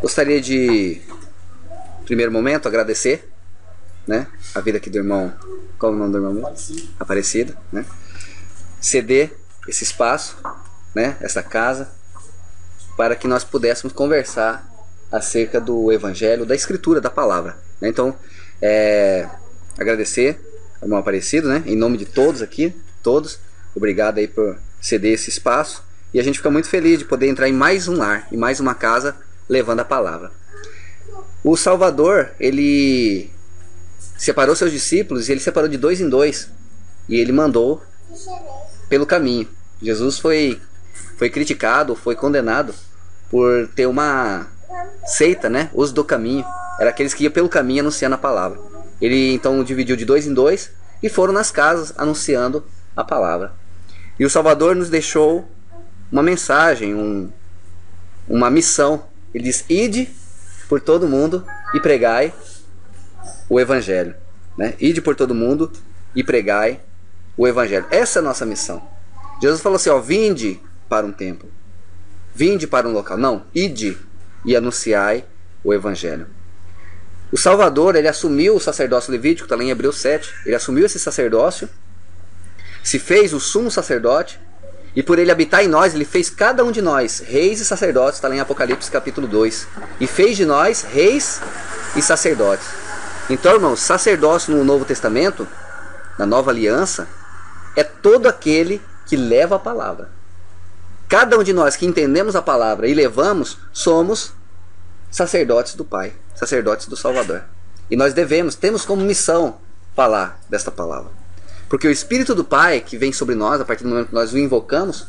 Gostaria de, primeiro momento, agradecer, né, a vida aqui do irmão. Qual é o nome do irmão mesmo? Aparecido, né? Ceder esse espaço, né, essa casa, para que nós pudéssemos conversar acerca do Evangelho, da Escritura, da Palavra, né? Então, agradecer ao irmão Aparecido, né, em nome de todos aqui, todos, obrigado aí por ceder esse espaço, e a gente fica muito feliz de poder entrar em mais um lar, em mais uma casa, levando a palavra. O Salvador, ele separou seus discípulos, e ele separou de 2 em 2, e ele mandou pelo caminho. Jesus foi criticado, foi condenado por ter uma seita, né, os do caminho, era aqueles que iam pelo caminho anunciando a palavra. Ele então dividiu de 2 em 2 e foram nas casas anunciando a palavra. E o Salvador nos deixou uma mensagem, uma missão. Ele diz: ide por todo mundo e pregai o Evangelho, né? Ide por todo mundo e pregai o Evangelho. Essa é a nossa missão. Jesus falou assim, ó, vinde para um templo, vinde para um local. Não, ide e anunciai o Evangelho. O Salvador, ele assumiu o sacerdócio levítico, está lá em Hebreus 7, ele assumiu esse sacerdócio, se fez o sumo sacerdote, e por ele habitar em nós, ele fez cada um de nós reis e sacerdotes, está lá em Apocalipse capítulo 2, e fez de nós reis e sacerdotes. Então, irmãos, sacerdócio no Novo Testamento, na Nova Aliança, é todo aquele que leva a palavra. Cada um de nós que entendemos a palavra e levamos, somos sacerdotes do Pai, sacerdotes do Salvador. E nós temos como missão falar desta palavra. Porque o Espírito do Pai que vem sobre nós, a partir do momento que nós o invocamos,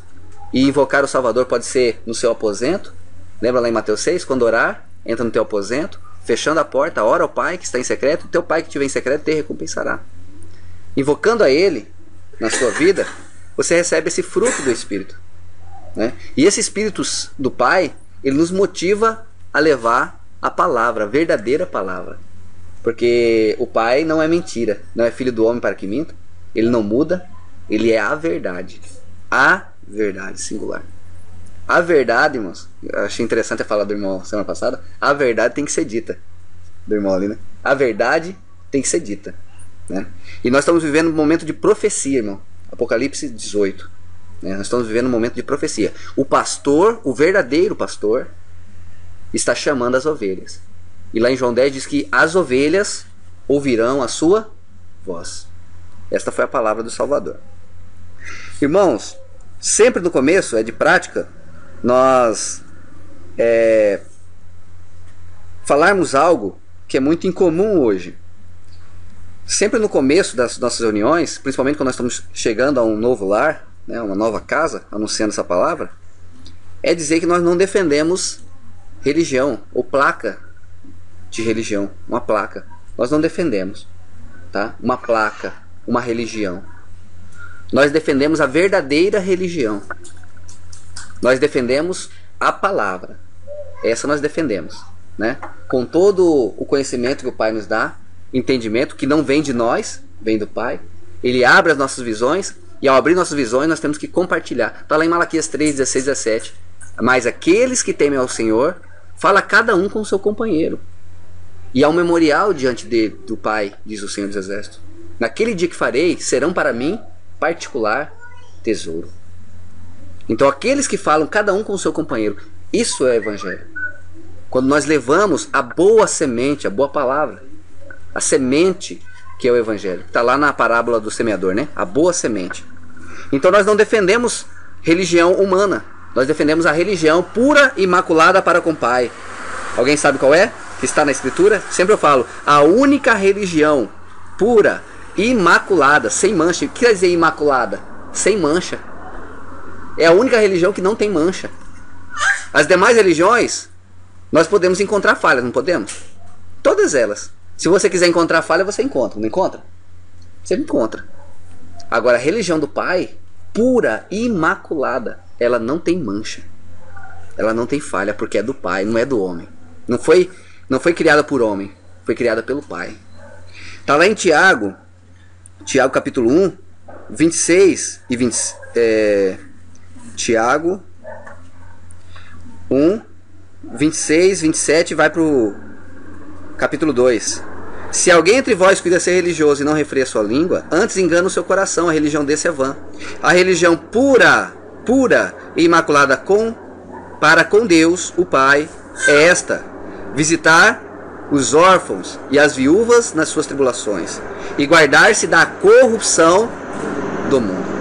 e invocar o Salvador pode ser no seu aposento, lembra lá em Mateus 6, quando orar, entra no teu aposento, fechando a porta, ora ao Pai que está em secreto, o teu Pai que estiver em secreto te recompensará. Invocando a Ele na sua vida, você recebe esse fruto do Espírito, né? E esse Espírito do Pai, ele nos motiva a levar a palavra, a verdadeira palavra. Porque o Pai não é mentira, não é filho do homem para que minta, ele não muda, ele é a verdade. A verdade, singular. A verdade, irmãos, eu achei interessante a fala do irmão semana passada, a verdade tem que ser dita. Do irmão ali, né? A verdade tem que ser dita, né? E nós estamos vivendo um momento de profecia, irmão. Apocalipse 18, né? Nós estamos vivendo um momento de profecia. O pastor, o verdadeiro pastor, está chamando as ovelhas. E lá em João 10 diz que as ovelhas ouvirão a sua voz. Esta foi a palavra do Salvador. Irmãos, sempre no começo, é de prática, nós falarmos algo que é muito incomum hoje. Sempre no começo das nossas reuniões, principalmente quando nós estamos chegando a um novo lar, né, uma nova casa, anunciando essa palavra, é dizer que nós não defendemos religião ou placa de religião, uma placa. Nós não defendemos, tá? Uma placa, uma religião. Nós defendemos a verdadeira religião. Nós defendemos a palavra. Essa nós defendemos, né? Com todo o conhecimento que o Pai nos dá, entendimento que não vem de nós, vem do Pai. Ele abre as nossas visões, e ao abrir nossas visões nós temos que compartilhar. Está lá em Malaquias 3, 16, 17. Mas aqueles que temem ao Senhor, fala cada um com o seu companheiro. E há um memorial diante do Pai, diz o Senhor dos Exércitos. Naquele dia que farei, serão para mim particular tesouro. Então aqueles que falam cada um com o seu companheiro, isso é Evangelho. Quando nós levamos a boa semente, a boa palavra, a semente que é o Evangelho. Está lá na parábola do semeador, né? A boa semente. Então nós não defendemos religião humana. Nós defendemos a religião pura e imaculada para com o Pai. Alguém sabe qual é? Que está na Escritura? Sempre eu falo, a única religião pura, imaculada, sem mancha. O que quer dizer imaculada? Sem mancha. É a única religião que não tem mancha. As demais religiões, nós podemos encontrar falhas, não podemos? Todas elas. Se você quiser encontrar falha, você encontra. Não encontra? Você encontra. Agora, a religião do Pai, pura e imaculada, ela não tem mancha. Ela não tem falha, porque é do Pai, não é do homem. Não foi criada por homem, foi criada pelo Pai. Está lá em Tiago capítulo 1, 26 e 20. Tiago 1, 26, 27, vai para o capítulo 2. Se alguém entre vós cuida ser religioso e não refreia sua língua, antes engana o seu coração, a religião desse é vã. A religião pura e imaculada para com Deus, o Pai, é esta: visitar os órfãos e as viúvas nas suas tribulações, e guardar-se da corrupção do mundo.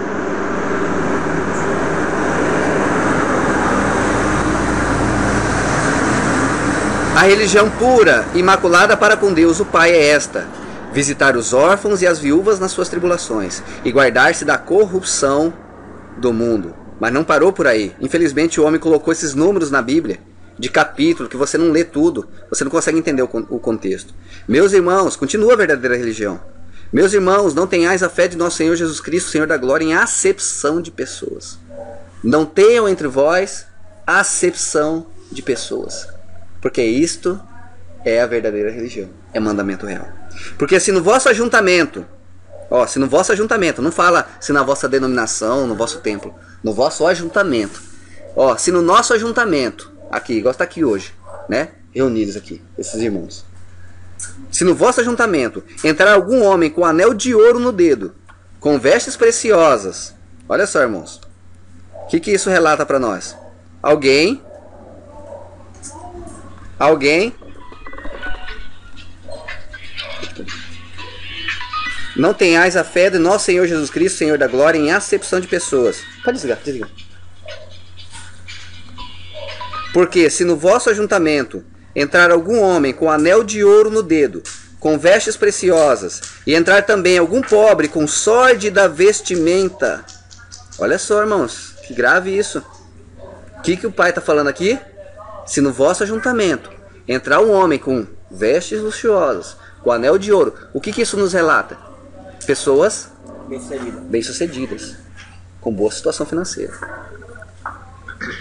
A religião pura, imaculada para com Deus, o Pai, é esta: visitar os órfãos e as viúvas nas suas tribulações, e guardar-se da corrupção do mundo. Mas não parou por aí. Infelizmente o homem colocou esses números na Bíblia, de capítulo, que você não lê tudo, você não consegue entender o contexto. Meus irmãos, continua a verdadeira religião. Meus irmãos, não tenhais a fé de nosso Senhor Jesus Cristo, Senhor da glória, em acepção de pessoas. Não tenham entre vós acepção de pessoas, porque isto é a verdadeira religião, é mandamento real. Porque se no vosso ajuntamento, não fala se na vossa denominação, no vosso templo, no vosso ajuntamento, se no nosso ajuntamento, aqui, igual está aqui hoje, né, reunidos aqui, esses irmãos, se no vosso ajuntamento entrar algum homem com anel de ouro no dedo, com vestes preciosas, olha só, irmãos, o que isso relata para nós? Alguém não tenhais a fé de nosso Senhor Jesus Cristo, Senhor da glória, em acepção de pessoas. Pode desligar. Porque se no vosso ajuntamento entrar algum homem com anel de ouro no dedo, com vestes preciosas, e entrar também algum pobre com sórdida vestimenta. Olha só, irmãos, que grave isso. O que o pai está falando aqui? Se no vosso ajuntamento entrar um homem com vestes luxuosas, com anel de ouro, o que isso nos relata? Pessoas bem-sucedidas, com boa situação financeira.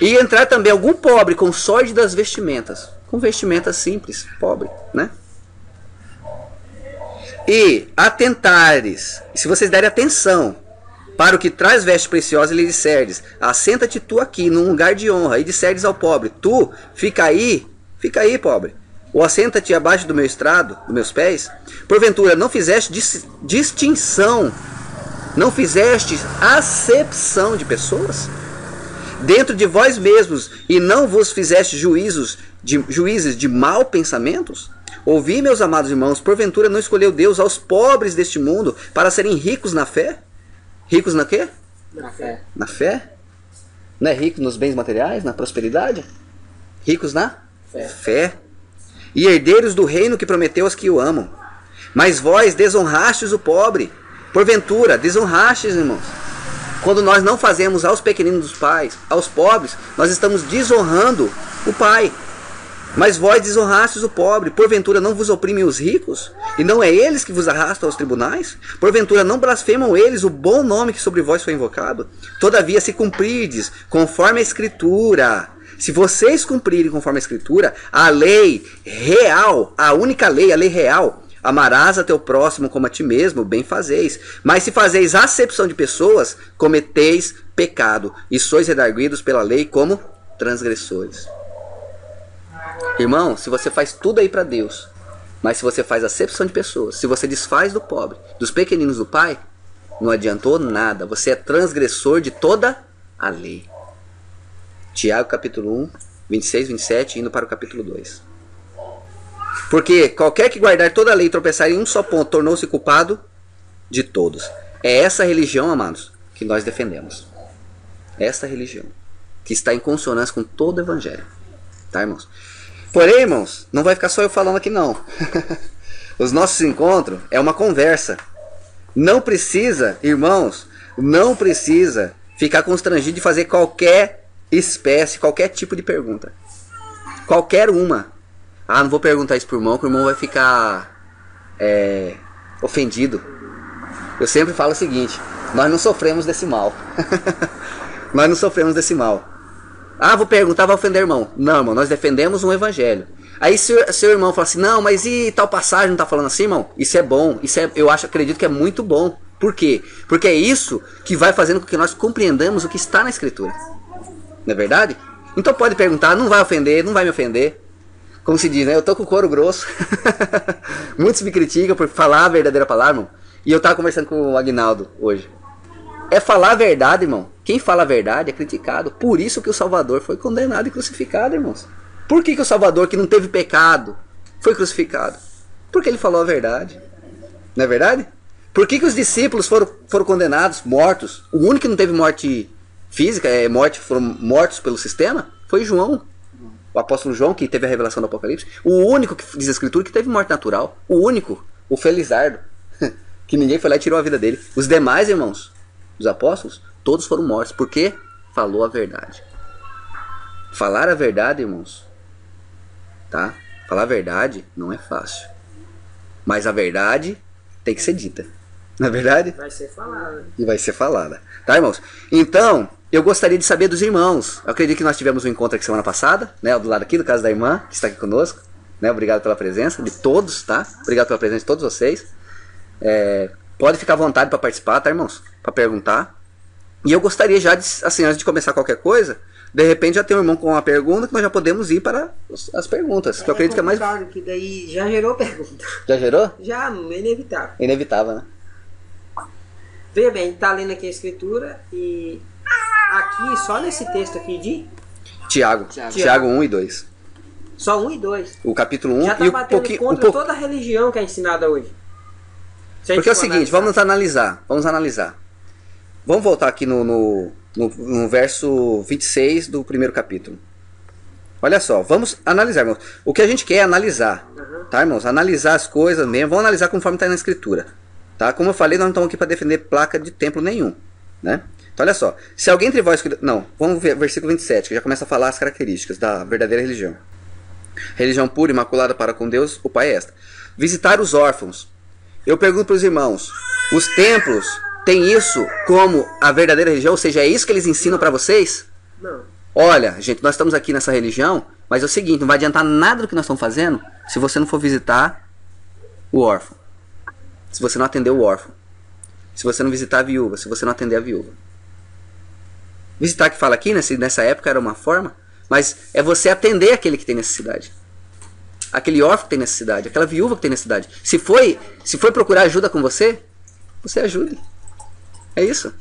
E entrar também algum pobre com sórdidas vestimentas, com vestimentas simples, pobre, né? E atentares, se vocês derem atenção para o que traz vestes preciosas, ele disserdes: assenta-te tu aqui num lugar de honra, e disserdes ao pobre: tu, fica aí, pobre, ou assenta-te abaixo do meu estrado, dos meus pés. Porventura não fizeste distinção, não fizeste acepção de pessoas dentro de vós mesmos, e não vos fizeste juízes de mau pensamentos? Ouvi, meus amados irmãos, porventura não escolheu Deus aos pobres deste mundo para serem ricos na fé? Ricos na quê? Na fé. Na fé? Não é rico nos bens materiais, na prosperidade? Ricos na fé. E herdeiros do reino que prometeu aos que o amam. Mas vós desonrastes o pobre. Porventura, desonrastes, irmãos. Quando nós não fazemos aos pequeninos dos pais, aos pobres, nós estamos desonrando o Pai. Mas vós desonrastes o pobre. Porventura não vos oprimem os ricos? E não é eles que vos arrastam aos tribunais? Porventura não blasfemam eles o bom nome que sobre vós foi invocado? Todavia, se cumprirdes conforme a Escritura, se vocês cumprirem conforme a Escritura, a lei real, a única lei, a lei real, amarás a teu próximo como a ti mesmo, bem fazeis. Mas se fazeis acepção de pessoas, cometeis pecado, e sois redarguidos pela lei como transgressores. Irmão, se você faz tudo aí para Deus, mas se você faz acepção de pessoas, se você desfaz do pobre, dos pequeninos do Pai, não adiantou nada. Você é transgressor de toda a lei. Tiago capítulo 1, 26, 27, indo para o capítulo 2. Porque qualquer que guardar toda a lei e tropeçar em um só ponto, tornou-se culpado de todos. É essa religião, amados, que nós defendemos. Esta religião, que está em consonância com todo o evangelho. Tá, irmãos? Porém, irmãos, não vai ficar só eu falando aqui, não. Os nossos encontros é uma conversa. Não precisa, irmãos, não precisa ficar constrangido de fazer qualquer espécie, qualquer tipo de pergunta. Qualquer uma. Ah, não vou perguntar isso pro irmão, que o irmão vai ficar ofendido. Eu sempre falo o seguinte: nós não sofremos desse mal. Nós não sofremos desse mal. Ah, vou perguntar, vai ofender o irmão. Não, irmão, nós defendemos um evangelho. Aí seu irmão fala assim: não, mas e tal passagem não tá falando assim, irmão? Isso é bom, acredito que é muito bom. Por quê? Porque é isso que vai fazendo com que nós compreendamos o que está na Escritura. Não é verdade? Então pode perguntar, não vai ofender, não vai me ofender. Como se diz, né? Eu tô com o couro grosso. Muitos me criticam por falar a verdadeira palavra, irmão. E eu tava conversando com o Aguinaldo hoje. É falar a verdade, irmão. Quem fala a verdade é criticado. Por isso que o Salvador foi condenado e crucificado, irmãos. Por que o Salvador, que não teve pecado, foi crucificado? Porque ele falou a verdade. Não é verdade? Por que os discípulos foram condenados, mortos? O único que não teve morte física, foram mortos pelo sistema, foi João. O apóstolo João, que teve a revelação do Apocalipse. O único, que diz a Escritura, que teve morte natural. O único, o Felizardo. Que ninguém foi lá e tirou a vida dele. Os demais, irmãos, os apóstolos, todos foram mortos. Porque falou a verdade. Falar a verdade, irmãos, tá? Falar a verdade não é fácil. Mas a verdade tem que ser dita. Não é verdade? Vai ser falada. E vai ser falada. Tá, irmãos? Então, eu gostaria de saber dos irmãos. Eu acredito que nós tivemos um encontro aqui semana passada, né? Do lado aqui, do caso da irmã, que está aqui conosco. Né? Obrigado pela presença de todos, tá? Obrigado pela presença de todos vocês. Pode ficar à vontade para participar, tá, irmãos? Para perguntar. E eu gostaria já, assim, antes de começar qualquer coisa, de repente já tem um irmão com uma pergunta que nós já podemos ir para as perguntas. Que eu acredito que é mais... que daí já gerou pergunta. Já gerou? Já, é inevitável. É inevitável, né? Veja bem, tá lendo aqui a escritura e aqui, só nesse texto aqui de... Tiago 1 e 2. Só 1 e 2. O capítulo 1 já tá e batendo contra toda a religião que é ensinada hoje. Porque é o seguinte, vamos analisar. Vamos voltar aqui no verso 26 do primeiro capítulo. Olha só, vamos analisar, irmãos. O que a gente quer é analisar, tá, irmãos? Analisar as coisas mesmo, vamos analisar conforme está na escritura. Tá? Como eu falei, nós não estamos aqui para defender placa de templo nenhum, né? Então olha só, se alguém entre vós... Não, vamos ver versículo 27, que já começa a falar as características da verdadeira religião. Religião pura, imaculada para com Deus, o Pai é esta. Visitar os órfãos. Eu pergunto para os irmãos, os templos têm isso como a verdadeira religião? Ou seja, é isso que eles ensinam para vocês? Não. Olha, gente, nós estamos aqui nessa religião, mas é o seguinte, não vai adiantar nada do que nós estamos fazendo se você não for visitar o órfão. Se você não atender o órfão. Se você não visitar a viúva. Se você não atender a viúva. Visitar que fala aqui, nessa época era uma forma, mas é você atender aquele que tem necessidade. Aquele órfão que tem necessidade. Aquela viúva que tem necessidade. Se foi procurar ajuda com você, você ajude. É isso.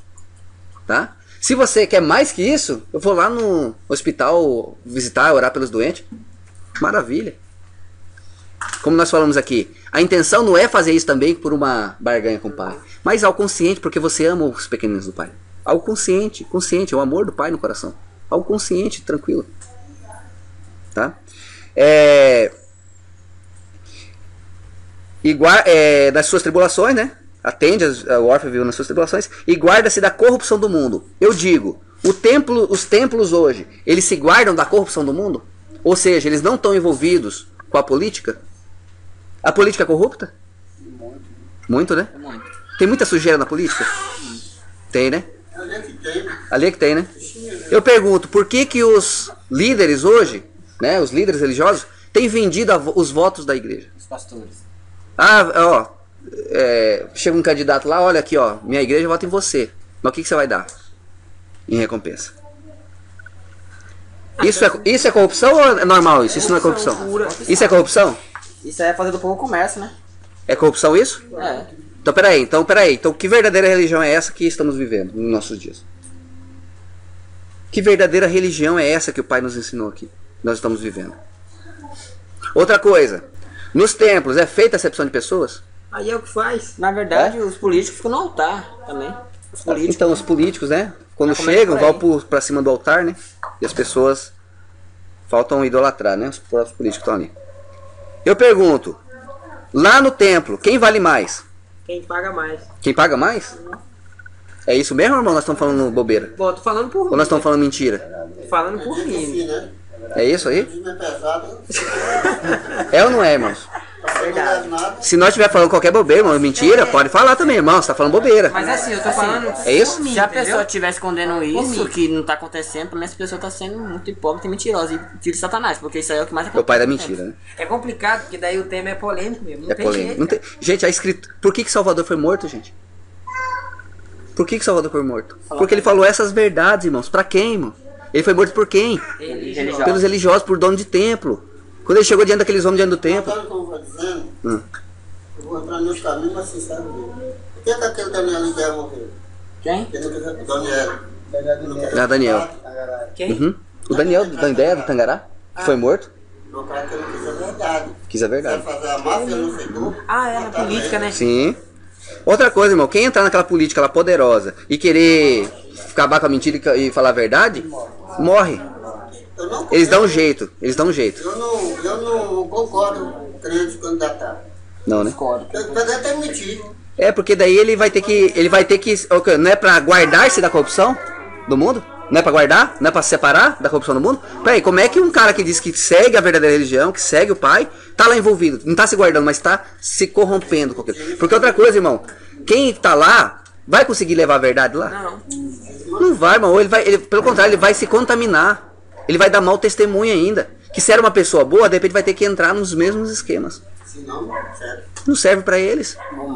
Tá? Se você quer mais que isso, eu vou lá no hospital visitar, orar pelos doentes. Maravilha. Como nós falamos aqui, a intenção não é fazer isso também por uma barganha com o pai, mas algo consciente, porque você ama os pequeninos do pai. Algo consciente, é o amor do pai no coração. Algo consciente, tranquilo. Tá? Das suas tribulações, né? Atende o órfão vivo nas suas tribulações e guarda-se da corrupção do mundo. Eu digo, os templos hoje, eles se guardam da corrupção do mundo? Ou seja, eles não estão envolvidos com a política? A política é corrupta? Muito, né? Muito. Tem muita sujeira na política? Tem, né? Ali é que tem, né? Eu pergunto, por que os líderes hoje, né, os líderes religiosos, têm vendido os votos da igreja? Os pastores. Chega um candidato lá, olha aqui, ó, minha igreja vota em você. Mas o que você vai dar em recompensa? Isso é corrupção ou é normal isso? Isso não é corrupção? Isso é corrupção? Isso aí é fazer do povo comércio, né? É corrupção isso? É. Então peraí. Então que verdadeira religião é essa que estamos vivendo nos nossos dias? Que verdadeira religião é essa que o Pai nos ensinou aqui? Nós estamos vivendo. Outra coisa. Nos templos é feita acepção de pessoas? Aí é o que faz. Na verdade, os políticos ficam no altar também. Então os políticos, né? Quando chegam, vão pra cima do altar, né? E as pessoas faltam idolatrar, né? Os próprios políticos estão ali. Eu pergunto, lá no templo, quem vale mais? Quem paga mais. Quem paga mais? É isso mesmo, irmão? Nós estamos falando bobeira? Bom, tô falando por mim. Ou nós estamos falando mentira? Tô falando por mim. É isso aí? É ou não é, irmãos? Verdade. Se nós estiver falando qualquer bobeira, irmão, mentira, pode falar também, irmão. Você tá falando bobeira. Mas assim, eu tô falando É isso? por mim, Se a entendeu? pessoa estiver escondendo isso, que não tá acontecendo, pelo menos essa pessoa tá sendo muito hipócrita e mentirosa. E filho de Satanás, porque isso aí é o que mais É o pai da mentira, né? É complicado, porque daí o tema é polêmico mesmo. Não É tem polêmico. jeito. Não tem... Gente, a escritura... Por que Salvador foi morto, gente? Por que Salvador foi morto? Porque ele falou essas verdades, irmãos. Pra quem, irmão? Ele foi morto por quem? Pelos religiosos, por dono de templo. Quando ele chegou diante daqueles homens diante do templo. Como eu vou dizendo, eu vou entrar nos caminhos, mas assim, sabe? Por que aquele Daniel ali já morreu? Quem? Daniel. Quem? Uhum. O Daniel da ideia do Tangará, que foi morto. O cara que não quis a verdade. Quis a verdade. Quer fazer a máfia no setor. É na política, né? Sim. Outra coisa, irmão, quem entrar naquela política lá poderosa e querer acabar com a mentira e falar a verdade, morre. Eles dão um jeito, eles dão um jeito. Eu não concordo com o crente candidatar. Não, né? Eu pode até mentir. É, porque daí ele vai ter que, não é pra guardar-se da corrupção do mundo? Não é pra guardar? Não é pra se separar da corrupção do mundo? Peraí, como é que um cara que diz que segue a verdadeira religião, que segue o pai, tá lá envolvido? Não tá se guardando, mas tá se corrompendo com aquilo. Porque outra coisa, irmão, quem tá lá, vai conseguir levar a verdade lá? Não vai, irmão. Pelo contrário, ele vai se contaminar. Ele vai dar mau testemunho ainda. Que se era uma pessoa boa, de repente vai ter que entrar nos mesmos esquemas. Não serve pra eles. Ou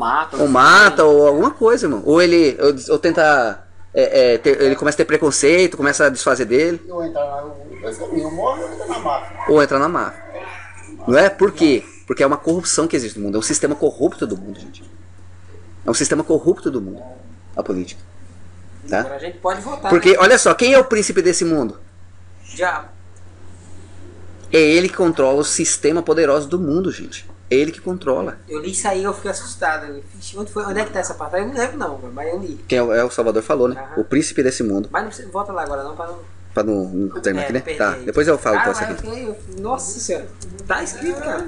mata, ou alguma coisa, irmão. Ou tenta... ele começa a ter preconceito, começa a desfazer dele. Ou entrar na máfia. Ou entrar na máfia. Não é? Por quê? Porque é uma corrupção que existe no mundo. É um sistema corrupto do mundo, gente. É um sistema corrupto do mundo. A política. Tá? Agora a gente pode votar. Porque, né? olha só, quem é o príncipe desse mundo? Diabo. É ele que controla o sistema poderoso do mundo, gente. É ele que controla. Eu li isso aí e eu fiquei assustado. Onde é que tá essa parte? Eu não lembro não, mas eu li. Quem é o Salvador falou, né? Aham. O príncipe desse mundo. Mas não precisa, volta lá agora não, pra não... Pra não terminar aqui, né? perder Tá, aí. depois eu falo pra você aqui. Nossa senhora. Tá escrito, cara.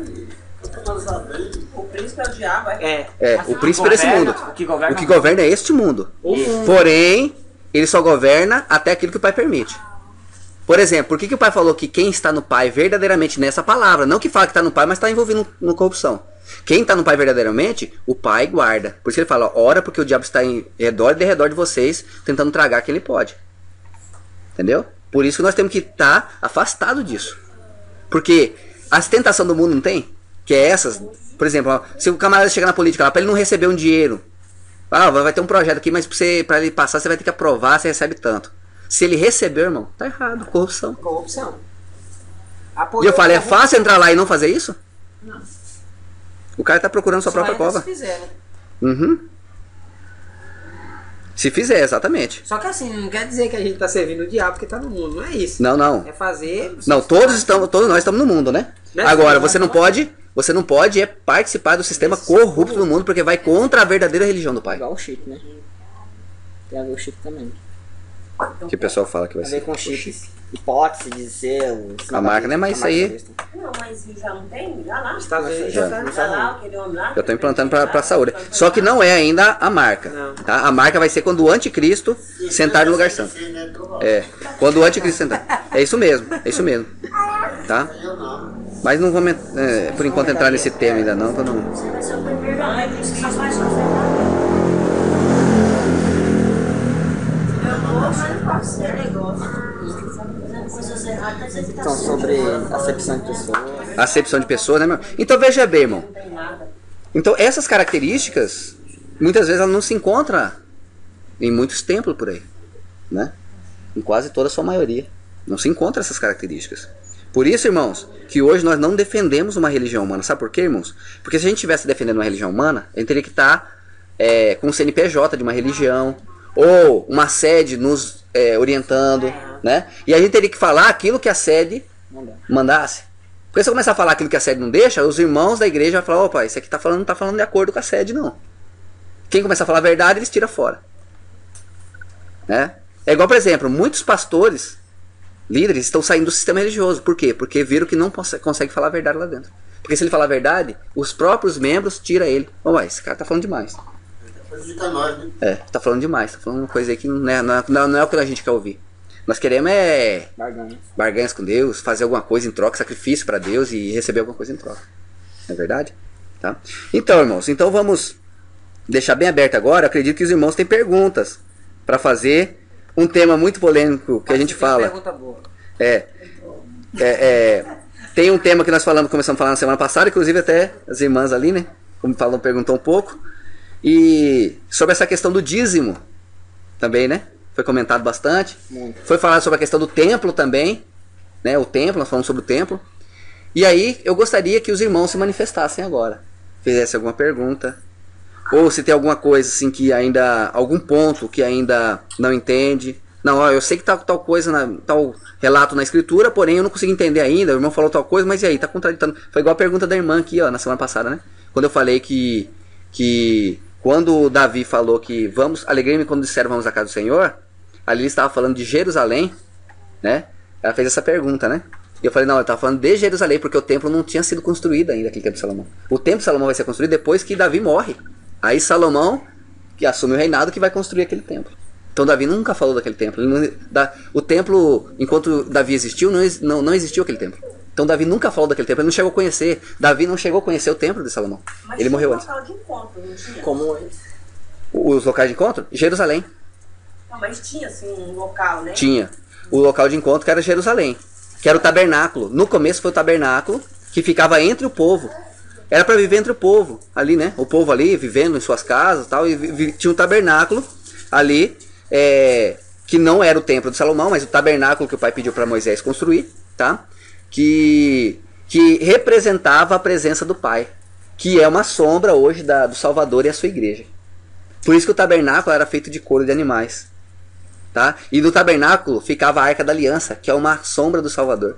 O príncipe é o diabo, é? O príncipe desse mundo. O que governa, O que governa é este mundo. Porém, ele só governa até aquilo que o pai permite. Por exemplo, por que o pai falou que quem está no pai verdadeiramente nessa palavra, não que fala que está no pai, mas está envolvido no corrupção. Quem está no pai verdadeiramente, o pai guarda. Por isso ele fala, ora porque o diabo está em redor e de redor de vocês, tentando tragar quem ele pode. Entendeu? Por isso que nós temos que estar afastado disso. Porque as tentações do mundo não tem? Que é essas, por exemplo, ó, se o camarada chegar na política lá, para ele não receber um dinheiro, vai ter um projeto aqui, mas para ele passar você vai ter que aprovar, você recebe tanto. Se ele receber, irmão, tá errado, corrupção. Corrupção. E eu falei, é fácil entrar lá e não fazer isso? Não. O cara tá procurando sua própria cova. Se fizer, né? Uhum. Se fizer, exatamente. Só que assim, não quer dizer que a gente tá servindo o diabo porque tá no mundo, não é isso. Não. É fazer... Não, todos nós estamos no mundo, né? Agora, você não pode participar do sistema corrupto do mundo porque vai contra a verdadeira religião do pai. Igual o Chico, né? Tem a ver o Chico também. Que o pessoal fala que vai Tem a ver ser. com Chico. Hipótese de ser A marca, né? Mas isso aí... Não, mas já não tem? Já lá? Estados Unidos Já. Já lá, aquele homem lá? Eu tô implantando pra saúde. Só que não é ainda a marca. Não. Tá? A marca vai ser quando o anticristo sentar no lugar santo. Quando o anticristo sentar. É isso mesmo. Tá? Mas não vamos, por enquanto, entrar nesse tema ainda não. Pra não... Então, sobre acepção de pessoas. Acepção de pessoa, né, meu? Então veja bem, irmão. Então essas características, muitas vezes ela não se encontra em muitos templos por aí, né? Em quase toda a sua maioria. Não se encontra essas características. Por isso, irmãos, que hoje nós não defendemos uma religião humana. Sabe por quê, irmãos? Porque se a gente estivesse defendendo uma religião humana, a gente teria que estar com um CNPJ de uma religião, ou uma sede nos orientando, né? E a gente teria que falar aquilo que a sede mandasse. Porque se eu começar a falar aquilo que a sede não deixa, os irmãos da igreja vão falar, opa, isso aqui não está falando de acordo com a sede, não. Quem começar a falar a verdade, eles tiram fora. Né? É igual, por exemplo, muitos pastores, líderes, estão saindo do sistema religioso. Por quê? Porque viram que não consegue falar a verdade lá dentro. Porque se ele falar a verdade, os próprios membros tiram ele. Esse cara está falando demais. Tá falando demais, tá falando uma coisa aí que não é o que a gente quer ouvir. Nós queremos barganhas com Deus, fazer alguma coisa em troca, sacrifício para Deus e receber alguma coisa em troca. Não é verdade? Tá? Então, irmãos, vamos deixar bem aberto agora. Eu acredito que os irmãos têm perguntas para fazer. Um tema muito polêmico que a gente fala. Pergunta boa. Tem um tema que nós começamos a falar na semana passada, inclusive até as irmãs ali, né? Como perguntou um pouco. E sobre essa questão do dízimo também, né? Foi comentado bastante. Foi falado sobre a questão do templo também, né? O templo, nós falamos sobre o templo. E aí eu gostaria que os irmãos se manifestassem agora, fizessem alguma pergunta, ou se tem alguma coisa assim que ainda, algum ponto que ainda não entende. Não, ó, eu sei que tá tal coisa, tal relato na escritura, porém eu não consigo entender ainda. O irmão falou tal coisa, mas e aí, tá contraditando. Foi igual a pergunta da irmã aqui, ó, na semana passada, né? Quando eu falei que quando Davi falou que alegrei-me quando disseram vamos à casa do Senhor, ali ele estava falando de Jerusalém, né? Ela fez essa pergunta, né? E eu falei, não, ele estava falando de Jerusalém, porque o templo não tinha sido construído ainda, aquele templo de Salomão. O templo de Salomão vai ser construído depois que Davi morre. Aí Salomão, que assume o reinado, que vai construir aquele templo. Então Davi nunca falou daquele templo. O templo, enquanto Davi existiu, não existiu aquele templo. Então Davi nunca falou daquele templo, ele não chegou a conhecer. Davi não chegou a conhecer o templo de Salomão. Mas ele morreu antes. Local de encontro, não tinha? Como Os locais de encontro? Jerusalém. Não, mas tinha assim um local, né? Tinha. O local de encontro que era Jerusalém, que era o tabernáculo. No começo foi o tabernáculo que ficava entre o povo. Era para viver entre o povo, ali, né? O povo ali vivendo em suas casas, tal, e tinha um tabernáculo ali, que não era o templo de Salomão, mas o tabernáculo que o pai pediu para Moisés construir, tá? Que representava a presença do Pai, que é uma sombra hoje do Salvador e a sua igreja. Por isso que o tabernáculo era feito de couro de animais, tá? E no tabernáculo ficava a Arca da Aliança, que é uma sombra do Salvador.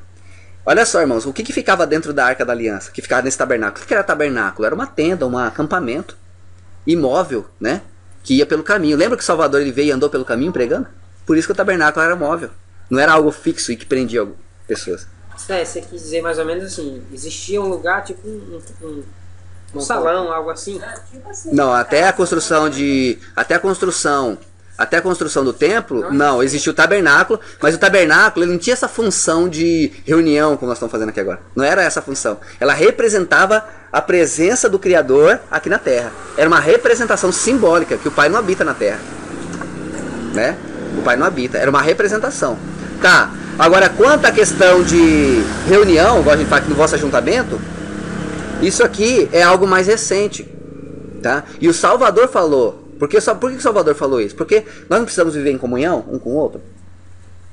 Olha só, irmãos, o que ficava dentro da Arca da Aliança, que ficava nesse tabernáculo? O que era tabernáculo? Era uma tenda, um acampamento imóvel, né? Que ia pelo caminho. Lembra que o Salvador ele veio e andou pelo caminho pregando? Por isso que o tabernáculo era móvel. Não era algo fixo e que prendia pessoas. Você quis dizer mais ou menos assim, existia um lugar tipo um salão, algo assim? Tipo assim, Não, até a construção do templo, não, existia o tabernáculo, mas o tabernáculo ele não tinha essa função de reunião como nós estamos fazendo aqui agora. Não era essa a função. Ela representava a presença do Criador aqui na terra. Era uma representação simbólica que o Pai não habita na terra, né? O Pai não habita, era uma representação. Tá. Agora, quanto à questão de reunião, igual a gente fala aqui no vosso ajuntamento, isso aqui é algo mais recente, tá? E o Salvador falou, por que o Salvador falou isso? Porque nós não precisamos viver em comunhão um com o outro.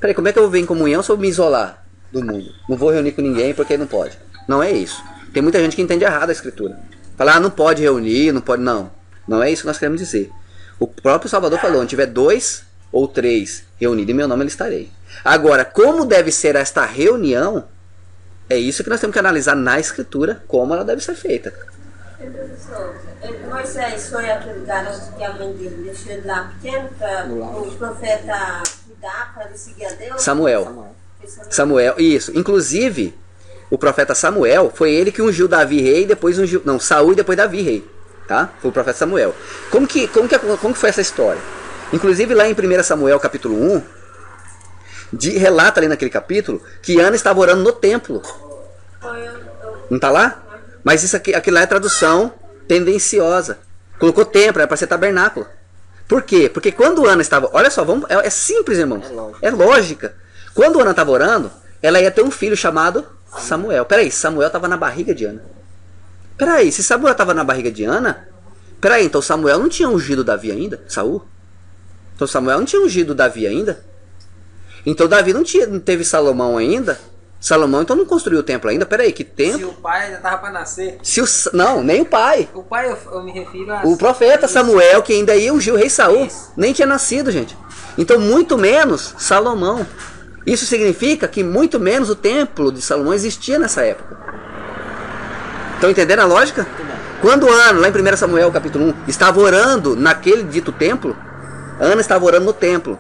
Peraí, como é que eu vou viver em comunhão se eu me isolar do mundo? Não vou reunir com ninguém porque não pode. Não é isso. Tem muita gente que entende errado a escritura. Fala, não pode reunir, não pode, não. Não é isso que nós queremos dizer. O próprio Salvador falou, onde tiver 2 ou 3 reunidos em meu nome, ele estarei. Agora, como deve ser esta reunião, é isso que nós temos que analisar na escritura, como ela deve ser feita. Moisés foi aquele garoto que a mãe dele deixou ele lá pequeno para o profeta cuidar, para ele seguir a Deus? Samuel, isso. Inclusive, o profeta Samuel, foi ele que ungiu Davi rei, depois ungiu, não, Saul e depois Davi rei, tá? Foi o profeta Samuel. Como que foi essa história? Inclusive lá em 1 Samuel capítulo 1, relata ali naquele capítulo que Ana estava orando no templo. Não está lá? Mas isso aqui lá é tradução tendenciosa. Colocou templo, era para ser tabernáculo. Por quê? Porque quando Ana estava... Olha só, é simples, irmãos. É lógica. Quando Ana estava orando, ela ia ter um filho chamado Samuel. Peraí, Samuel estava na barriga de Ana. Peraí, se Samuel estava na barriga de Ana... Peraí, então Samuel não tinha ungido Davi ainda? Saul? Então Samuel não tinha ungido Davi ainda? Então Davi não teve Salomão ainda? Salomão então não construiu o templo ainda? Peraí, que templo? Se o pai ainda estava para nascer. Não, nem o pai. O pai eu me refiro a... O profeta Samuel, que ainda ia ungir o rei Saul, nem tinha nascido, gente. Então muito menos Salomão. Isso significa que muito menos o templo de Salomão existia nessa época. Estão entendendo a lógica? Quando Ana, lá em 1 Samuel capítulo 1, estava orando naquele dito templo, Ana estava orando no templo.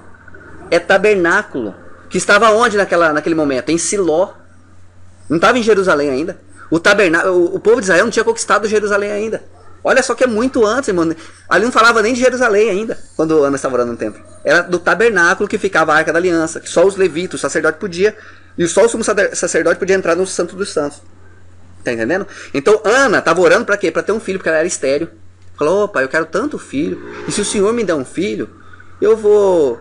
É tabernáculo. Que estava onde naquele momento? Em Siló. Não estava em Jerusalém ainda. O povo de Israel não tinha conquistado Jerusalém ainda. Olha só que é muito antes, irmão. Ali não falava nem de Jerusalém ainda, quando Ana estava orando no templo. Era do tabernáculo que ficava a Arca da Aliança, que só os levitas, o sacerdote podia, e só o sumo sacerdote podia entrar no Santo dos Santos. Tá entendendo? Então Ana estava orando para quê? Para ter um filho, porque ela era estéril. Falou, pai, eu quero tanto filho, e se o Senhor me der um filho, eu vou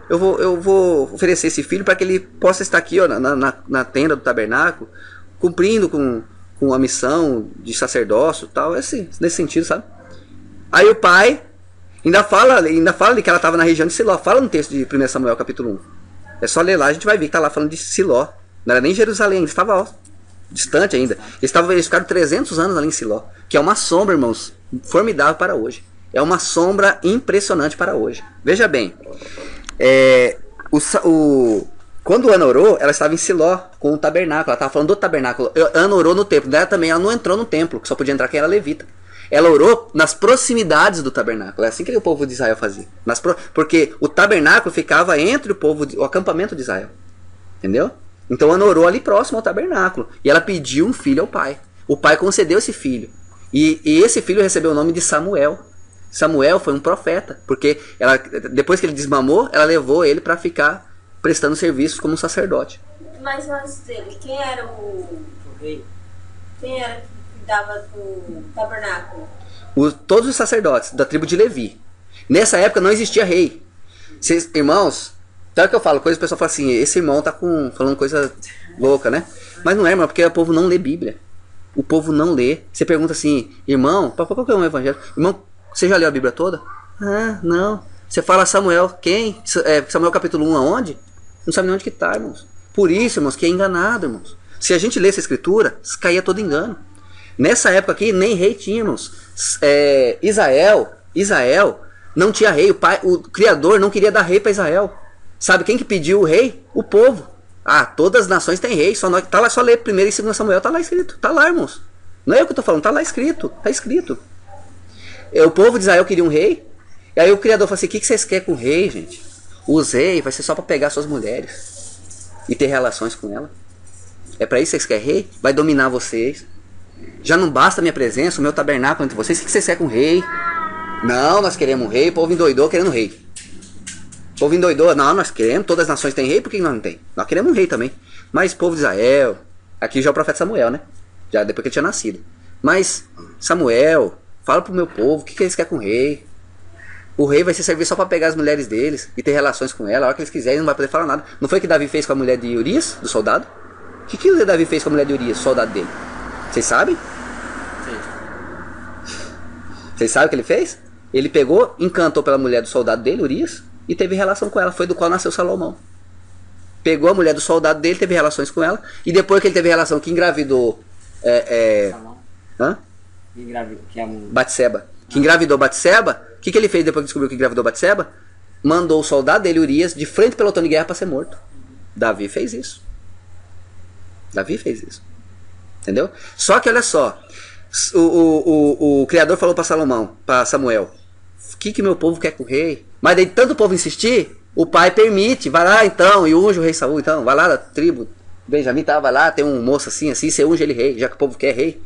oferecer esse filho para que ele possa estar aqui, ó, na tenda do tabernáculo, cumprindo com a missão de sacerdócio, tal, nesse sentido, sabe? Aí o pai, Ainda fala ali que ela estava na região de Siló. Fala no texto de 1 Samuel capítulo 1. É só ler lá, a gente vai ver que tá lá falando de Siló. Não era nem Jerusalém, eles estavam distante ainda. Eles ficaram 300 anos ali em Siló. Que é uma sombra, irmãos, formidável para hoje. É uma sombra impressionante para hoje. Veja bem. Quando Ana orou, ela estava em Siló com o tabernáculo. Ela estava falando do tabernáculo. Ana orou no templo. Dela também, ela não entrou no templo, que só podia entrar quem era levita. Ela orou nas proximidades do tabernáculo. É assim que o povo de Israel fazia. Porque o tabernáculo ficava entre o acampamento de Israel. Entendeu? Então Ana orou ali próximo ao tabernáculo. E ela pediu um filho ao pai. O pai concedeu esse filho. E esse filho recebeu o nome de Samuel. Samuel foi um profeta. Porque depois que ele desmamou, ela levou ele para ficar prestando serviço como um sacerdote. Mas antes dele, quem era o rei? Quem era que cuidava do tabernáculo? Todos os sacerdotes da tribo de Levi. Nessa época não existia rei. Irmãos, sabe o que eu falo? O pessoal fala assim, esse irmão tá falando coisa louca, né? Mas não é, irmão, porque o povo não lê Bíblia. O povo não lê. Você pergunta assim, irmão, qual que é o evangelho? Irmão, você já leu a Bíblia toda? Ah, não. Você fala Samuel, quem? Samuel capítulo 1 aonde? Não sabe nem onde que tá, irmãos. Por isso, irmãos, que é enganado, irmãos. Se a gente lesse a escritura, caía todo engano. Nessa época aqui, nem rei tínhamos. Israel não tinha rei. O Criador não queria dar rei para Israel. Sabe quem que pediu o rei? O povo. Ah, todas as nações têm rei. Tá lá, só ler 1 e 2 Samuel, tá lá escrito. Tá lá, irmãos. Não é eu que tô falando, tá lá escrito. Tá escrito. O povo de Israel queria um rei. E aí o Criador falou assim, o que vocês querem com o rei, gente? Os reis vai ser só para pegar suas mulheres e ter relações com ela. É para isso que vocês querem rei? Vai dominar vocês. Já não basta a minha presença, o meu tabernáculo entre vocês. O que vocês querem com o rei? Não, nós queremos um rei. O povo endoidou querendo rei. O povo endoidou. Não, nós queremos. Todas as nações têm rei. Por que nós não tem? Nós queremos um rei também. Mas povo de Israel. Aqui já é o profeta Samuel, né? Já depois que ele tinha nascido. Mas Samuel, fala pro meu povo. O que eles querem com o rei? O rei vai se servir só para pegar as mulheres deles e ter relações com ela. A hora que eles quiserem, não vai poder falar nada. Não foi o que Davi fez com a mulher de Urias, do soldado? O que Davi fez com a mulher de Urias, soldado dele? Vocês sabem? Sim. Vocês sabem o que ele fez? Ele pegou, encantou pela mulher do soldado dele, Urias, e teve relação com ela. Foi do qual nasceu Salomão. Pegou a mulher do soldado dele, teve relações com ela. E depois que ele teve relação, que engravidou... Batseba. Que engravidou Batseba... O que ele fez depois que descobriu que engravidou Batseba? Mandou o soldado dele, Urias, de frente pelo pelotão de guerra para ser morto. Davi fez isso. Entendeu? Só que olha só. O Criador falou para Samuel. O que meu povo quer com o rei? Mas daí tanto o povo insistir, o pai permite. Vai lá então e unge o rei Saul. Então, vai lá da tribo Benjamim, vai lá, tem um moço assim, você unge ele rei, já que o povo quer rei.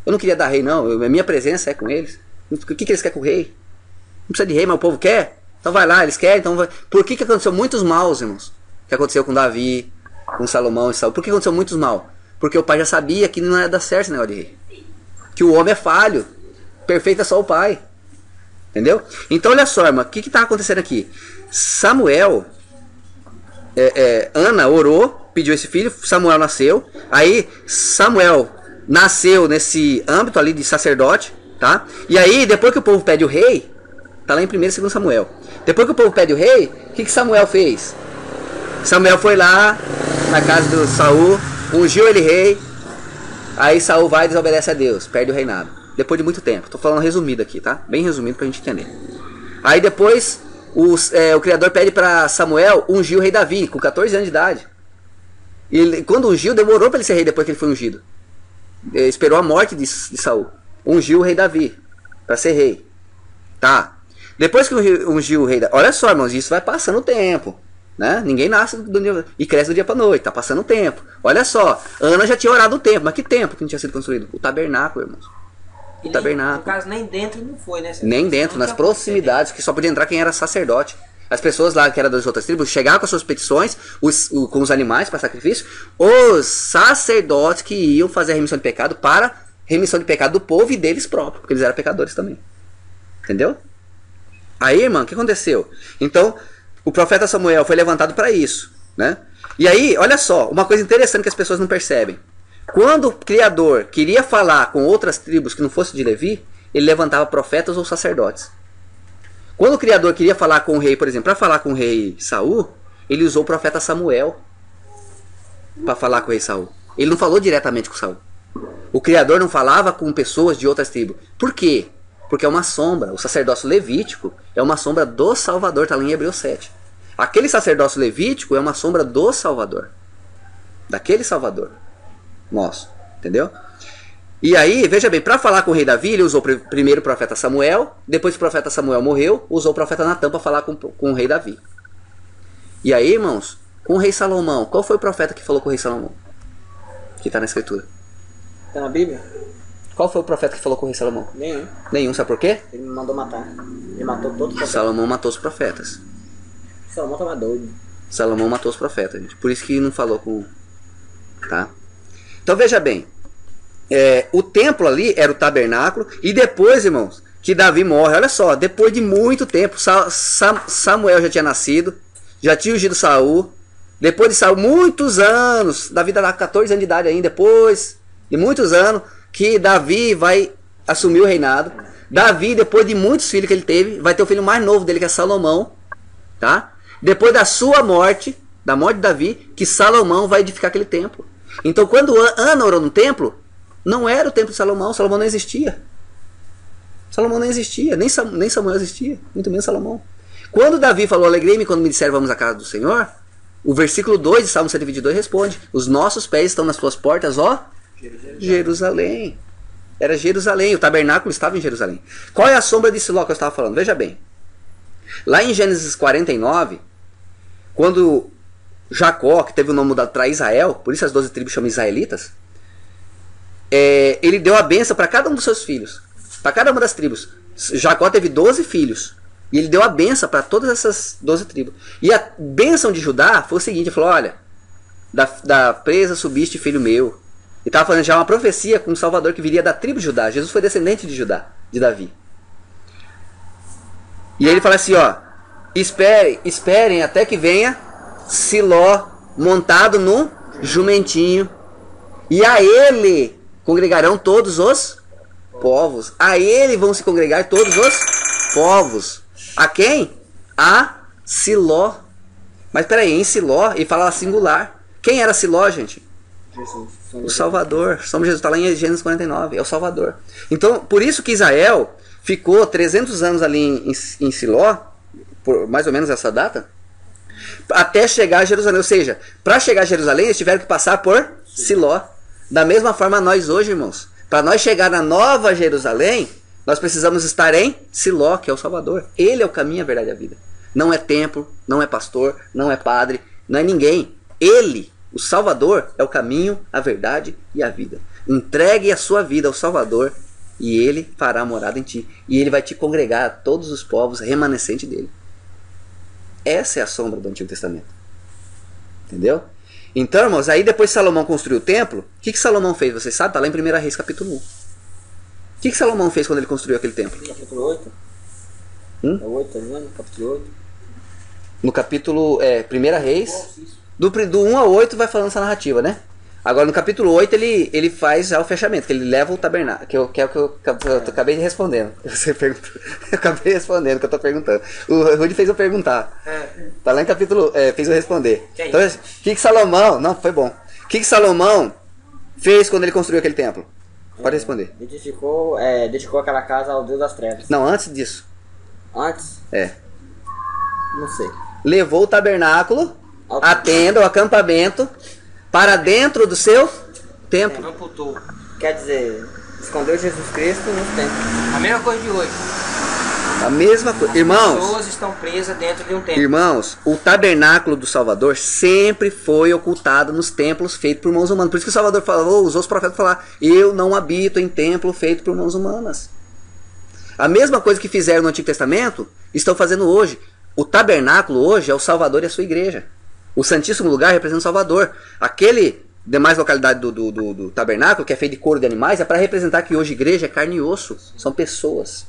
Eu não queria dar rei não, a minha presença é com eles. O que eles querem com o rei? Não precisa de rei, mas o povo quer? Então vai lá, eles querem, então vai. Por que aconteceu muitos maus, irmãos? Que aconteceu com Davi, com Salomão e Saul. Por que aconteceu muitos mal? Porque o pai já sabia que não ia dar certo esse negócio de rei. Que o homem é falho. Perfeito é só o pai. Entendeu? Então olha só, irmão, o que está acontecendo aqui? Samuel, Ana orou, pediu esse filho, Samuel nasceu. Aí Samuel nasceu nesse âmbito ali de sacerdote, tá? E aí depois que o povo pede o rei, tá lá em 1 e 2 Samuel. Depois que o povo pede o rei, o que Samuel fez? Samuel foi lá na casa do Saul, ungiu ele rei. Aí Saul vai e desobedece a Deus, perde o reinado. Depois de muito tempo. Tô falando resumido aqui, tá? Bem resumido pra gente entender. Aí depois o Criador pede para Samuel ungir o rei Davi, com 14 anos de idade. E quando ungiu, demorou para ele ser rei depois que ele foi ungido. Ele esperou a morte de Saul. Ungiu o rei Davi para ser rei. Tá. Depois que ungiu o rei Davi. Olha só, irmãos, isso vai passando o tempo. Né? Ninguém nasce e cresce do dia para noite. Tá passando o tempo. Olha só. Ana já tinha orado o tempo. Mas que tempo que não tinha sido construído? O tabernáculo, irmãos. O tabernáculo. No caso, nem dentro não foi, né? Nem dentro, nas proximidades, que só podia entrar quem era sacerdote. As pessoas lá que eram das outras tribos chegavam com as suas petições, com os animais para sacrifício. Os sacerdotes que iam fazer a remissão de pecado para remissão de pecado do povo e deles próprios, porque eles eram pecadores também. Entendeu? Aí, irmão, o que aconteceu? Então, o profeta Samuel foi levantado para isso, né? E aí, olha só, uma coisa interessante que as pessoas não percebem. Quando o Criador queria falar com outras tribos que não fosse de Levi, ele levantava profetas ou sacerdotes. Quando o Criador queria falar com o rei, por exemplo, para falar com o rei Saul, ele usou o profeta Samuel para falar com o rei Saul. Ele não falou diretamente com Saul. O Criador não falava com pessoas de outras tribos. Por quê? Porque é uma sombra. O sacerdócio levítico é uma sombra do Salvador, está lá em Hebreus 7. Aquele sacerdócio levítico é uma sombra do Salvador. Daquele Salvador nosso. Entendeu? E aí, veja bem, para falar com o rei Davi, ele usou primeiro o profeta Samuel. Depois que o profeta Samuel morreu, usou o profeta Natã para falar com o rei Davi. E aí, irmãos, com o rei Salomão, qual foi o profeta que falou com o rei Salomão? Que está na escritura. Está na Bíblia? Qual foi o profeta que falou com o rei Salomão? Nenhum. Nenhum, sabe por quê? Ele me mandou matar. Ele matou todos os profetas. Salomão matou os profetas. Salomão tava doido. Salomão matou os profetas, gente. Por isso que não falou com... Tá? Então veja bem. O templo ali era o tabernáculo. E depois, irmãos, que Davi morre. Olha só, depois de muito tempo. Samuel já tinha nascido. Já tinha ungido Saul. Depois de Saul, muitos anos. Davi estava com 14 anos de idade ainda. Depois de muitos anos que Davi vai assumir o reinado. Davi, depois de muitos filhos que ele teve, vai ter o filho mais novo dele, que é Salomão. Tá? Depois da sua morte, da morte de Davi, que Salomão vai edificar aquele templo. Então quando Ana orou no templo, não era o templo de Salomão. Salomão não existia. Salomão não existia, nem Samuel existia, muito menos Salomão. Quando Davi falou, alegrei-me quando me disseram vamos à casa do Senhor, o versículo 2 de Salmo 122 responde, os nossos pés estão nas tuas portas, ó Jerusalém. Era Jerusalém, o tabernáculo estava em Jerusalém. Qual é a sombra de Siló que eu estava falando? Veja bem. Lá em Gênesis 49, quando Jacó, que teve o nome mudado para Israel, por isso as 12 tribos chamam israelitas, ele deu a bênção para cada um dos seus filhos, para cada uma das tribos. Jacó teve 12 filhos, e ele deu a bênção para todas essas 12 tribos. E a bênção de Judá foi o seguinte, ele falou, olha, da presa subiste filho meu. E estava fazendo já uma profecia com um Salvador que viria da tribo de Judá. Jesus foi descendente de Judá, de Davi. E aí ele fala assim, ó, esperem até que venha Siló montado no jumentinho, e a ele congregarão todos os povos. A ele vão se congregar todos os povos. A quem? A Siló. Mas peraí, em Siló ele fala singular. Quem era Siló, gente? Jesus. O Salvador. São Jesus, está lá em Gênesis 49. É o Salvador. Então, por isso que Israel ficou 300 anos ali em Siló, por mais ou menos essa data, até chegar a Jerusalém. Ou seja, para chegar a Jerusalém, eles tiveram que passar por Siló. Da mesma forma nós hoje, irmãos. Para nós chegar na Nova Jerusalém, nós precisamos estar em Siló, que é o Salvador. Ele é o caminho, a verdade e a vida. Não é templo, não é pastor, não é padre, não é ninguém. Ele, o Salvador, é o caminho, a verdade e a vida. Entregue a sua vida ao Salvador e ele fará morada em ti. E ele vai te congregar a todos os povos remanescentes dele. Essa é a sombra do Antigo Testamento. Entendeu? Então, irmãos, aí depois Salomão construiu o templo. O que Salomão fez? Vocês sabem? Está lá em 1 Reis capítulo 1. O que Salomão fez quando ele construiu aquele templo? Capítulo 8? É 8, tá vendo? Capítulo 8. No capítulo 1 Reis, do 1 a 8 vai falando essa narrativa, né? Agora no capítulo 8 ele faz já o fechamento, que ele leva o tabernáculo, que é o que eu acabei de respondendo. Você perguntou, eu acabei respondendo o que eu estou perguntando. O Rudy fez eu perguntar. Tá lá em capítulo, fez eu responder. Então, o que Salomão, não, foi bom. O que Salomão fez quando ele construiu aquele templo? Pode responder. Dedicou aquela casa ao Deus das Trevas. Não, antes disso. Antes? Não sei. Levou o tabernáculo, a tenda, o acampamento, para dentro do seu templo. Amputou. Quer dizer, escondeu Jesus Cristo nos templos. A mesma coisa de hoje. A mesma coisa. Irmãos, as pessoas estão presas dentro de um templo. Irmãos, o tabernáculo do Salvador sempre foi ocultado nos templos feitos por mãos humanas. Por isso que o Salvador falou, usou os profetas para falar, eu não habito em templo feito por mãos humanas. A mesma coisa que fizeram no Antigo Testamento, estão fazendo hoje. O tabernáculo hoje é o Salvador e a sua igreja. O Santíssimo Lugar representa o Salvador. Aquele demais localidade do tabernáculo, que é feito de couro de animais, é para representar que hoje a igreja é carne e osso. São pessoas.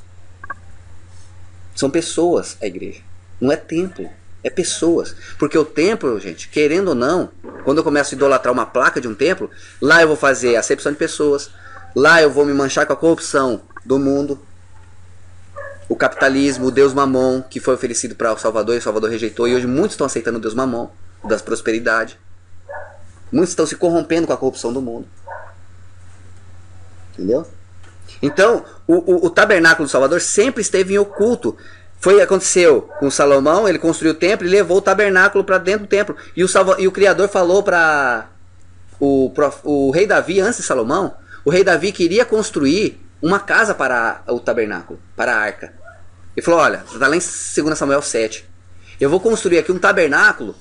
São pessoas a igreja. Não é templo. É pessoas. Porque o templo, gente, querendo ou não, quando eu começo a idolatrar uma placa de um templo, lá eu vou fazer acepção de pessoas. Lá eu vou me manchar com a corrupção do mundo. capitalismo, o Deus Mamon, que foi oferecido para o Salvador e o Salvador rejeitou, e hoje muitos estão aceitando o Deus Mamon, o das prosperidade. Muitos estão se corrompendo com a corrupção do mundo. Entendeu? Então, o tabernáculo do Salvador sempre esteve em oculto. Aconteceu com Salomão, ele construiu o templo e levou o tabernáculo para dentro do templo. E o Criador falou para o rei Davi, antes de Salomão, o rei Davi queria construir uma casa para o tabernáculo, para a arca. Ele falou, olha, está lá em 2 Samuel 7. Eu vou construir aqui um tabernáculo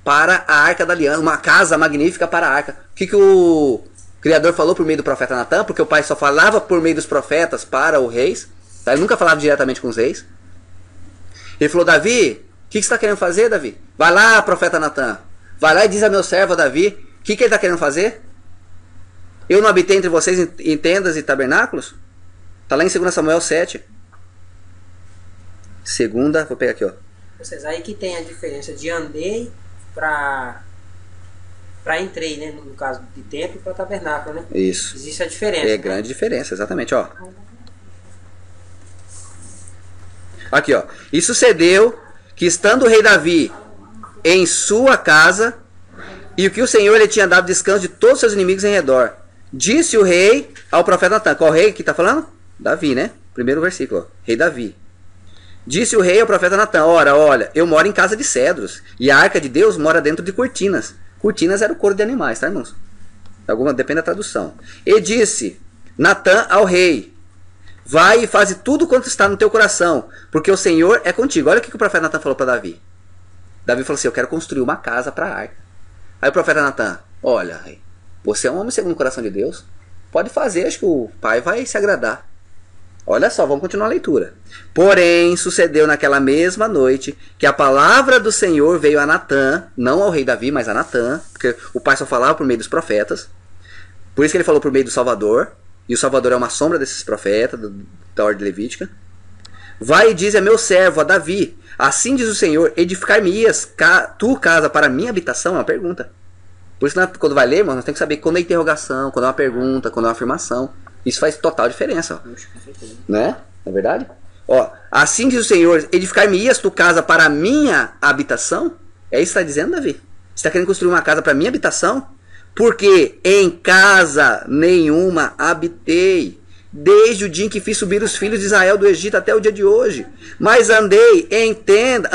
para a arca da aliança, uma casa magnífica para a arca. O que o Criador falou por meio do profeta Natan? Porque o pai só falava por meio dos profetas para os reis. Tá? Ele nunca falava diretamente com os reis. Ele falou, Davi, o que você está querendo fazer, Davi? Vai lá, profeta Natan. Vai lá e diz a meu servo Davi, o que ele está querendo fazer? Eu não habitei entre vocês em tendas e tabernáculos? Está lá em 2 Samuel 7. Vou pegar aqui, ó. Vocês aí que tem a diferença de andei para entrei, né? No caso de templo para tabernáculo, né? Isso. Existe a diferença. É, grande diferença, exatamente, ó. Aqui, ó. E sucedeu que, estando o rei Davi em sua casa, e o que o Senhor lhe tinha dado descanso de todos os seus inimigos em redor, disse o rei ao profeta Natan. Qual rei que está falando? Davi, né? Primeiro versículo, ó. Rei Davi. Disse o rei ao profeta Natan, ora, olha, eu moro em casa de cedros, e a arca de Deus mora dentro de cortinas. Cortinas era o couro de animais, tá, irmãos? Depende da tradução. E disse Natan ao rei, vai e faze tudo quanto está no teu coração, porque o Senhor é contigo. Olha o que o profeta Natan falou para Davi. Davi falou assim, eu quero construir uma casa para a arca. Aí o profeta Natan, olha, você é um homem segundo o coração de Deus, pode fazer, acho que o pai vai se agradar. Olha só, vamos continuar a leitura. Porém, sucedeu naquela mesma noite que a palavra do Senhor veio a Natan, não ao rei Davi, mas a Natan, porque o pai só falava por meio dos profetas. Por isso que ele falou por meio do Salvador, e o Salvador é uma sombra desses profetas, da ordem levítica. Vai e diz a meu servo, a Davi, assim diz o Senhor, edificar-me-ias tu casa para minha habitação? É uma pergunta. Por isso, quando vai ler, irmão, nós temos que saber quando é interrogação, quando é uma pergunta, quando é uma afirmação. Isso faz total diferença, ó. Né? Não é verdade? Ó, assim diz o Senhor, edificar-me-ias tu casa para a minha habitação? É isso que está dizendo, Davi? Você está querendo construir uma casa para a minha habitação? Porque em casa nenhuma habitei, desde o dia em que fiz subir os filhos de Israel do Egito até o dia de hoje. Mas andei em tenda,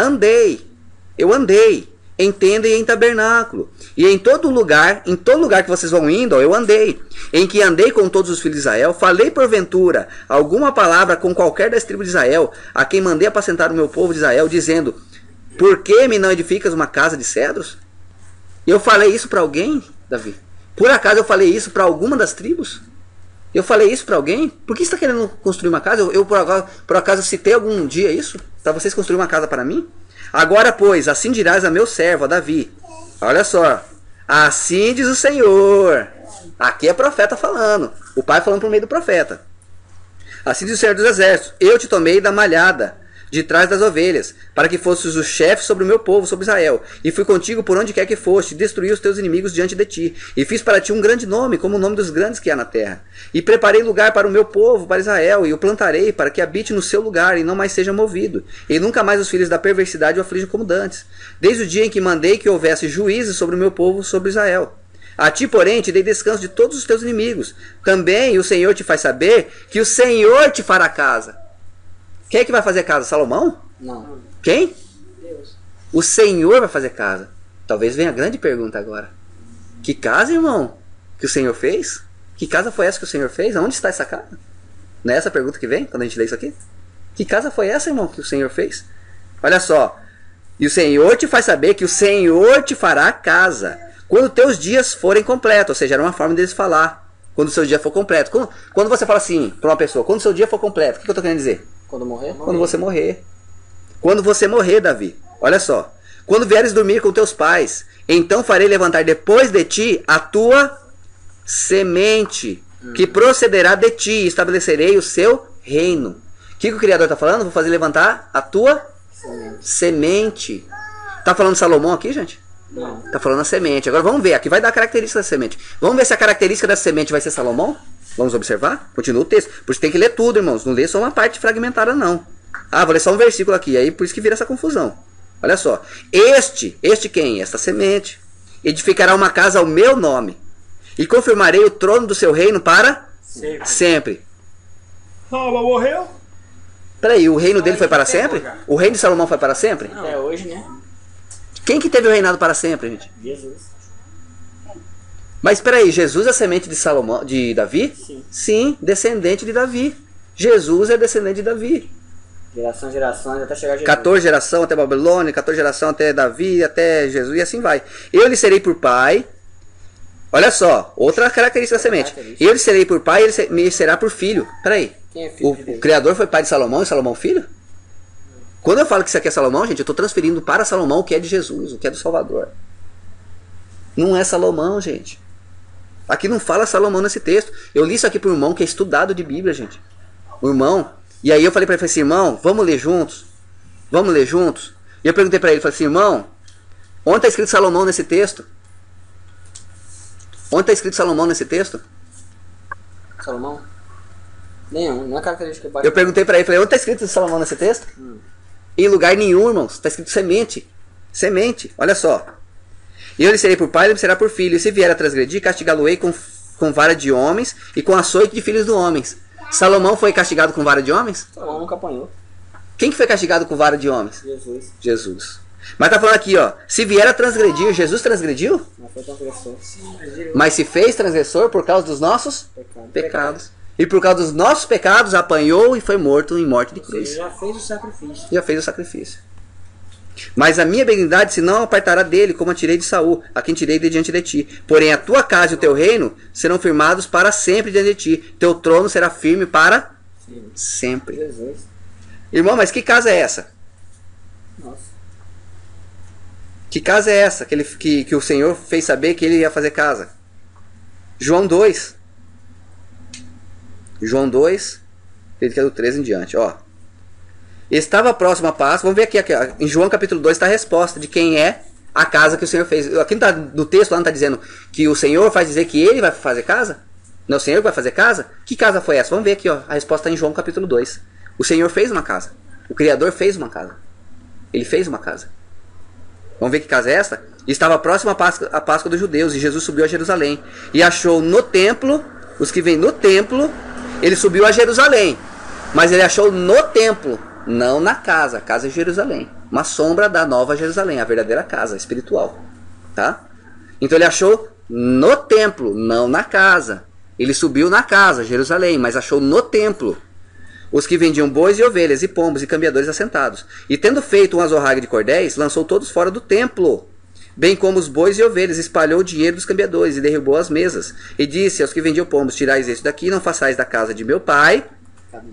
eu andei em tenda e em tabernáculo. E em todo lugar que vocês vão indo, ó, eu andei. Em que andei com todos os filhos de Israel, falei porventura alguma palavra com qualquer das tribos de Israel, a quem mandei apacentar o meu povo de Israel, dizendo, por que me não edificas uma casa de cedros? Eu falei isso para alguém, Davi? Por acaso eu falei isso para alguma das tribos? Eu falei isso para alguém? Por que você está querendo construir uma casa? Eu por acaso citei algum dia isso? Para vocês construir uma casa para mim? Agora, pois, assim dirás a meu servo, a Davi. Olha só. Assim diz o Senhor. Aqui é profeta falando. O pai falando por meio do profeta. Assim diz o Senhor dos Exércitos. Eu te tomei da malhada, de trás das ovelhas, para que fosses o chefe sobre o meu povo, sobre Israel. E fui contigo por onde quer que foste, destruí os teus inimigos diante de ti. E fiz para ti um grande nome, como o nome dos grandes que há na terra. E preparei lugar para o meu povo, para Israel, e o plantarei, para que habite no seu lugar, e não mais seja movido. E nunca mais os filhos da perversidade o afligem como dantes. Desde o dia em que mandei que houvesse juízes sobre o meu povo, sobre Israel. A ti, porém, te dei descanso de todos os teus inimigos. Também o Senhor te faz saber que o Senhor te fará casa. Quem é que vai fazer casa? Salomão? Não. Quem? Deus. O Senhor vai fazer casa. Talvez venha a grande pergunta agora. Que casa, irmão, que o Senhor fez? Que casa foi essa que o Senhor fez? Aonde está essa casa? Não é essa a pergunta que vem quando a gente lê isso aqui? Que casa foi essa, irmão, que o Senhor fez? Olha só. E o Senhor te faz saber que o Senhor te fará casa quando teus dias forem completos. Ou seja, era uma forma deles falar. Quando o seu dia for completo. Quando você fala assim para uma pessoa, quando o seu dia for completo, o que eu estou querendo dizer? Quando morrer? Quando você morrer. Quando você morrer, Davi. Olha só. Quando vieres dormir com teus pais, então farei levantar depois de ti a tua semente, que procederá de ti, e estabelecerei o seu reino. O que o Criador está falando? Vou fazer levantar a tua semente. Está falando Salomão aqui, gente? Não. Está falando a semente. Agora vamos ver. Aqui vai dar a característica da semente. Vamos ver se a característica da semente vai ser Salomão? Vamos observar? Continua o texto. Por isso tem que ler tudo, irmãos. Não lê só uma parte fragmentada, não. Ah, vou ler só um versículo aqui, aí por isso que vira essa confusão. Olha só. Este quem? Esta semente. Edificará uma casa ao meu nome. E confirmarei o trono do seu reino para sempre. Salomão morreu? Peraí, o reino dele foi para sempre? O reino de Salomão foi para sempre? Não, é hoje, né? Quem que teve o reinado para sempre, gente? Jesus. Mas peraí, Jesus é semente de Salomão, de Davi? Sim. Sim, descendente de Davi. Jesus é descendente de Davi. Geração, gerações, até chegar a Jesus. 14 geração até Babilônia, 14 geração até Davi, até Jesus e assim vai. Eu lhe serei por pai. Olha só, outra característica da semente. Eu lhe serei por pai e ele me será por filho. Peraí. Quem é filho de Deus? O Criador foi pai de Salomão e Salomão filho? Quando eu falo que isso aqui é Salomão, gente, eu estou transferindo para Salomão o que é de Jesus, o que é do Salvador. Não é Salomão, gente. Aqui não fala Salomão nesse texto. Eu li isso aqui para um irmão que é estudado de Bíblia, gente. O irmão. E aí eu falei para ele, assim, irmão, vamos ler juntos? Vamos ler juntos? E eu perguntei para ele, falei assim, irmão, onde está escrito Salomão nesse texto? Onde está escrito Salomão nesse texto? Salomão? Nenhum, não é característica. Eu perguntei para ele, falei, onde está escrito Salomão nesse texto? Em lugar nenhum, irmãos. Está escrito semente. Semente, olha só. E eu lhe serei por pai, ele me será por filho. E se vier a transgredir, castigá-lo-ei com vara de homens e com açoite de filhos dos homens. Salomão foi castigado com vara de homens? Salomão nunca apanhou. Quem que foi castigado com vara de homens? Jesus. Jesus. Mas tá falando aqui, ó. Se vier a transgredir, Jesus transgrediu? Não foi transgressor. Mas se fez transgressor por causa dos nossos pecados. E por causa dos nossos pecados, apanhou e foi morto em morte de cruz. Ele já fez o sacrifício. Já fez o sacrifício. Mas a minha benignidade se não apartará dele, como a tirei de Saul, a quem tirei de diante de ti. Porém a tua casa e o teu reino serão firmados para sempre diante de ti. Teu trono será firme para sempre. Jesus. Irmão, mas que casa é essa? Nossa. Que casa é essa que o Senhor fez saber que ele ia fazer casa? João 2. João 2, acredito que é do 13 em diante, ó. Estava próximo a Páscoa. Vamos ver aqui, em João capítulo 2 está a resposta de quem é a casa que o Senhor fez. Aqui não tá, no texto lá não está dizendo que o Senhor faz dizer que ele vai fazer casa? Não é o Senhor que vai fazer casa? Que casa foi essa? Vamos ver aqui, ó. A resposta está em João capítulo 2. O Senhor fez uma casa. O Criador fez uma casa. Ele fez uma casa. Vamos ver que casa é esta? Estava próximo à Páscoa dos judeus e Jesus subiu a Jerusalém. E achou no templo, os que vêm no templo, ele subiu a Jerusalém. Mas ele achou no templo, não na casa. A casa é Jerusalém. Uma sombra da nova Jerusalém, a verdadeira casa espiritual. Tá? Então ele achou no templo, não na casa. Ele subiu na casa, Jerusalém, mas achou no templo os que vendiam bois e ovelhas, e pombos, e cambiadores assentados. E tendo feito um azorrague de cordéis, lançou todos fora do templo, bem como os bois e ovelhas, espalhou o dinheiro dos cambiadores, e derrubou as mesas. E disse aos que vendiam pombos, tirais isso daqui, e não façais da casa de meu pai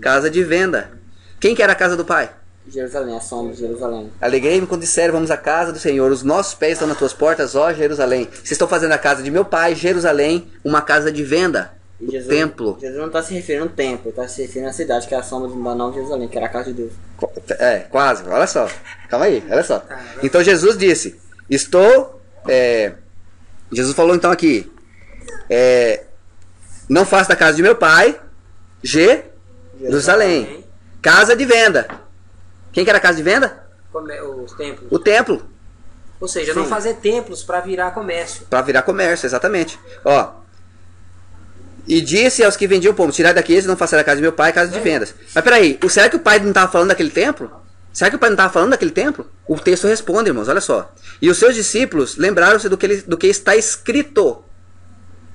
casa de venda. Quem que era a casa do pai? Jerusalém, a sombra de Jerusalém. Alegrei-me quando disseram, vamos à casa do Senhor, os nossos pés estão nas tuas portas, ó Jerusalém. Vocês estão fazendo a casa de meu pai, Jerusalém, uma casa de venda. O Jesus, templo. Jesus não está se referindo ao templo, está se referindo à cidade, que é a sombra da nova Jerusalém, que era a casa de Deus. É, quase, olha só. Calma aí, olha só. Então Jesus disse, Jesus falou então aqui, não faça da casa de meu pai, Jerusalém, casa de venda. Quem que era a casa de venda? Os templos. O templo. Ou seja, Sim. não fazer templos para virar comércio. Para virar comércio, exatamente. Ó. E disse aos que vendiam pombo, tirai daqui, eles não façam da casa de meu pai, casa de vendas. Mas peraí, será que o pai não estava falando daquele templo? Será que o pai não estava falando daquele templo? O texto responde, irmãos, olha só. E os seus discípulos lembraram-se do que está escrito.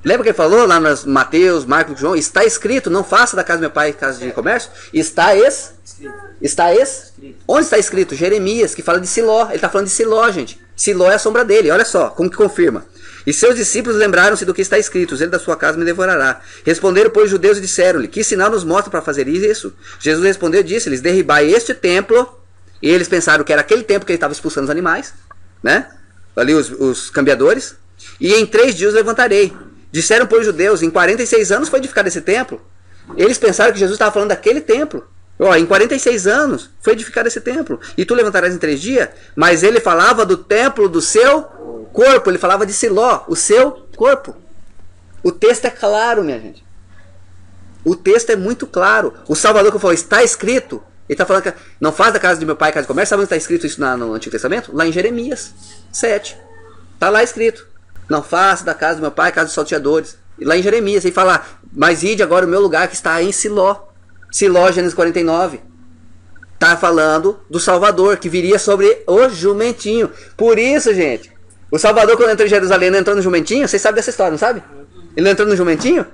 Lembra que ele falou lá nas Mateus, Marcos, João? Está escrito, não faça da casa do meu pai casa de comércio? Está escrito. Onde está escrito? Jeremias, que fala de Siló. Ele está falando de Siló, gente. Siló é a sombra dele, olha só, como que confirma. E seus discípulos lembraram-se do que está escrito, ele da sua casa me devorará. Responderam, pois, os judeus e disseram-lhe, que sinal nos mostra para fazer isso? Jesus respondeu e disse-lhes, derribai este templo. E eles pensaram que era aquele templo que ele estava expulsando os animais, né? Ali os cambiadores. E em 3 dias levantarei. Disseram, pois, os judeus, em 46 anos foi edificado esse templo. Eles pensaram que Jesus estava falando daquele templo. Ó, em 46 anos foi edificado esse templo. E tu levantarás em 3 dias? Mas ele falava do templo do seu corpo. Ele falava de Siló, o seu corpo. O texto é claro, minha gente. O texto é muito claro. O Salvador que falou, está escrito, Ele está falando que não faz da casa de meu pai casa de comércio. Sabe onde está escrito isso no Antigo Testamento? Lá em Jeremias 7. Está lá escrito. Não faça da casa do meu pai casa de salteadores. E lá em Jeremias ele fala, mas ide agora o meu lugar que está em Siló. Siló, Gênesis 49. Está falando do Salvador, que viria sobre o jumentinho. Por isso, gente, o Salvador quando entrou em Jerusalém, não entrou no jumentinho? Vocês sabem dessa história, não sabe? Ele entrou no jumentinho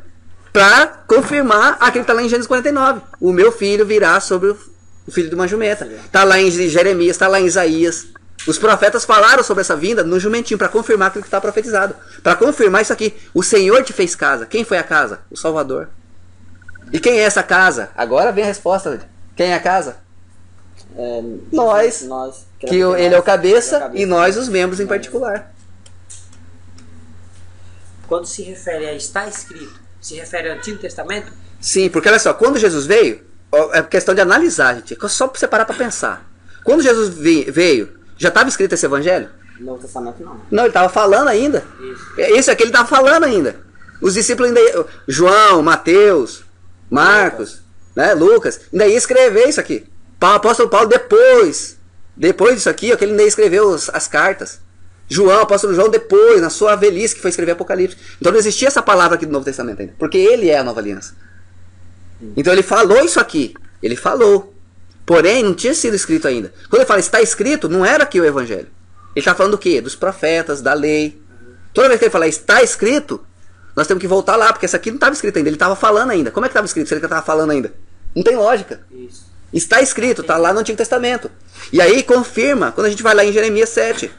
para confirmar aquilo que está lá em Gênesis 49. O meu filho virá sobre o filho de uma jumenta. Está lá em Jeremias, está lá em Isaías. Os profetas falaram sobre essa vinda no jumentinho para confirmar aquilo que está profetizado. Para confirmar isso aqui. O Senhor te fez casa. Quem foi a casa? O Salvador. E quem é essa casa? Agora vem a resposta. Quem é a casa? Nós. Que ele é o cabeça e nós os membros em particular. Quando se refere a está escrito, se refere ao Antigo Testamento? Sim, porque olha só, quando Jesus veio, é questão de analisar, gente. É só para você parar para pensar. Quando Jesus veio, já estava escrito esse evangelho? No Novo Testamento não. Não, ele estava falando ainda. Isso aqui ele estava falando ainda. Os discípulos ainda, João, Mateus, Marcos, né, Lucas, ainda ia escrever isso aqui. O apóstolo Paulo depois disso aqui, que ele ainda escreveu as cartas. João, o apóstolo João depois, na sua velhice, que foi escrever Apocalipse. Então não existia essa palavra aqui do Novo Testamento ainda, porque ele é a nova aliança. Então ele falou isso aqui, ele falou. Porém, não tinha sido escrito ainda. Quando ele fala está escrito, não era aqui o evangelho. Ele está falando do quê? Dos profetas, da lei. Toda vez que ele fala está escrito, nós temos que voltar lá, porque essa aqui não estava escrito ainda, ele estava falando ainda. Como é que estava escrito se ele estava falando ainda? Não tem lógica. Isso. Está escrito, está lá no Antigo Testamento. E aí confirma, quando a gente vai lá em Jeremias 7.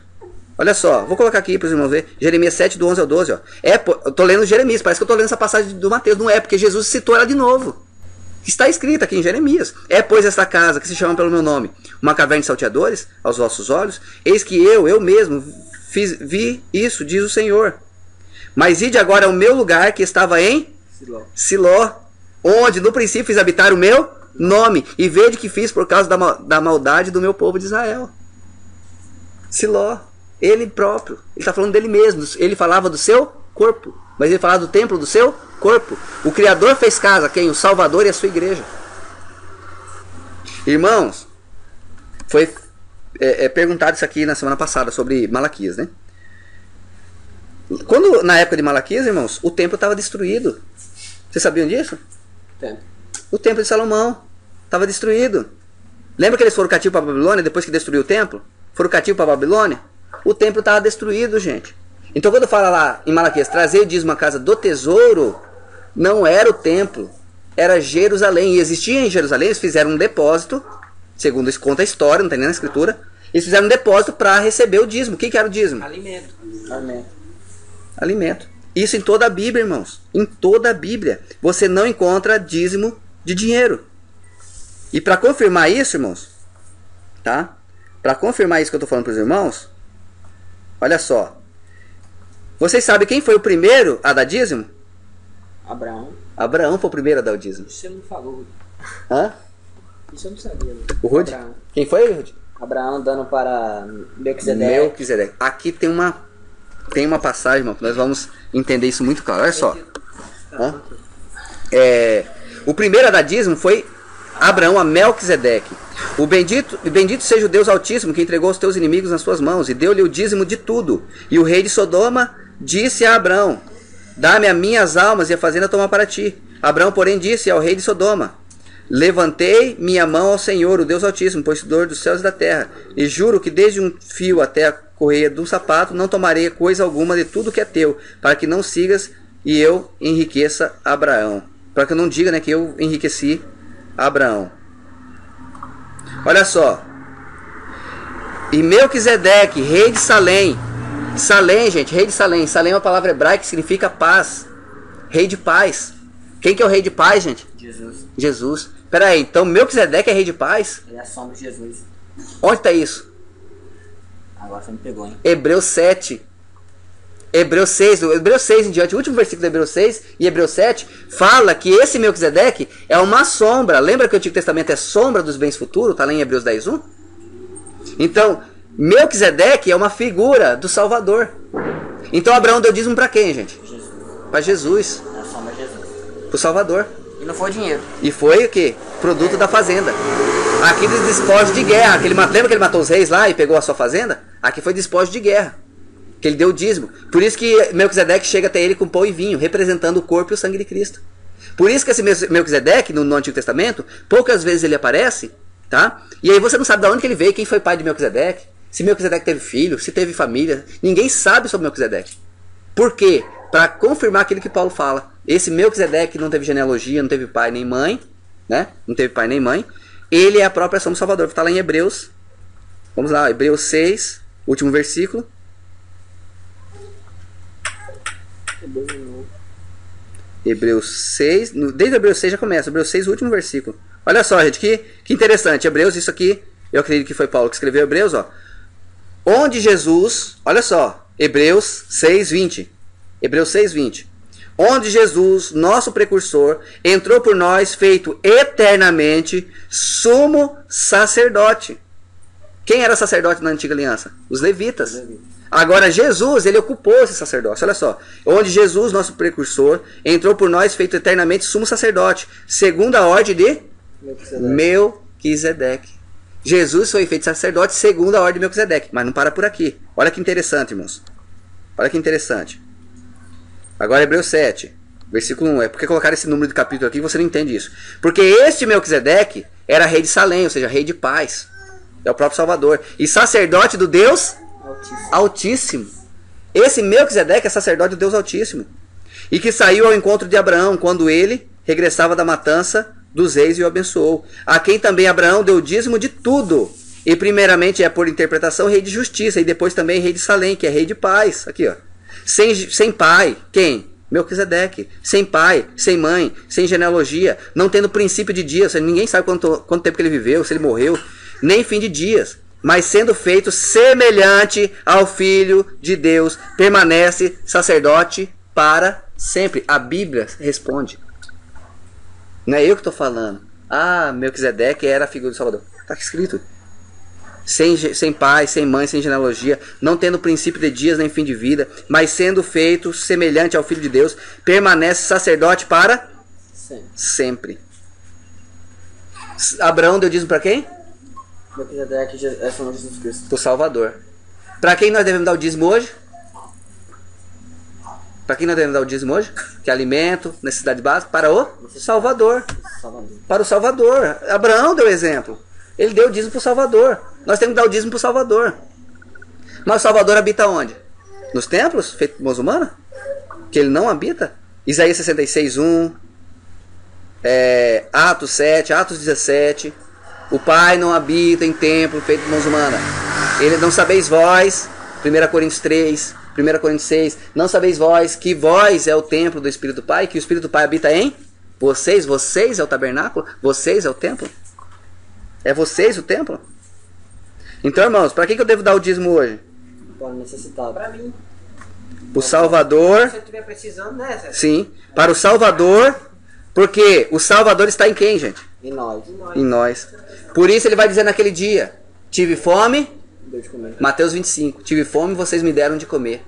Olha só, vou colocar aqui para os irmãos verem. Jeremias 7, do 11 ao 12. Ó. Eu estou lendo Jeremias, parece que eu estou lendo essa passagem do Mateus. Não é, porque Jesus citou ela de novo. Está escrito aqui em Jeremias. É, pois, esta casa que se chama pelo meu nome, uma caverna de salteadores, aos vossos olhos. Eis que eu mesmo vi isso, diz o Senhor. Mas ide agora ao meu lugar que estava em Siló, onde no princípio fiz habitar o meu nome, e vede que fiz por causa da maldade do meu povo de Israel. Siló, ele próprio, ele está falando dele mesmo. Ele falava do seu corpo, mas ele falava do templo do seu corpo. O Criador fez casa, quem? O Salvador e a sua igreja. Irmãos, foi perguntado isso aqui na semana passada sobre Malaquias, né? Quando, na época de Malaquias, irmãos, o templo estava destruído. Vocês sabiam disso? O templo de Salomão estava destruído. Lembra que eles foram cativos para a Babilônia depois que destruiu o templo? Foram cativos para a Babilônia? O templo estava destruído, gente. Então quando fala lá em Malaquias, trazer o dízimo à casa do tesouro, não era o templo, era Jerusalém. E existia em Jerusalém, eles fizeram um depósito, segundo isso conta a história, não tem nem na escritura, eles fizeram um depósito para receber o dízimo. O que era o dízimo? Alimento. Isso em toda a Bíblia, irmãos. Em toda a Bíblia. Você não encontra dízimo de dinheiro. E para confirmar isso, irmãos, tá? Para confirmar isso que eu estou falando para os irmãos, olha só. Vocês sabem quem foi o primeiro a dar dízimo? Abraão. Abraão foi o primeiro a dar o dízimo. Isso você não falou. Hã? Isso eu não sabia. Né? O Rude? Quem foi, Rude? Abraão dando para Melquisedeque. Melquisedeque. Aqui tem uma passagem, irmão, que nós vamos entender isso muito claro. Olha só. O primeiro a dar dízimo foi Abraão a Melquisedeque. O bendito seja o Deus Altíssimo, que entregou os teus inimigos nas suas mãos e deu-lhe o dízimo de tudo. E o rei de Sodoma disse a Abraão: dá-me as minhas almas e a fazenda toma para ti. Abraão, porém, disse ao rei de Sodoma: levantei minha mão ao Senhor, o Deus Altíssimo, possuidor dos céus e da terra, e juro que desde um fio até a correia de um sapato não tomarei coisa alguma de tudo que é teu, para que não sigas e eu enriqueça Abraão. Para que eu não diga, né, que eu enriqueci Abraão. Olha só. E Melquisedeque, rei de Salém. Salém, gente, rei de Salém. Salém é uma palavra hebraica que significa paz. Rei de paz. Quem que é o rei de paz, gente? Jesus. Pera aí, então Melquisedeque é rei de paz? Ele é a sombra de Jesus. Onde está isso? Agora você me pegou, hein? Hebreus 7. Hebreus 6, do Hebreus 6 em diante, o último versículo do Hebreus 6 e Hebreus 7, fala que esse Melquisedeque é uma sombra. Lembra que o Antigo Testamento é sombra dos bens futuros? Está lá em Hebreus 10:1. Então, Melquisedeque é uma figura do Salvador. Então, Abraão deu dízimo para quem, gente? Para Jesus. É a sombra de Jesus. Para o Salvador. E não foi dinheiro. E foi o quê? Produto da fazenda. Aqui de despojo de guerra. Lembra que ele matou os reis lá e pegou a sua fazenda? Aqui foi despojo de guerra. Que ele deu o dízimo. Por isso que Melquisedeque chega até ele com pão e vinho, representando o corpo e o sangue de Cristo. Por isso que esse Melquisedeque, no Antigo Testamento, poucas vezes ele aparece, tá? E aí você não sabe de onde que ele veio, quem foi pai de Melquisedeque, se Melquisedeque teve filho, se teve família. Ninguém sabe sobre Melquisedeque. Por quê? Para confirmar aquilo que Paulo fala. Esse Melquisedeque não teve genealogia, não teve pai nem mãe, né? Não teve pai nem mãe. Ele é a própria ação do Salvador. Está lá em Hebreus. Vamos lá, Hebreus 6, último versículo. Hebreus 6, desde Hebreus 6 já começa, Hebreus 6, o último versículo. Olha só, gente, que interessante. Hebreus, isso aqui, eu acredito que foi Paulo que escreveu Hebreus, ó. Onde Jesus, olha só, Hebreus 6, 20. Hebreus 6, 20. Onde Jesus, nosso precursor, entrou por nós, feito eternamente sumo sacerdote. Quem era sacerdote na antiga aliança? Os levitas. Agora Jesus, ele ocupou esse sacerdócio. Olha só. Onde Jesus, nosso precursor, entrou por nós, feito eternamente sumo sacerdote, segundo a ordem de Melquisedeque. Jesus foi feito sacerdote segundo a ordem de Melquisedeque. Mas não para por aqui. Olha que interessante, irmãos. Olha que interessante. Agora Hebreus 7, versículo 1. É porque colocaram esse número de capítulo aqui você não entende isso. Porque este Melquisedeque era rei de Salém, ou seja, rei de paz. É o próprio Salvador. E sacerdote do Deus Altíssimo. Esse Melquisedeque é sacerdote do Deus Altíssimo. E que saiu ao encontro de Abraão quando ele regressava da matança dos reis e o abençoou. A quem também Abraão deu o dízimo de tudo. E primeiramente é por interpretação rei de justiça. E depois também rei de Salém, que é rei de paz. Aqui, ó. Sem pai. Quem? Melquisedeque. Sem pai, sem mãe, sem genealogia, não tendo princípio de dias. Ninguém sabe quanto tempo que ele viveu, se ele morreu, nem fim de dias. Mas sendo feito semelhante ao Filho de Deus, permanece sacerdote para sempre. A Bíblia responde. Não é eu que estou falando. Ah, Melquisedeque era a figura do Salvador. Está escrito. Sem pai, sem mãe, sem genealogia, não tendo princípio de dias nem fim de vida, mas sendo feito semelhante ao Filho de Deus, permanece sacerdote para sempre. Abraão deu dízimo para quem? Melquisedeque é Senhor Jesus Cristo. Para o Salvador. Para quem nós devemos dar o dízimo hoje? Para quem nós devemos dar o dízimo hoje? Que é alimento, necessidade básica? Para o Salvador. Para o Salvador. Abraão deu exemplo. Ele deu o dízimo para o Salvador. Nós temos que dar o dízimo para o Salvador. Mas o Salvador habita onde? Nos templos feitos por mãos humanas? Que ele não habita? Isaías 66, 1. Atos 7, Atos 17. O Pai não habita em templo feito por mãos humanas. Ele não sabeis vós. 1 Coríntios 3, 1 Coríntios 6. Não sabeis vós que vós é o templo do Espírito do Pai, que o Espírito do Pai habita em vocês. Vocês é o tabernáculo. Vocês é o templo. É vocês o templo? Então, irmãos, para que eu devo dar o dízimo hoje? Para necessitado. Para mim. O Salvador. Se você estiver precisando, né, Zé? Sim. Para o Salvador. Porque o Salvador está em quem, gente? Em nós. Em nós. Por isso ele vai dizer naquele dia: tive fome. Deu de comer. Mateus 25. Tive fome e vocês me deram de comer.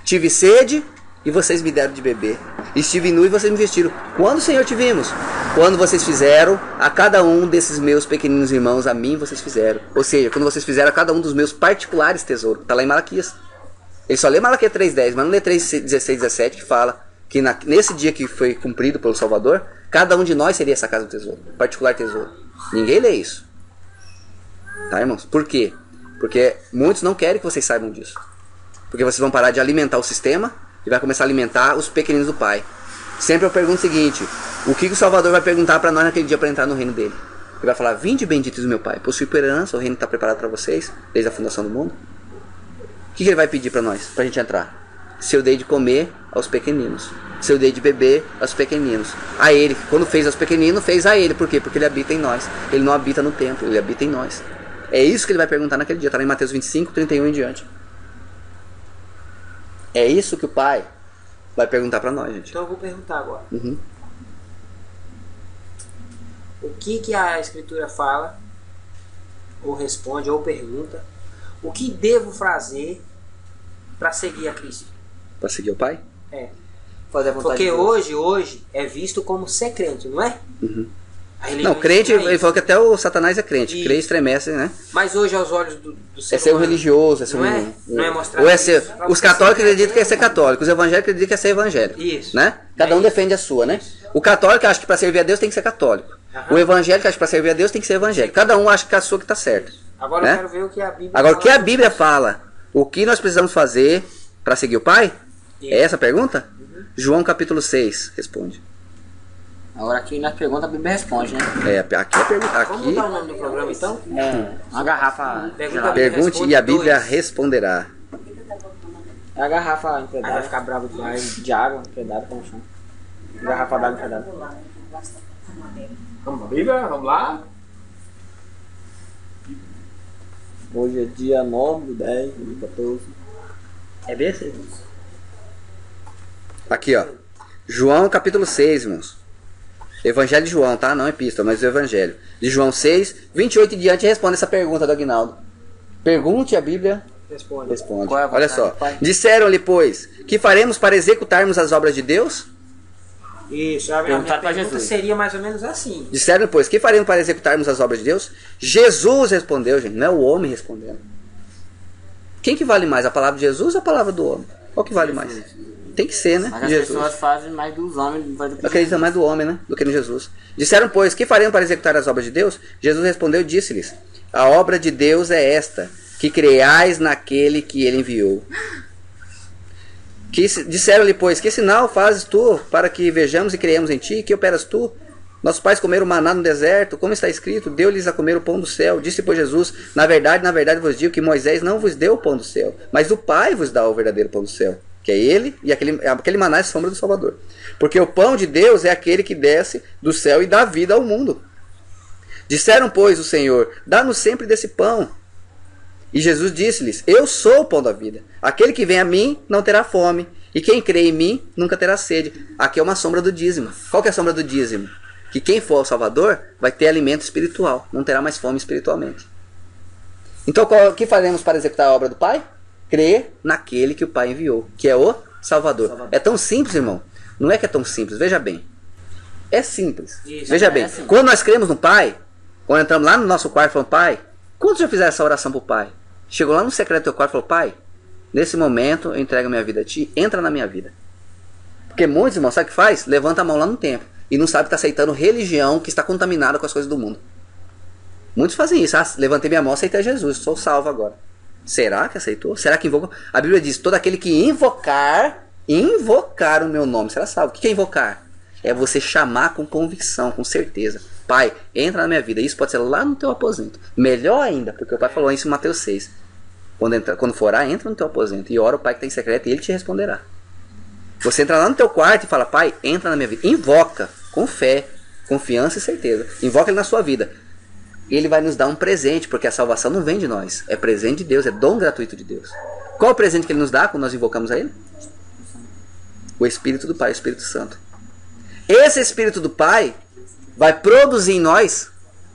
Tive sede e vocês me deram de beber. Estive nu e vocês me vestiram. Quando, Senhor, te vimos? Quando vocês fizeram a cada um desses meus pequeninos irmãos, a mim vocês fizeram. Ou seja, quando vocês fizeram a cada um dos meus particulares tesouros. Está lá em Malaquias. Ele só lê Malaquias 3:10, mas não lê 3:16, 17, que fala que nesse dia que foi cumprido pelo Salvador, cada um de nós seria essa casa do tesouro. Particular tesouro. Ninguém lê isso. Tá, irmãos? Por quê? Porque muitos não querem que vocês saibam disso. Porque vocês vão parar de alimentar o sistema e vai começar a alimentar os pequeninos do Pai. Sempre eu pergunto o seguinte: o que o Salvador vai perguntar para nós naquele dia para entrar no reino dele? Ele vai falar: vinde benditos do meu Pai, possui por herança, o reino está preparado para vocês desde a fundação do mundo. O que ele vai pedir para nós, para a gente entrar? Se eu dei de comer aos pequeninos, se eu dei de beber aos pequeninos. A ele, quando fez aos pequeninos, fez a ele. Por quê? Porque ele habita em nós. Ele não habita no templo, ele habita em nós. É isso que ele vai perguntar naquele dia. Está lá em Mateus 25, 31 em diante. É isso que o Pai vai perguntar para nós, gente. Então eu vou perguntar agora. Uhum. O que a Escritura fala, ou responde, ou pergunta, o que devo fazer para seguir a Cristo? Para seguir o Pai? É. Fazer a vontade Porque de Deus. hoje é visto como ser crente, não é? Uhum. Não, crente, ele falou que até o Satanás é crente. Crê estremece, né? Mas hoje, aos olhos do ser ser um religioso, não é mostrar. Ou é ser. Os católicos acreditam que é ser católico, os evangélicos acreditam que é ser evangélico. Isso. Né? Cada um defende a sua, né? O católico acha que para servir a Deus tem que ser católico. O evangélico acha que para servir a Deus tem que ser evangélico. Cada um acha que a sua que está certa. Agora né? eu quero ver o que a Bíblia Agora, fala. o que a Bíblia fala? O que nós precisamos fazer para seguir o Pai? É essa a pergunta? João capítulo 6 responde. Agora aqui na pergunta a Bíblia responde, né? Aqui é a pergunta. Vamos mudar o nome do programa então? Uma garrafa. Pergunte e a Bíblia responderá. É a garrafa empedada. Vai ficar bravo demais de água, empedada com o chão. Garrafa d'água empedada. Vamos pra Bíblia? Vamos lá? Hoje é dia 9, 10, 14. É BC? Aqui, ó. João capítulo 6, irmãos. Evangelho de João, tá? Não é epístola, mas o Evangelho. De João 6, 28 e diante, responde essa pergunta do Aguinaldo. Pergunte a Bíblia. Responde. Qual é a Olha só. vontade do Pai? Disseram-lhe, pois, que faremos para executarmos as obras de Deus? Isso, a minha Perguntar pra pergunta Jesus. seria mais ou menos assim. Disseram, pois, que faremos para executarmos as obras de Deus? Jesus respondeu, gente. Não é o homem respondendo. Quem que vale mais? A palavra de Jesus ou a palavra do homem? Qual que vale mais? Tem que ser, né? Mas as Jesus. pessoas fazem mais dos homens do que Acreditam mais do homem, né? Do que no Jesus. Disseram, pois, que faremos para executar as obras de Deus? Jesus respondeu e disse-lhes: a obra de Deus é esta, que creais naquele que ele enviou. Disseram-lhe, pois, que sinal fazes tu para que vejamos e creiamos em ti? Que operas tu? Nossos pais comeram maná no deserto, como está escrito, deu-lhes a comer o pão do céu. Disse, pois, Jesus: na verdade vos digo que Moisés não vos deu o pão do céu, mas o Pai vos dá o verdadeiro pão do céu, que é ele, e aquele maná é sombra do Salvador. Porque o pão de Deus é aquele que desce do céu e dá vida ao mundo. Disseram, pois, o Senhor: dá-nos sempre desse pão. E Jesus disse-lhes: eu sou o pão da vida. Aquele que vem a mim não terá fome, e quem crê em mim nunca terá sede. Aqui é uma sombra do dízimo. Qual que é a sombra do dízimo? Que quem for ao Salvador vai ter alimento espiritual, não terá mais fome espiritualmente. Então, o que faremos para executar a obra do Pai? Crer naquele que o Pai enviou, que é o Salvador. É tão simples, irmão. Não é que é tão simples, veja bem. É simples. Isso, veja bem, assim. quando nós cremos no Pai, quando entramos lá no nosso quarto e falamos: Pai, quantos já fizeram essa oração para o Pai? Chegou lá no secreto do teu quarto e falou: Pai, nesse momento eu entrego minha vida a Ti, entra na minha vida. Porque muitos, irmãos, sabe o que faz? Levanta a mão lá no templo e não sabe que está aceitando religião que está contaminada com as coisas do mundo. Muitos fazem isso. Levantei minha mão, aceitei Jesus, sou salvo agora. Será que aceitou? Será que invocou? A Bíblia diz: todo aquele que invocar o meu nome será salvo. O que é invocar? É você chamar com convicção, com certeza: Pai, entra na minha vida. Isso pode ser lá no teu aposento. Melhor ainda, porque o Pai falou isso em Mateus 6. Quando for orar, entra no teu aposento e ora o Pai que está em secreto e Ele te responderá. Você entra lá no teu quarto e fala: Pai, entra na minha vida. Invoca, com fé, confiança e certeza. Invoca Ele na sua vida. Ele vai nos dar um presente, porque a salvação não vem de nós. É presente de Deus, é dom gratuito de Deus. Qual é o presente que Ele nos dá quando nós invocamos a Ele? O Espírito do Pai, o Espírito Santo. Esse Espírito do Pai vai produzir em nós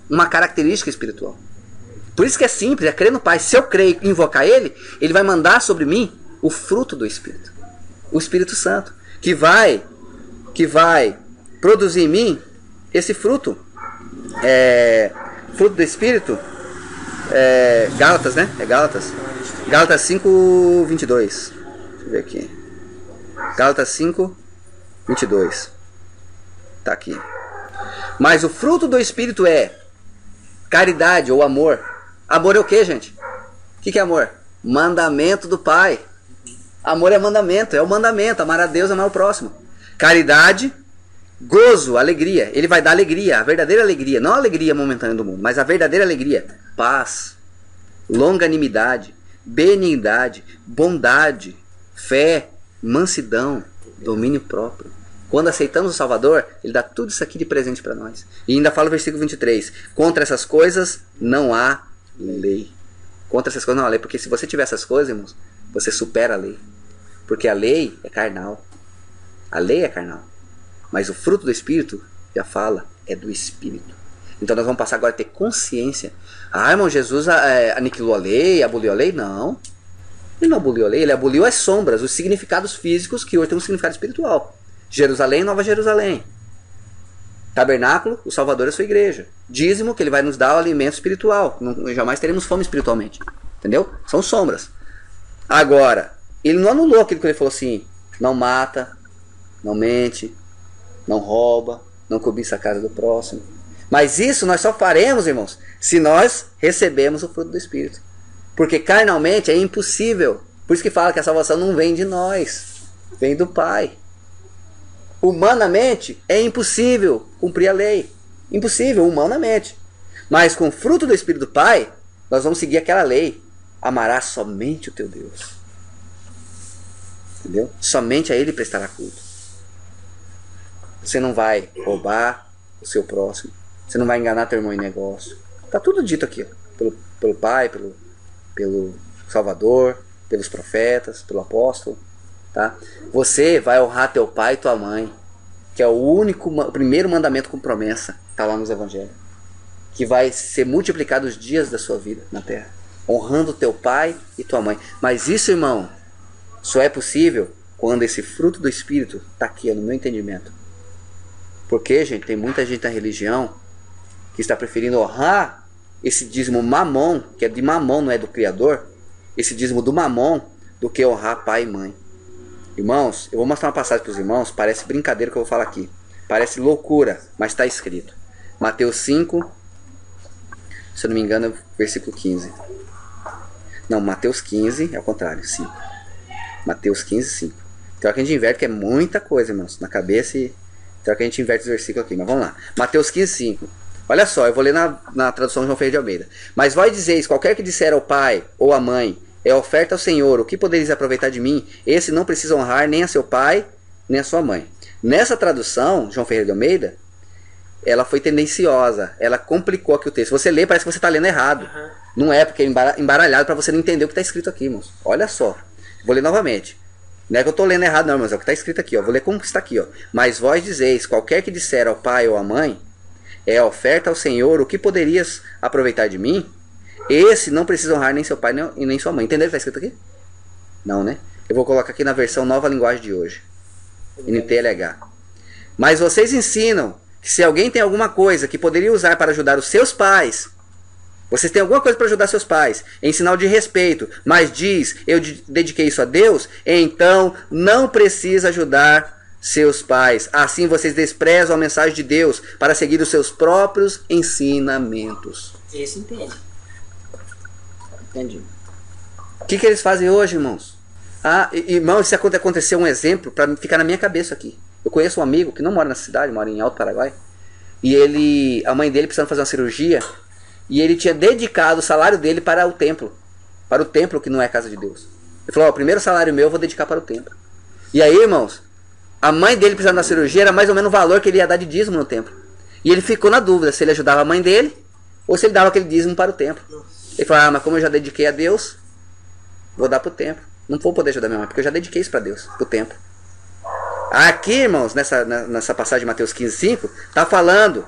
uma característica espiritual. Por isso que é simples, é crer no Pai. Se eu creio e invocar Ele, Ele vai mandar sobre mim o fruto do Espírito. O Espírito Santo. Que vai produzir em mim esse fruto. Fruto do Espírito. Gálatas, né? É Gálatas. Gálatas 5, 22. Deixa eu ver aqui. Gálatas 5, 22. Tá aqui. Mas o fruto do Espírito é caridade ou amor. Amor é o que, gente? O que é amor? Mandamento do Pai. Amor é mandamento, é o mandamento. Amar a Deus, amar o próximo. Caridade, gozo, alegria. Ele vai dar alegria, a verdadeira alegria. Não a alegria momentânea do mundo, mas a verdadeira alegria. Paz, longanimidade, benignidade, bondade, fé, mansidão, domínio próprio. Quando aceitamos o Salvador, Ele dá tudo isso aqui de presente para nós. E ainda fala o versículo 23. Contra essas coisas não há lei. Contra essas coisas não há lei. Porque se você tiver essas coisas, irmãos, você supera a lei. Porque a lei é carnal. A lei é carnal. Mas o fruto do Espírito, já fala, é do Espírito. Então nós vamos passar agora a ter consciência. Irmão, Jesus aniquilou a lei, aboliu a lei? Não. Ele não aboliu a lei, Ele aboliu as sombras, os significados físicos que hoje têm um significado espiritual. Jerusalém, Nova Jerusalém. Tabernáculo, o Salvador é a sua igreja. Dízimo, que ele vai nos dar o alimento espiritual. Jamais teremos fome espiritualmente. Entendeu? São sombras. Agora, ele não anulou aquilo que ele falou assim: não mata, não mente, não rouba, não cobiça a casa do próximo. Mas isso nós só faremos, irmãos, se nós recebemos o fruto do Espírito. Porque carnalmente é impossível. Por isso que fala que a salvação não vem de nós, vem do Pai. Humanamente é impossível cumprir a lei. Impossível, humanamente. Mas com o fruto do Espírito do Pai, nós vamos seguir aquela lei. Amarás somente o teu Deus. Entendeu? Somente a Ele prestará culto. Você não vai roubar o seu próximo. Você não vai enganar teu irmão em negócio. Está tudo dito aqui. Pelo Pai, pelo Salvador, pelos profetas, pelo apóstolo. Tá? Você vai honrar teu pai e tua mãe, que é o primeiro mandamento com promessa, está lá nos evangelhos, que vai ser multiplicado os dias da sua vida na terra, honrando teu pai e tua mãe. Mas isso, irmão, só é possível quando esse fruto do Espírito está aqui, no meu entendimento. Porque, gente, tem muita gente na religião que está preferindo honrar esse dízimo mamon, que é de mamon, não é do Criador, esse dízimo do mamon, do que honrar pai e mãe. Irmãos, eu vou mostrar uma passagem para os irmãos. Parece brincadeira que eu vou falar aqui, parece loucura, mas está escrito. Mateus 5, se eu não me engano é versículo 15. Não, Mateus 15, é ao contrário, 5. Mateus 15, 5. Então aqui a gente inverte, que é muita coisa, irmãos, na cabeça. Então aqui a gente inverte os versículos aqui, mas vamos lá. Mateus 15, 5. Olha só, eu vou ler na tradução João Ferreira de Almeida. Mas vós dizeis: qualquer que disser ao pai ou à mãe, é oferta ao Senhor, o que podereis aproveitar de mim? Esse não precisa honrar nem a seu pai, nem a sua mãe. Nessa tradução, João Ferreira de Almeida, ela foi tendenciosa, ela complicou aqui o texto. Você lê, parece que você está lendo errado. Não é, porque é embaralhado para você não entender o que está escrito aqui, irmãos. Olha só, vou ler novamente. Não é que eu estou lendo errado não, irmãos, é o que está escrito aqui. Ó. Vou ler como está aqui. Ó. Mas vós dizeis: qualquer que disser ao pai ou à mãe, é oferta ao Senhor, o que poderias aproveitar de mim? Esse não precisa honrar nem seu pai e nem sua mãe. Entenderam o que está escrito aqui? Não, né? Eu vou colocar aqui na versão Nova Linguagem de hoje, NTLH. Mas vocês ensinam que se alguém tem alguma coisa que poderia usar para ajudar os seus pais, vocês têm alguma coisa para ajudar seus pais, em sinal de respeito, mas diz: eu dediquei isso a Deus, então não precisa ajudar seus pais. Assim vocês desprezam a mensagem de Deus para seguir os seus próprios ensinamentos. Esse entende. Entendi. O que eles fazem hoje, irmãos? Irmãos, isso aconteceu um exemplo para ficar na minha cabeça aqui. Eu conheço um amigo que não mora na cidade, mora em Alto Paraguai. E a mãe dele precisava fazer uma cirurgia. E ele tinha dedicado o salário dele para o templo. Para o templo que não é a casa de Deus. Ele falou: o primeiro salário meu eu vou dedicar para o templo. E aí, irmãos, a mãe dele precisando da cirurgia era mais ou menos o valor que ele ia dar de dízimo no templo. E ele ficou na dúvida se ele ajudava a mãe dele ou se ele dava aquele dízimo para o templo. Ele falou: mas como eu já dediquei a Deus, vou dar para o templo. Não vou poder ajudar minha mãe, porque eu já dediquei isso para Deus, para o templo. Aqui, irmãos, nessa passagem de Mateus 15, 5, está falando: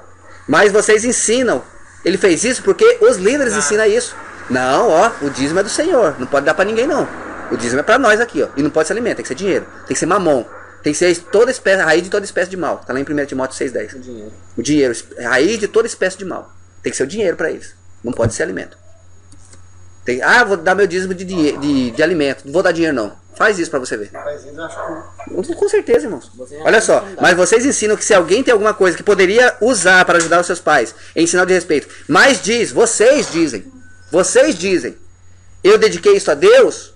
mas vocês ensinam. Ele fez isso porque os líderes ensinam isso. Não, ó, o dízimo é do Senhor, não pode dar para ninguém não. O dízimo é para nós aqui, ó. E não pode ser alimento, tem que ser dinheiro, tem que ser mamon. Tem que ser toda espécie, a raiz de toda espécie de mal. Está lá em 1 Timóteo 6,10. O dinheiro, a raiz de toda espécie de mal. Tem que ser o dinheiro para eles. Não pode ser alimento. Vou dar meu dízimo de alimento. Não vou dar dinheiro não. Faz isso para você ver. Com certeza, irmãos. Olha só. Mas vocês ensinam que se alguém tem alguma coisa que poderia usar para ajudar os seus pais, em sinal de respeito, mas vocês dizem, eu dediquei isso a Deus,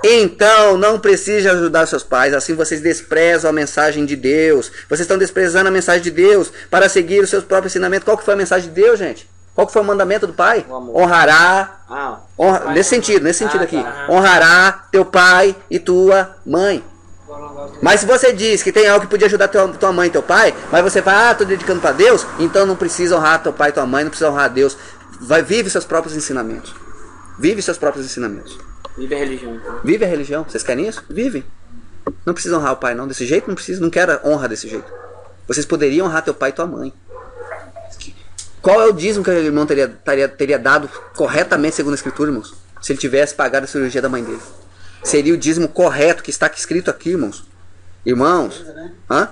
então não precisa ajudar seus pais. Assim vocês desprezam a mensagem de Deus. Vocês estão desprezando a mensagem de Deus para seguir os seus próprios ensinamentos. Qual que foi a mensagem de Deus, gente? Qual que foi o mandamento do pai? Honrará. Nesse sentido aqui. Honrará teu pai e tua mãe. Mas se você diz que tem algo que podia ajudar tua mãe e teu pai, mas você fala: estou dedicando para Deus, então não precisa honrar teu pai e tua mãe, não precisa honrar Deus. Vive seus próprios ensinamentos. Vive seus próprios ensinamentos. Vive a religião, então. Vive a religião. Vocês querem isso? Vive. Não precisa honrar o pai, não. Desse jeito não precisa. Não quero honra desse jeito. Vocês poderiam honrar teu pai e tua mãe. Qual é o dízimo que o irmão teria dado corretamente segundo a Escritura, irmãos? Se ele tivesse pagado a cirurgia da mãe dele. Seria o dízimo correto que está escrito aqui, irmãos. Irmãos. Hã?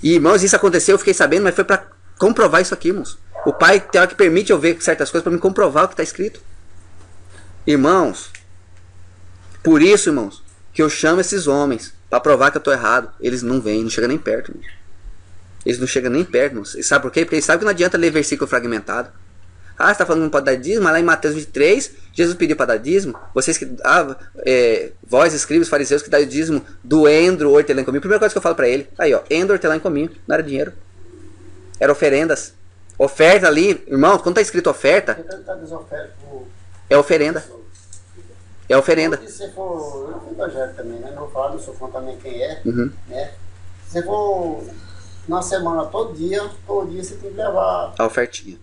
E, irmãos, isso aconteceu, eu fiquei sabendo, mas foi para comprovar isso aqui, irmãos. O Pai tem hora que permite eu ver certas coisas para me comprovar o que está escrito. Irmãos, por isso, irmãos, que eu chamo esses homens para provar que eu estou errado. Eles não vêm, não chegam nem perto, irmãos. Eles não chegam nem perto, irmãos. E sabe por quê? Porque eles sabem que não adianta ler versículo fragmentado. Ah, você está falando que não pode dar dízimo, mas lá em Mateus 23, Jesus pediu para dar dízimo. Vocês que, vós, escribas, fariseus, que dá o dízimo do endro, hortelã e cominho. Primeira coisa que eu falo para ele, aí ó, endro, hortelã e cominho, não era dinheiro. Era oferendas. Oferta ali, irmão, quando está escrito oferta, é oferenda. É oferenda. Se você for, eu não evangélico também, né? Não vou falar, não sou contra também quem é, né? Se você for na semana, todo dia você tem que levar a ofertinha.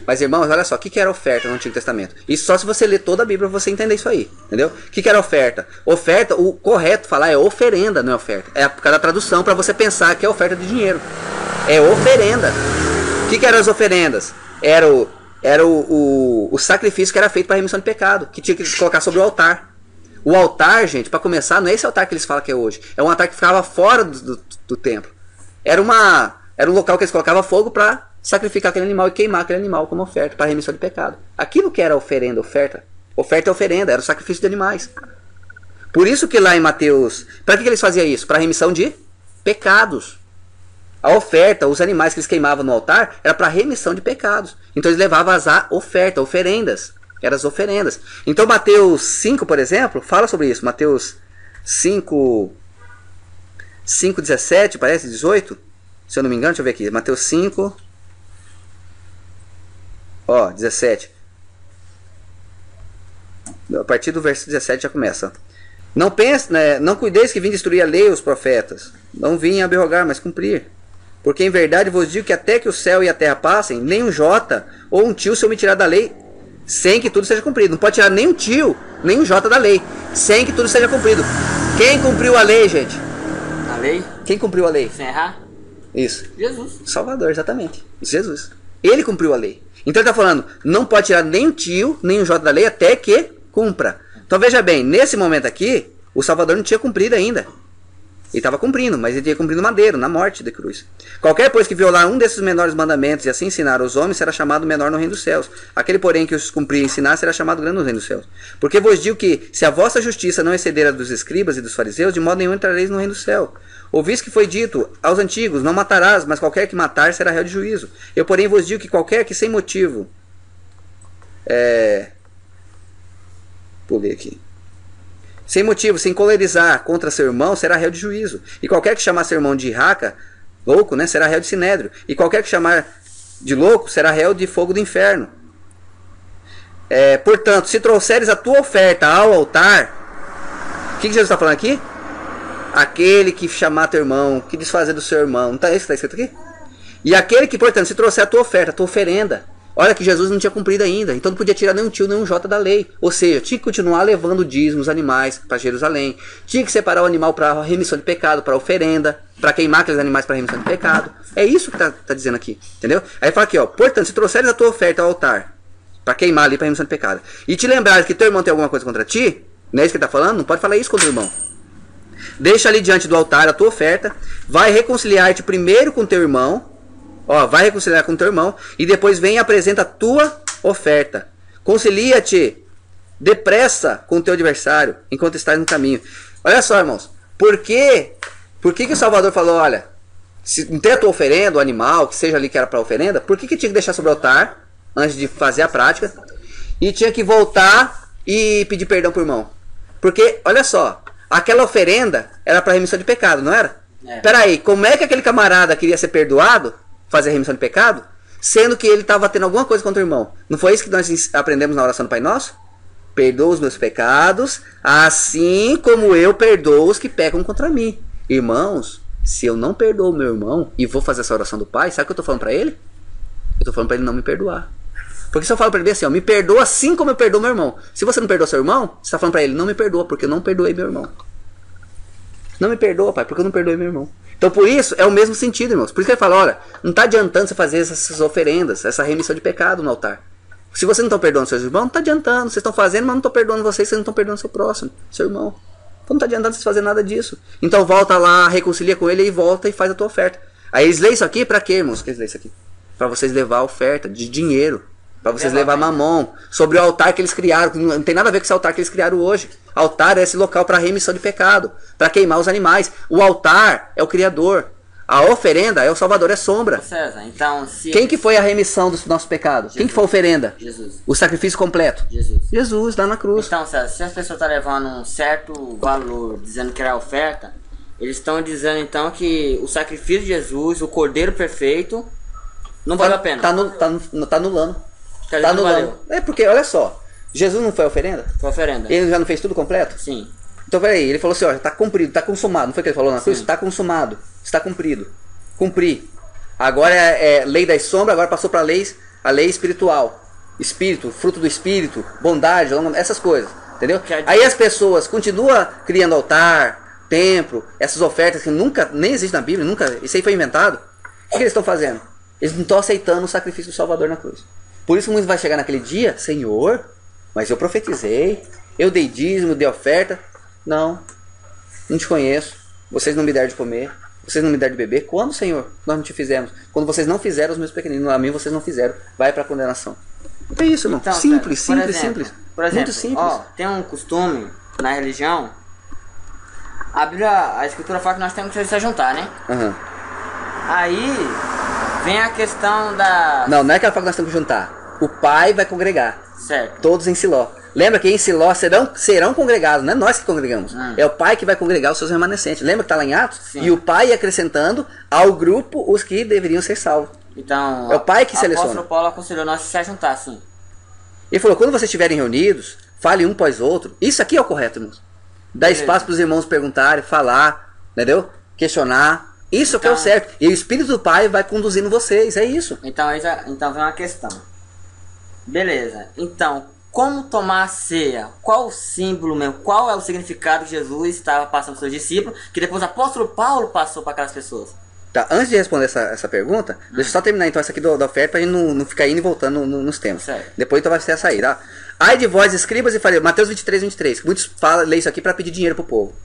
Mas, irmãos, olha só, o que era oferta no Antigo Testamento? Isso só se você ler toda a Bíblia pra você entender isso aí, entendeu? O que era oferta? Oferta, o correto falar é oferenda, não é oferta. É por causa da tradução, para você pensar que é oferta de dinheiro. É oferenda. O que eram as oferendas? Era o sacrifício que era feito para remissão de pecado, que tinha que colocar sobre o altar. O altar, gente, para começar, não é esse altar que eles falam que é hoje. É um altar que ficava fora do templo. Era um local que eles colocavam fogo para sacrificar aquele animal e queimar aquele animal como oferta para remissão de pecado. Aquilo que era oferenda, oferta é oferenda, era o sacrifício de animais. Por isso que lá em Mateus, para que eles faziam isso? Para remissão de pecados. A oferta, os animais que eles queimavam no altar, era para remissão de pecados. Então eles levavam as oferendas. Eram as oferendas. Então Mateus 5, por exemplo, fala sobre isso. Mateus 5, 17, parece, 18. Se eu não me engano, deixa eu ver aqui. Mateus 5, 17. A partir do verso 17 já começa. Não pense, né, não cuideis que vim destruir a lei e os profetas. Não vim abrogar, mas cumprir. Porque em verdade vos digo que até que o céu e a terra passem, nem um jota ou um tio se omitirá da lei, sem que tudo seja cumprido. Não pode tirar nem um tio, nem um jota da lei, sem que tudo seja cumprido. Quem cumpriu a lei, gente? A lei? Quem cumpriu a lei? Sem errar? Isso. Jesus. Salvador, exatamente. Jesus. Ele cumpriu a lei. Então ele está falando, não pode tirar nem um tio, nem um jota da lei, até que cumpra. Então veja bem, nesse momento aqui, o Salvador não tinha cumprido ainda. Ele estava cumprindo, mas ele tinha cumprido madeiro, na morte de cruz. Qualquer pois que violar um desses menores mandamentos e assim ensinar aos homens, será chamado menor no reino dos céus. Aquele, porém, que os cumprir e ensinar, será chamado grande no reino dos céus. Porque vos digo que, se a vossa justiça não exceder a dos escribas e dos fariseus, de modo nenhum entrareis no reino do céu. Ouvis que foi dito aos antigos, não matarás, mas qualquer que matar será réu de juízo. Eu, porém, vos digo que qualquer que sem motivo... Pulei aqui. Sem motivo, sem colerizar contra seu irmão, será réu de juízo. E qualquer que chamar seu irmão de raca, louco, né, será réu de sinédrio. E qualquer que chamar de louco, será réu de fogo do inferno. Portanto, se trouxeres a tua oferta ao altar... O que Jesus está falando aqui? Aquele que chamar teu irmão, que desfazer do seu irmão. Não está isso que está escrito aqui? E aquele que, portanto, se trouxer a tua oferta, a tua oferenda... Olha que Jesus não tinha cumprido ainda, então não podia tirar nem um tio, nem um jota da lei. Ou seja, tinha que continuar levando dízimos, animais para Jerusalém. Tinha que separar o animal para remissão de pecado, para oferenda, para queimar aqueles animais para remissão de pecado. É isso que tá dizendo aqui, entendeu? Aí fala aqui, ó, portanto, se trouxeres a tua oferta ao altar, para queimar ali para remissão de pecado, e te lembrares que teu irmão tem alguma coisa contra ti, não é isso que ele está falando? Não pode falar isso contra o irmão. Deixa ali diante do altar a tua oferta, vai reconciliar-te primeiro com teu irmão. Vai reconciliar com teu irmão e depois vem e apresenta a tua oferta. Concilia-te depressa com o teu adversário enquanto estás no caminho. Olha só, irmãos, por que o Salvador falou, olha, se não tem a tua oferenda, o animal, que seja ali que era para oferenda, por que tinha que deixar sobre o altar antes de fazer a prática e tinha que voltar e pedir perdão para o irmão? Porque, olha só, aquela oferenda era para remissão de pecado, não era? Peraí, como é que aquele camarada queria ser perdoado, fazer a remissão de pecado, sendo que ele estava tendo alguma coisa contra o irmão? Não foi isso que nós aprendemos na oração do Pai Nosso? Perdoa os meus pecados, assim como eu perdoo os que pecam contra mim. Irmãos, se eu não perdoo o meu irmão e vou fazer essa oração do Pai, sabe o que eu estou falando para ele? Eu estou falando para ele não me perdoar. Porque se eu falo para ele assim, me perdoa assim como eu perdoo meu irmão. Se você não perdoa seu irmão, você está falando para ele, não me perdoa, porque eu não perdoei meu irmão. Não me perdoa, pai, porque eu não perdoei meu irmão. Então por isso é o mesmo sentido, irmãos. Por isso que ele fala, olha, não está adiantando você fazer essas oferendas, essa remissão de pecado no altar. Se vocês não estão perdoando seus irmãos, não está adiantando. Vocês estão fazendo, mas não estão perdoando vocês não estão perdoando seu próximo, seu irmão. Então não está adiantando vocês fazer nada disso. Então volta lá, reconcilia com ele e volta e faz a tua oferta. Aí eles leem isso aqui pra quê, irmãos? Que eles leem isso aqui? Pra vocês levar a oferta de dinheiro. Pra vocês levar mamão. Sobre o altar que eles criaram. Não tem nada a ver com esse altar que eles criaram hoje. Altar é esse local para remissão de pecado. Para queimar os animais. O altar é o Criador. A oferenda é o Salvador, é sombra. César, então, Quem que foi a remissão dos nossos pecados? Quem que foi a oferenda? Jesus. O sacrifício completo? Jesus, lá na cruz. Então, César, se as pessoas estão levando um certo valor, dizendo que era oferta, eles estão dizendo então que o sacrifício de Jesus, o Cordeiro perfeito, não valeu a pena. Tá anulando. Tá anulando. É porque, olha só, Jesus não foi a oferenda? Foi a oferenda. Ele já não fez tudo completo? Sim. Então peraí, ele falou assim, ó, tá cumprido, tá consumado. Não foi o que ele falou na cruz? Tá consumado, está cumprido. Cumpri. Agora é lei das sombras, agora passou para a lei espiritual. Espírito, fruto do espírito, bondade, essas coisas. Entendeu? Aí as pessoas continuam criando altar, templo, essas ofertas que nunca, nem existem na Bíblia, nunca, isso aí foi inventado. O que eles estão fazendo? Eles não estão aceitando o sacrifício do Salvador na cruz. Por isso muitos vai chegar naquele dia, Senhor, mas eu profetizei, eu dei dízimo, dei oferta. Não te conheço, vocês não me deram de comer, vocês não me deram de beber. Quando, Senhor, nós não te fizemos? Quando vocês não fizeram os meus pequeninos, a mim vocês não fizeram, vai para a condenação. É isso, irmão. Então, simples, simples. Por exemplo, muito simples. Ó, tem um costume na religião, a escritura fala que nós temos que se juntar, né? Uhum. Aí vem a questão da... Não é que ela fala que nós temos que juntar. O pai vai congregar. Certo. Todos em Siló. Lembra que em Siló serão congregados, não é nós que congregamos. É o pai que vai congregar os seus remanescentes. Lembra que está lá em Atos? Sim. E o pai ia acrescentando ao grupo os que deveriam ser salvos. Então, é o pai que seleciona. O apóstolo Paulo aconselhou nós se juntar, sim. Ele falou, quando vocês estiverem reunidos, fale um após outro. Isso aqui é o correto, irmãos. Dá espaço para os irmãos perguntarem, falar, entendeu? Questionar. Isso que é o certo. E o Espírito do Pai vai conduzindo vocês, é isso. Então vem uma questão. Beleza. Então, como tomar a ceia? Qual o símbolo mesmo? Qual é o significado que Jesus estava passando para os seus discípulos? Que depois o apóstolo Paulo passou para aquelas pessoas. Tá, antes de responder essa pergunta, deixa eu só terminar então essa aqui da oferta para a gente não ficar indo e voltando nos temas. Certo. Depois então vai ser essa aí, tá? Ai de vós, escribas e fariseus. Mateus 23. Muitos lêem isso aqui para pedir dinheiro pro povo.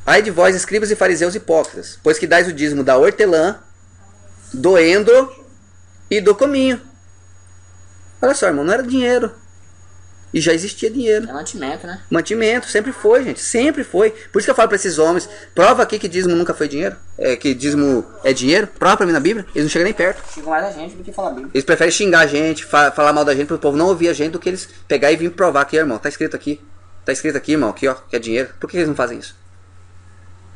Ai de vós, escribas e fariseus hipócritas, pois que dais o dízimo da hortelã, do endro e do cominho. Olha só, irmão, não era dinheiro. E já existia dinheiro. É mantimento, né? Mantimento, sempre foi, gente. Sempre foi. Por isso que eu falo para esses homens, prova aqui que dízimo nunca foi dinheiro. Que dízimo é dinheiro. Prova para mim na Bíblia. Eles não chegam nem perto. Xingam mais a gente do que falar a Bíblia. Eles preferem xingar a gente, falar mal da gente, para o povo não ouvir a gente, do que eles pegar e vir provar aqui, irmão. Tá escrito aqui. Tá escrito aqui, irmão, aqui, ó, que é dinheiro. Por que eles não fazem isso?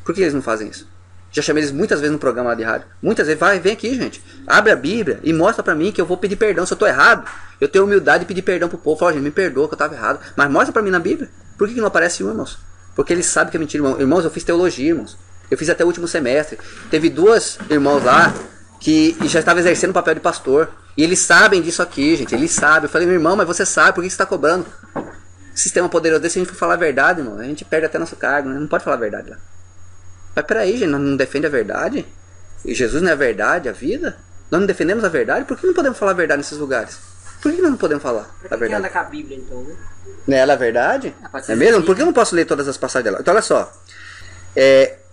Por que eles não fazem isso? Já chamei eles muitas vezes no programa lá de rádio. Muitas vezes, vem aqui, gente. Abre a Bíblia e mostra pra mim que eu vou pedir perdão. Se eu tô errado, eu tenho humildade de pedir perdão pro povo. Fala, gente, me perdoa que eu tava errado. Mas mostra pra mim na Bíblia. Por que não aparece um, irmãos? Porque eles sabem que é mentira, irmão. Irmãos, eu fiz teologia, irmãos. Eu fiz até o último semestre. Teve 2 irmãos lá que já estavam exercendo o papel de pastor. E eles sabem disso aqui, gente. Eles sabem. Eu falei, meu irmão, mas você sabe, por que você tá cobrando? Sistema poderoso desse, se a gente for falar a verdade, irmão, a gente perde até nosso cargo, né? Não pode falar a verdade lá. Mas peraí, gente, nós não defendemos a verdade? E Jesus não é a verdade, a vida? Nós não defendemos a verdade? Por que não podemos falar a verdade nesses lugares? Por que nós não podemos falar a verdade? Anda com a Bíblia, então, né? Não é ela a verdade? É mesmo? Por que eu não posso ler todas as passagens dela? Então olha só.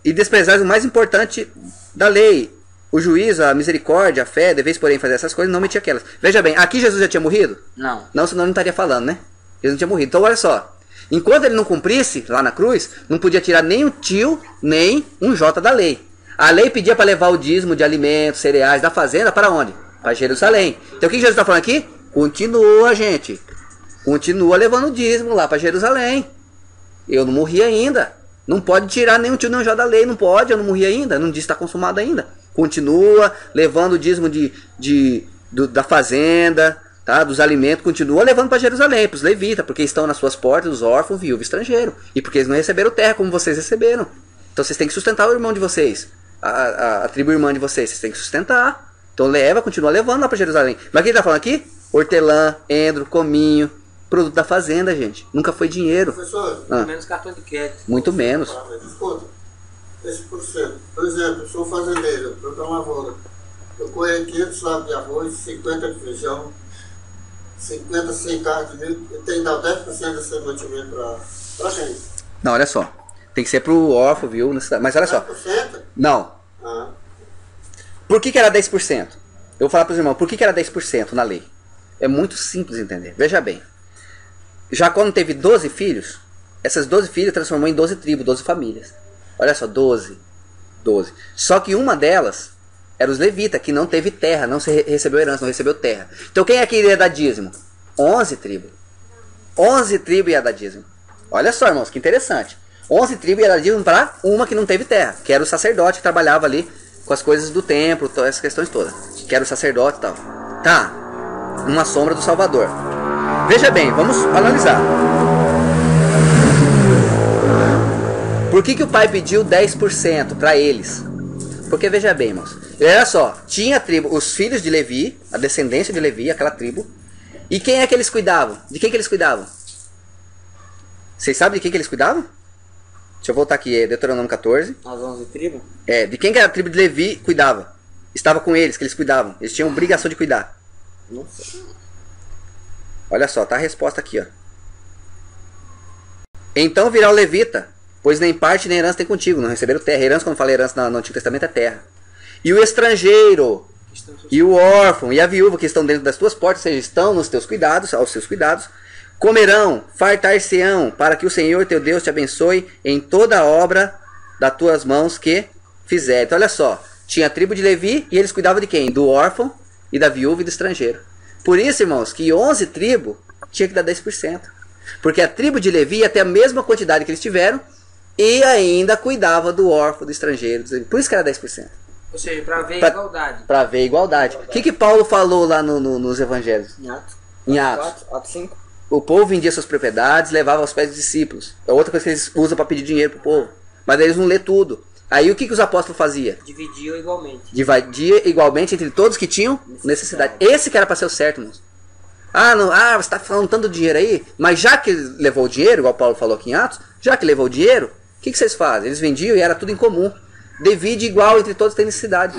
E desprezais o mais importante da lei. O juízo, a misericórdia, a fé, deveis porém fazer essas coisas, não omitir aquelas. Veja bem, aqui Jesus já tinha morrido? Não. Não, senão ele não estaria falando, né? Jesus não tinha morrido. Então olha só. Enquanto ele não cumprisse lá na cruz, não podia tirar nem um tio, nem um jota da lei. A lei pedia para levar o dízimo de alimentos, cereais da fazenda para onde? Para Jerusalém. Então o que Jesus está falando aqui? Continua, gente. Continua levando o dízimo lá para Jerusalém. Eu não morri ainda. Não pode tirar nem um tio, nem um jota da lei. Não pode, eu não morri ainda. Não disse que está consumado ainda. Continua levando o dízimo da fazenda, tá? Dos alimentos, continua levando para Jerusalém, para os levitas, porque estão nas suas portas os órfãos, viúvos, estrangeiros, e porque eles não receberam terra como vocês receberam. Então vocês têm que sustentar o irmão de vocês, a tribo irmã de vocês têm que sustentar. Então continua levando lá para Jerusalém. Mas o que ele está falando aqui? Hortelã, endro, cominho, produto da fazenda, gente. Nunca foi dinheiro. Professor, menos cartão de crédito. Muito menos. Escuta, esse por exemplo, eu sou fazendeiro, eu estou na lavoura. Eu colhei 500 sacos de arroz, 50 de feijão, 50, 100 carros de milho, eu tenho que dar 10% desse mantimento pra gente. Não, olha só. Tem que ser pro órfão, viu? Mas olha só. 10%? Não. Por que era 10%? Eu vou falar para os irmãos, por que era 10% na lei? É muito simples entender. Veja bem. Jacó não teve 12 filhos? Essas 12 filhas transformou em 12 tribos, 12 famílias. Olha só, 12. Só que uma delas era os levitas, que não teve terra, não recebeu herança, não recebeu terra. Então quem é que iria dar dízimo? 11 tribos. 11 tribos ia dar dízimo. Olha só, irmãos, que interessante. 11 tribos ia dar dízimo para uma que não teve terra, que era o sacerdote que trabalhava ali com as coisas do templo, todas essas questões todas. Que era o sacerdote e tal. Tá. Uma sombra do Salvador. Veja bem, vamos analisar. Por que o pai pediu 10% para eles? Porque veja bem, irmãos. Olha só, tinha a tribo, os filhos de Levi, a descendência de Levi, aquela tribo. E quem é que eles cuidavam? De quem que eles cuidavam? Vocês sabem de quem que eles cuidavam? Deixa eu voltar aqui, Deuteronômio 14. As 11 tribos? De quem que a tribo de Levi cuidava? Estava com eles, que eles cuidavam. Eles tinham obrigação de cuidar. Nossa. Olha só, tá a resposta aqui, ó. Então virá o levita, pois nem parte nem herança tem contigo, não receberam terra. Herança, quando fala herança no Antigo Testamento, é terra. E o estrangeiro, e o órfão, e a viúva que estão dentro das tuas portas, ou seja, estão nos teus cuidados, aos seus cuidados, comerão, fartar-se-ão, para que o Senhor teu Deus te abençoe em toda a obra das tuas mãos que fizer. Então olha só, tinha a tribo de Levi e eles cuidavam de quem? Do órfão e da viúva e do estrangeiro. Por isso, irmãos, que 11 tribos tinha que dar 10%. Porque a tribo de Levi ia ter a mesma quantidade que eles tiveram e ainda cuidava do órfão, do estrangeiro. Por isso que era 10%. Ou seja, para ver igualdade. Para ver igualdade. O que Paulo falou lá nos evangelhos? Em Atos. Atos 5. O povo vendia suas propriedades, levava aos pés dos discípulos. É outra coisa que eles usam para pedir dinheiro para o povo. Mas eles não lê tudo. Aí o que os apóstolos faziam? Dividiam igualmente. Dividia igualmente entre todos que tinham necessidade. Esse que era para ser o certo, irmãos. Você está falando tanto dinheiro aí, mas já que levou o dinheiro, igual Paulo falou aqui em Atos, já que levou o dinheiro, o que vocês fazem? Eles vendiam e era tudo em comum. Divide igual entre todos que têm necessidade.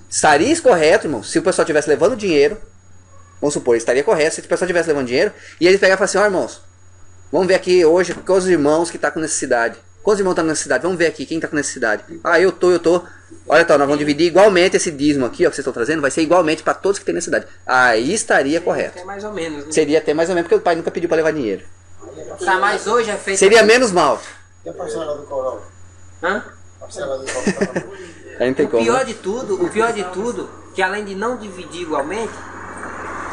Estaria isso correto, irmão, se o pessoal estivesse levando dinheiro, vamos supor, estaria correto se o pessoal estivesse levando dinheiro, e ele pegar e falar assim, irmãos, vamos ver aqui hoje quais os irmãos que estão com necessidade. Quantos irmãos estão com necessidade? Vamos ver aqui quem está com necessidade. Eu tô. Olha, então, nós vamos dividir igualmente esse dízimo aqui, ó, que vocês estão trazendo, vai ser igualmente para todos que têm necessidade. Aí estaria correto. Até mais ou menos, né? Seria até mais ou menos, porque o pai nunca pediu para levar dinheiro. Tá, mas hoje é feito... Seria menos mal. E a parcela do coral? Hã? Parcela do coral. Aí não tem O como. pior de tudo, que além de não dividir igualmente,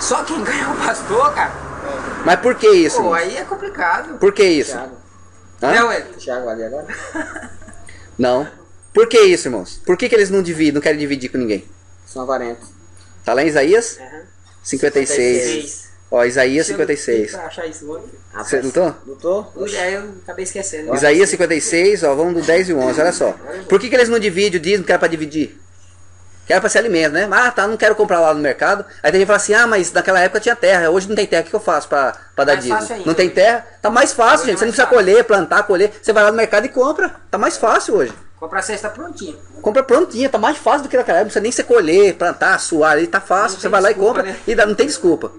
só quem ganha é o pastor, cara. Mas por que isso? Pô, Irmão? aí é complicado. Por que isso? Tiago ali agora? Não. Por que isso, irmãos? Por que eles não dividem, não querem dividir com ninguém? São avarentos. Tá lá em Isaías? Uhum. 56. Ó, Isaías 56. Pra achar isso hoje. Você lutou? Lutou? Eu acabei esquecendo. Isaías 56, ó, vamos do 10 e 11, olha só. Por que eles não dividem o dízimo que era para dividir? Que era para ser alimento, né? Não quero comprar lá no mercado. Aí tem gente que fala assim, mas naquela época tinha terra, hoje não tem terra, o que eu faço para dar dízimo? Não tem terra? Tá mais fácil, gente. Você não precisa colher, plantar, colher. Você vai lá no mercado e compra. Tá mais fácil hoje. Comprar a cesta prontinha. Compra prontinha, tá mais fácil do que naquela época. Não precisa nem você colher, plantar, suar, aí tá fácil. Você vai lá e compra, né? E não tem desculpa.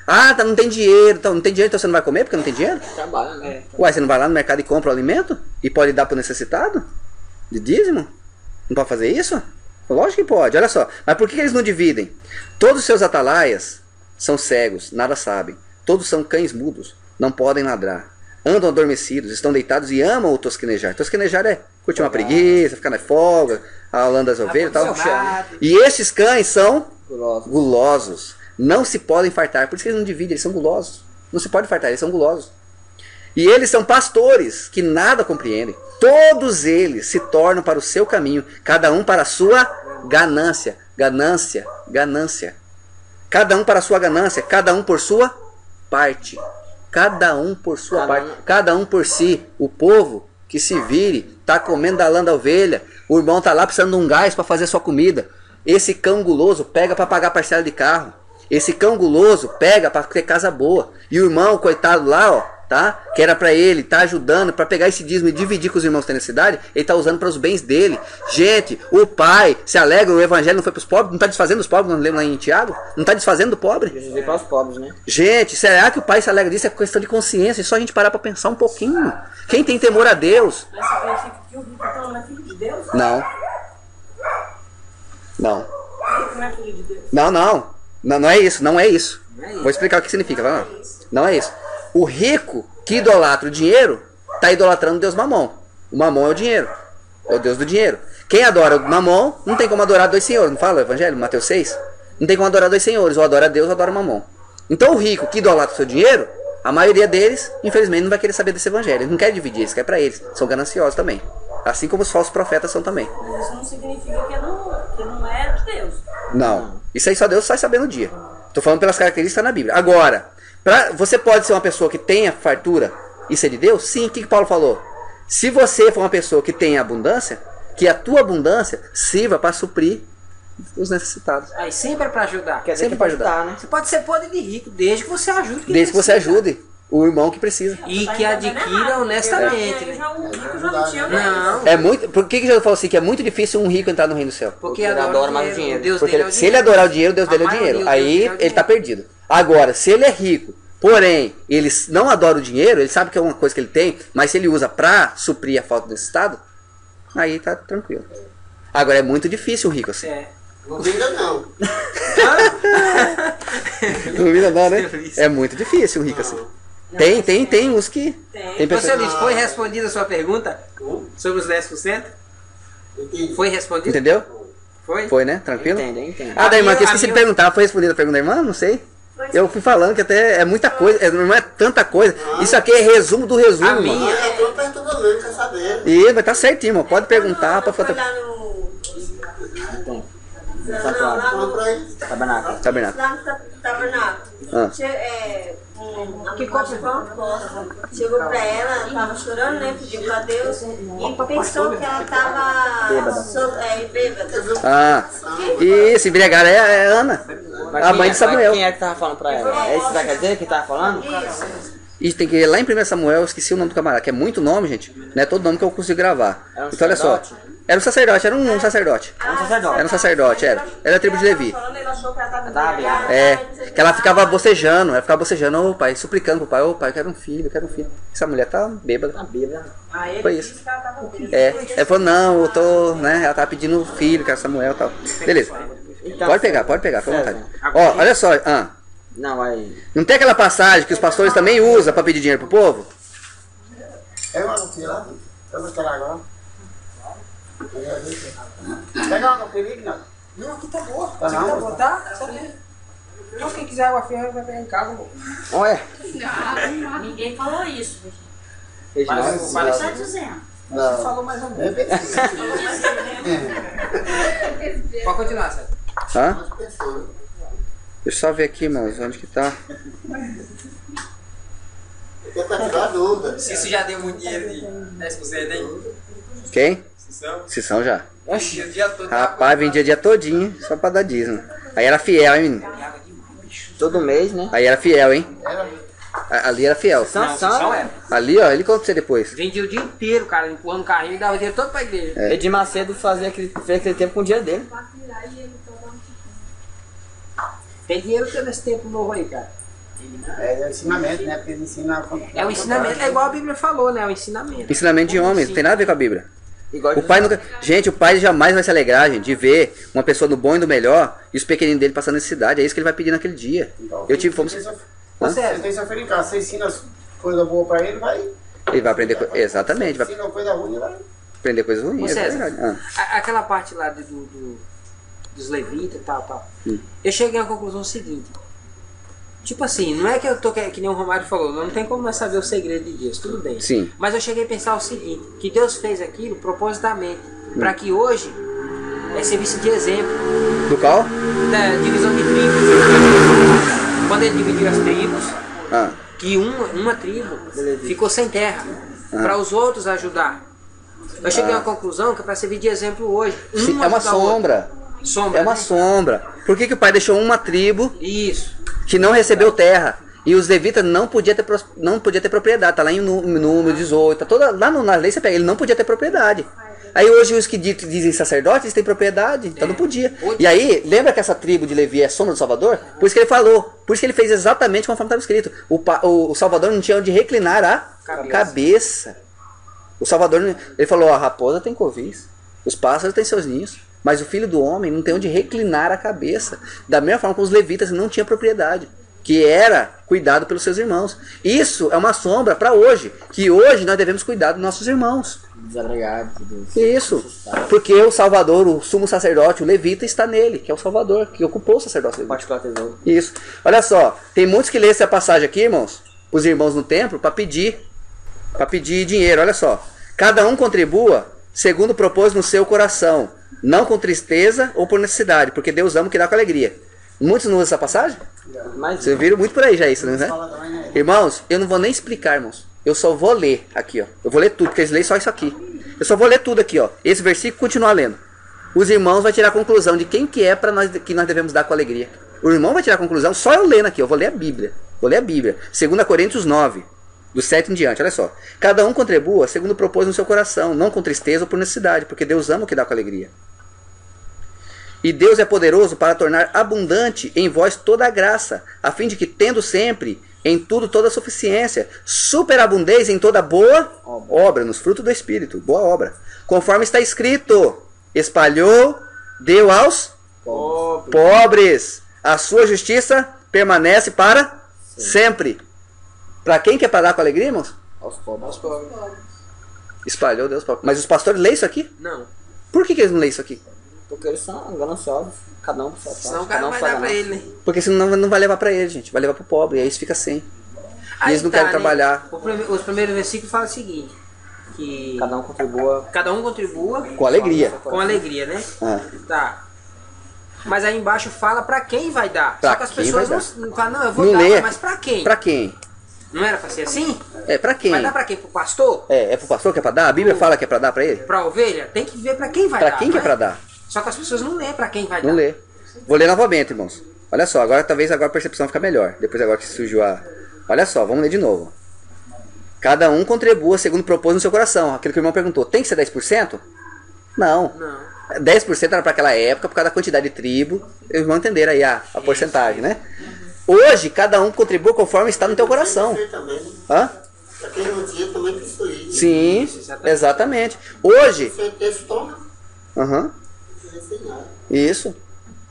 Não tem dinheiro, então você não vai comer porque não tem dinheiro? Trabalha, né? Ué, você não vai lá no mercado e compra o alimento? E pode dar pro necessitado? De dízimo? Não pode fazer isso? Lógico que pode, olha só. Mas por que eles não dividem? Todos os seus atalaias são cegos, nada sabem. Todos são cães mudos, não podem ladrar. Andam adormecidos, estão deitados e amam o tosquenejar. Tosquenejar é curtir uma preguiça, ficar na folga, alando as ovelhas e tal. E esses cães são gulosos. Não se podem fartar. Por isso que eles não dividem, eles são gulosos. Não se pode fartar, eles são gulosos. E eles são pastores que nada compreendem. Todos eles se tornam para o seu caminho, cada um para a sua ganância. Ganância, ganância. Cada um para a sua ganância, cada um por sua parte. Cada um por sua parte. Cada um por si. O povo que se vire, está comendo da lã da ovelha. O irmão está lá precisando de um gás para fazer sua comida. Esse cão guloso pega para pagar parcela de carro. Esse cão guloso pega para ter casa boa. E o irmão, coitado lá, ó, tá? Que era para ele, tá ajudando para pegar esse dízimo e dividir com os irmãos que têm necessidade, ele tá usando para os bens dele. Gente, o pai se alegra, o evangelho não foi para os pobres, não tá desfazendo dos pobres, não lembra lá em Tiago? Não tá desfazendo do pobre? Para os pobres, né? Gente, será que o pai se alegra disso? É questão de consciência, é só a gente parar para pensar um pouquinho. Quem tem temor a Deus? Mas significa que o rico então não é filho de Deus? Não. Não. Não é filho de Deus. Não é isso, não é isso. Vou explicar o que significa, vai lá. Não é isso. O rico que idolatra o dinheiro, está idolatrando o Deus Mamon. O Mamon é o dinheiro. É o Deus do dinheiro. Quem adora o Mamon, não tem como adorar dois senhores. Não fala o Evangelho, Mateus 6? Não tem como adorar dois senhores. Ou adora Deus ou adora o Mamon. Então o rico que idolatra o seu dinheiro, a maioria deles, infelizmente, não vai querer saber desse Evangelho. Eles não querem dividir, eles querem para eles. São gananciosos também. Assim como os falsos profetas são também. Mas isso não significa que não é de Deus. Não. Isso aí só Deus sai sabendo no dia. Estou falando pelas características na Bíblia. Agora, você pode ser uma pessoa que tenha fartura e ser de Deus? Sim. O que Paulo falou? Se você for uma pessoa que tem abundância, que a tua abundância sirva para suprir os necessitados. Aí sempre é para ajudar. Quer dizer, sempre para ajudar, né? Você pode ser podre de rico, desde que você ajude. Desde que você ajude o irmão que precisa. E que adquira honestamente. Né? O rico já não tinha Não. É muito, por que Jesus falou assim que é muito difícil um rico entrar no reino do céu? Porque ele adora mais o dinheiro. Deus Porque dele é o se ele adorar o dinheiro, Deus dele é o dinheiro. Aí ele está perdido. Agora, se ele é rico, porém ele não adora o dinheiro, ele sabe que é uma coisa que ele tem, mas se ele usa para suprir a falta desse estado, aí tá tranquilo. Agora é muito difícil um rico assim. Não vira não. Não vira não, né? É muito difícil um rico assim. Tem uns que... Tem Você pessoas... Luiz, foi respondida a sua pergunta sobre os 10%? Foi respondida? Entendeu? Foi? Foi, né? Tranquilo? Entendo. Ah, da irmã, que eu A esqueci de minha- perguntar. Foi respondida a pergunta da irmã? Não sei. Eu fui falando que até é muita coisa, não é tanta coisa. Isso aqui é resumo do resumo, A irmão. minha- Eu tô perturbando mesmo, quer saber. E vai estar certinho, irmão. Pode perguntar. Pode Foi falar. lá no... Tem. Não, lá Fala no... pra ele. Tabernáculo. Tabernáculo. Lá no tabernáculo. Ah. Que chegou pra ela, tava chorando, né? Pediu pra Deus e pensou que ela tava bêbada. Ah, isso, embriagar é Ana, a mãe de Samuel. Quem é que tava falando pra ela? É isso que vai quer dizer que tava falando? E tem que ir lá em 1 Samuel, eu esqueci o nome do camarada, que é muito nome, gente. Não é todo nome que eu consigo gravar. Era um Então olha só. sacerdote? Era um sacerdote, era um sacerdote. É um sacerdote. Era um sacerdote, era. Era a tribo de Levi. Falando, ele achou que ela tava Tá, embriagada. É, que ela ficava bocejando, ô pai, suplicando pro pai, ô pai, eu quero um filho, eu quero um filho. Essa mulher tá bêbada. A Bíblia. Aí ele Foi disse isso. que ela tava bêbada. Ela falou, não, eu tô, né, ela tá pedindo um filho, que é Samuel e tal. Beleza. Então, Pode pegar, fica à vontade. César. Ó, olha só, Não, vai. não tem aquela passagem que os pastores também usam pra pedir dinheiro pro povo? É uma filha lá. Eu vou esperar agora. Pega uma coquilha, não. Não, aqui tá boa. Tá Aqui não? tá boa, tá? Então quem quiser água fria vai pegar em casa, amor. Olha, Ninguém falou isso. Parece Tá dizendo. você falou mais ou menos. Pode continuar, Sérgio. hã? Deixa eu só ver aqui, irmãos, onde que tá? É pra tirar dúvida. Isso já deu muito dinheiro de 10%, hein? Quem? Sissão já. Rapaz, vendia dia todinho só pra dar dízimo. Aí era fiel, hein, menino? Todo mês, né? Aí era fiel, hein? Ali era fiel. Sansão. Ali, ó, ele conta pra você depois. Vendia o dia inteiro, cara, empurrando o carrinho e dava dinheiro todo pra igreja. Edir Macedo fez aquele tempo com o dia dele. Tem dinheiro que nesse tempo novo aí, cara. É o ensinamento, né? Porque eles ensinam a... É o ensinamento, é igual a Bíblia falou, né? É o ensinamento. Ensinamento de homens, não tem nada a ver com a Bíblia. Igual O pai nunca. Gente, o pai jamais vai se alegrar, gente, de ver uma pessoa do bom e do melhor e os pequeninos dele passando necessidade. É isso que ele vai pedir naquele dia. Eu tive fome. Você tem seu filho em casa, você ensina as coisas boas pra ele, vai... Ele vai aprender. Exatamente, vai Ensina coisa ruim, vai... aprender coisas ruins. Ô, É César, verdade. aquela parte lá dos levitas e tal. Eu cheguei à conclusão seguinte. Tipo assim, não é que eu tô que nem o Romário falou, não tem como nós saber o segredo de Deus, tudo bem. Sim. Mas eu cheguei a pensar o seguinte, que Deus fez aquilo propositalmente, para que hoje servisse de exemplo Do qual? da divisão de tribos. Quando ele dividiu as tribos, Ah, que uma tribo ficou sem terra, para os outros ajudar. Eu cheguei a uma conclusão que é para servir de exemplo hoje. sim, é uma ajudar o outro. sombra. Sombra. É uma né? sombra. Por que o pai deixou uma tribo Isso. que não recebeu terra? E os levitas não podia ter propriedade. Tá lá em número 18. Tá toda, lá na lei você pega. Ele não podia ter propriedade. Aí hoje os que dizem sacerdotes têm propriedade. Então não podia. E aí, lembra que essa tribo de Levi é sombra do Salvador? Por isso que ele falou. Por isso que ele fez exatamente conforme estava escrito. O Salvador não tinha onde reclinar a cabeça. O Salvador, ele falou, a raposa tem covis. Os pássaros têm seus ninhos. Mas o Filho do Homem não tem onde reclinar a cabeça. Da mesma forma como os levitas não tinham propriedade, que era cuidado pelos seus irmãos. Isso é uma sombra para hoje, que hoje nós devemos cuidar dos nossos irmãos. Isso, porque o Salvador, o sumo sacerdote, o levita está nele, que é o Salvador, que ocupou o sacerdócio levita. Particular tesouro. Isso. Olha só, tem muitos que lêem essa passagem aqui, irmãos, os irmãos no templo, para pedir dinheiro. Olha só, cada um contribua segundo propôs no seu coração, não com tristeza ou por necessidade, porque Deus ama o que dá com alegria. Muitos não usam essa passagem? Vocês viram muito por aí já isso, né? Irmãos, eu não vou nem explicar, irmãos. Eu só vou ler aqui, ó. Eu vou ler tudo, porque eles leem só isso aqui. Eu só vou ler tudo aqui, ó. Esse versículo continua lendo. Os irmãos vão tirar a conclusão de quem que é para nós que nós devemos dar com alegria. O irmão vai tirar a conclusão só eu lendo aqui, eu vou ler a Bíblia. Vou ler a Bíblia. 2 Coríntios 9, do 7 em diante, olha só. Cada um contribua segundo propôs no seu coração, não com tristeza ou por necessidade, porque Deus ama o que dá com alegria. E Deus é poderoso para tornar abundante em vós toda a graça, a fim de que, tendo sempre em tudo toda a suficiência, superabundez em toda boa obra, nos frutos do Espírito, boa obra. Conforme está escrito, espalhou, deu aos pobres. A sua justiça permanece para sempre. Para quem que é para dar com alegria, irmãos? Aos pobres. Espalhou, deu aos pobres. Mas os pastores leem isso aqui? Não. Por que eles não leem isso aqui? Porque eles são gananciosos. Cada um só senão o cara vai dar pra ele, né? Porque senão não vai levar pra ele, gente. Vai levar pro pobre. E aí isso fica sem. E eles não querem trabalhar. Os primeiros versículos falam o seguinte. Que cada um contribua com alegria. Com alegria, né? Ah. Tá. Mas aí embaixo fala pra quem vai dar. Pra só que as pessoas não falam, não, eu vou não dar, lê. Mas pra quem? Pra quem? Não era pra ser assim? É, pra quem? Vai dar pra quem? Pro pastor? É pro pastor que é pra dar? A Bíblia fala que é pra dar pra ele? Pra ovelha? Tem que ver pra quem vai pra dar. Quem que é pra dar? Só que as pessoas não lêem pra quem vai dar. Não lê. Vou ler novamente, irmãos. Olha só, talvez agora a percepção fica melhor. Depois agora que surgiu a... Olha só, vamos ler de novo. Cada um contribua segundo propôs no seu coração. Aquilo que o irmão perguntou, tem que ser 10%? Não. 10% era para aquela época, por causa da quantidade de tribo. Eles vão entender aí a porcentagem, né? Hoje, cada um contribua conforme está no teu coração. Hã? Para quem não tinha, também precisa ir. Sim, exatamente. Hoje... Aham. Isso.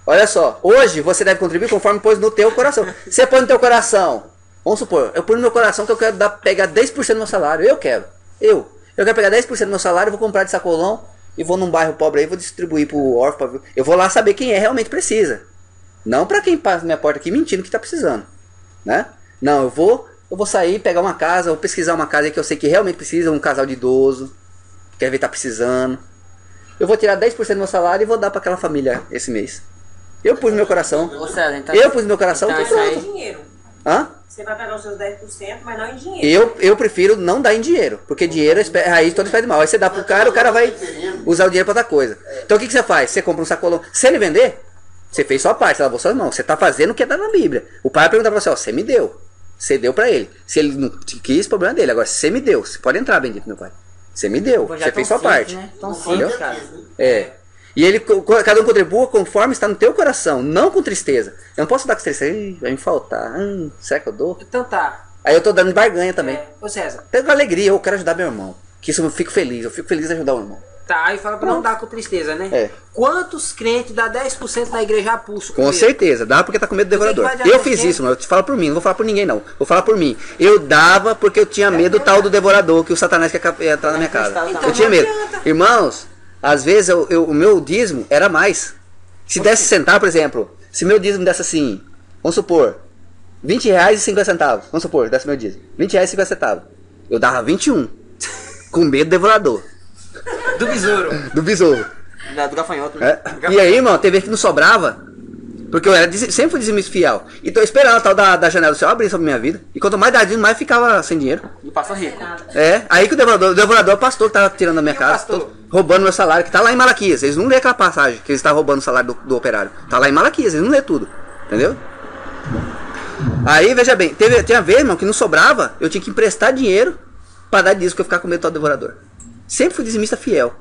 Olha só, hoje você deve contribuir conforme pôs no teu coração. Você põe no teu coração, vamos supor, eu ponho no meu coração que eu quero pegar 10% do meu salário. Eu quero pegar 10% do meu salário, vou comprar de sacolão e vou num bairro pobre aí, vou distribuir pro órfão. Eu vou lá saber quem realmente precisa. Não para quem passa na minha porta aqui mentindo que tá precisando, né? Não, eu vou sair, pegar uma casa, vou pesquisar uma casa aí que eu sei que realmente precisa, um casal de idoso, quer ver tá precisando. Eu vou tirar 10% do meu salário e vou dar para aquela família esse mês. Eu pus no meu coração. César, então, eu pus no meu coração. Então Não em dinheiro. Hã? Você vai pegar os seus 10%, mas não em dinheiro. Eu prefiro não dar em dinheiro. Porque dinheiro é raiz todo espécie de mal. Aí você dá pro cara, o cara vai usar o dinheiro para outra coisa. Então o que você faz? Você compra um sacolão. Se ele vender, você fez sua parte, você lavou suas mãos. Você tá fazendo o que é da na Bíblia. O pai vai perguntar pra você, ó, você me deu. Você deu para ele. Se ele não quis, problema dele. Agora, você me deu. Você pode entrar, bendito meu pai. Você me deu. Você fez sua parte. Né? Tão simples, cara. É. E ele, cada um contribua conforme está no teu coração, não com tristeza. Eu não posso dar com tristeza, vai me faltar. Será que eu dou? Então tá. Aí eu tô dando de barganha também. Ô César. Pega alegria, eu quero ajudar meu irmão. Que isso eu fico feliz em ajudar o irmão. Tá, aí fala pra não dar com tristeza, né? É. Quantos crentes dá 10% na igreja a pulso? Com certeza, dá porque tá com medo do devorador. Eu fiz isso, mas eu te falo por mim, não vou falar por ninguém não. Vou falar por mim. Eu dava porque eu tinha medo tal do devorador, que o Satanás quer entrar na minha casa. Então, Eu tinha medo. Irmãos, às vezes o meu dízimo era mais. Se desse centavo, por exemplo, se meu dízimo desse assim, vamos supor, R$20,50, vamos supor, desse meu dízimo, R$20,50, eu dava 21, com medo do devorador. Do besouro. Do besouro. Do gafanhoto. É. E aí, irmão, teve vez que não sobrava, porque eu sempre fui dizimista fiel. E tô esperando a tal da janela do céu abrir sobre minha vida. E quanto mais dadinho, mais ficava sem dinheiro. E passa rico. É, aí que o devorador é o pastor que tava tirando da minha casa, roubando meu salário, que tá lá em Malaquias. Eles não lêem aquela passagem que eles estavam roubando o salário do operário. Tá lá em Malaquias, eles não lêem tudo. Entendeu? Aí, veja bem, tinha vez, irmão, que não sobrava, eu tinha que emprestar dinheiro pra dar dízimo, que eu ficava com medo do devorador. Sempre fui dizimista fiel.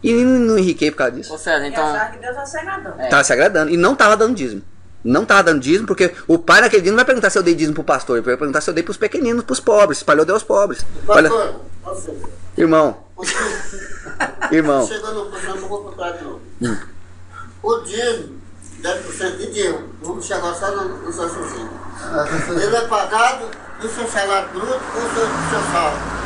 E não enriquei por causa disso. Ou seja, então... que Deus vai se agradando. Tava se agradando. E não tava dando dízimo. Não tava dando dízimo, porque o pai naquele dia não vai perguntar se eu dei dízimo pro pastor. Ele vai perguntar se eu dei pros pequeninos, pros pobres. Espalhou, deu aos pobres. Olha, irmão. Irmão. Chegando no programa, eu vou procurar de novo. O dízimo, 10% de dízimo, vamos chegar só no seu raciocínio. Ele é pagado do seu salário bruto ou do seu salário?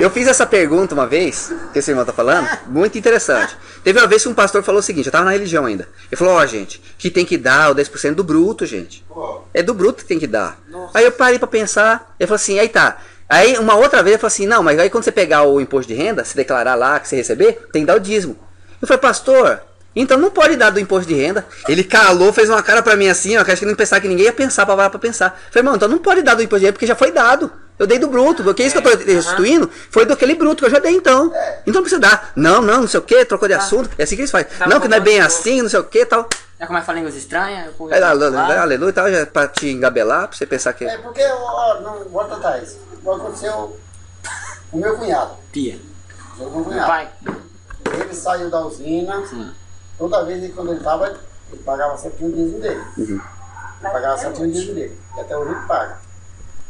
Eu fiz essa pergunta uma vez, que esse irmão tá falando, muito interessante. Teve uma vez que um pastor falou o seguinte, eu tava na religião ainda. Ele falou, ó, gente, que tem que dar o 10% do bruto, gente. É do bruto que tem que dar. Nossa. Aí eu parei pra pensar, ele falou assim, aí tá. Aí uma outra vez ele falou assim, não, mas aí quando você pegar o imposto de renda, se declarar lá que você receber, tem que dar o dízimo. Eu falei, pastor, então não pode dar do imposto de renda. Ele calou, fez uma cara pra mim assim, ó, que acho que não pensava que ninguém ia pensar pra pensar. Eu falei, irmão, então não pode dar do imposto de renda porque já foi dado. Eu dei do bruto, porque isso que eu tô restituindo foi do aquele bruto que eu já dei então. Então não precisa dar. Não sei o que, trocou de assunto. É assim que eles fazem. Não, que não é bem assim, não sei o que tal. Já começa a falar línguas estranhas. Aleluia e tal, já pra te engabelar, pra você pensar que. É porque, ó, não vou tratar isso. Aconteceu o meu cunhado. Tia. O meu cunhado. Pai. Ele saiu da usina. Sim. Toda vez quando ele tava, ele pagava certinho o dízimo dele. Ele pagava certinho o dízimo dele. E até hoje ele paga.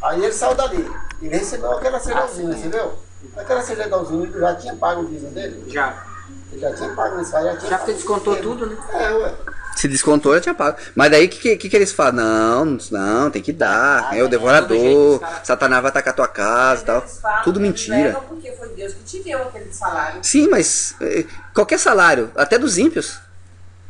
Aí ele saiu dali, ele recebeu aquela cerejinha, entendeu? Aquela cerejinha ele já tinha pago o dízimo dele? Já. Ele já tinha pago isso aí, já porque descontou tudo, né? Ué. Se descontou, já tinha pago. Mas daí o que eles falam? Não, tem que dar. É o devorador, Satanás vai atacar a tua casa e tal. Tudo mentira. Porque foi Deus que te deu aquele salário. Sim, mas qualquer salário, até dos ímpios.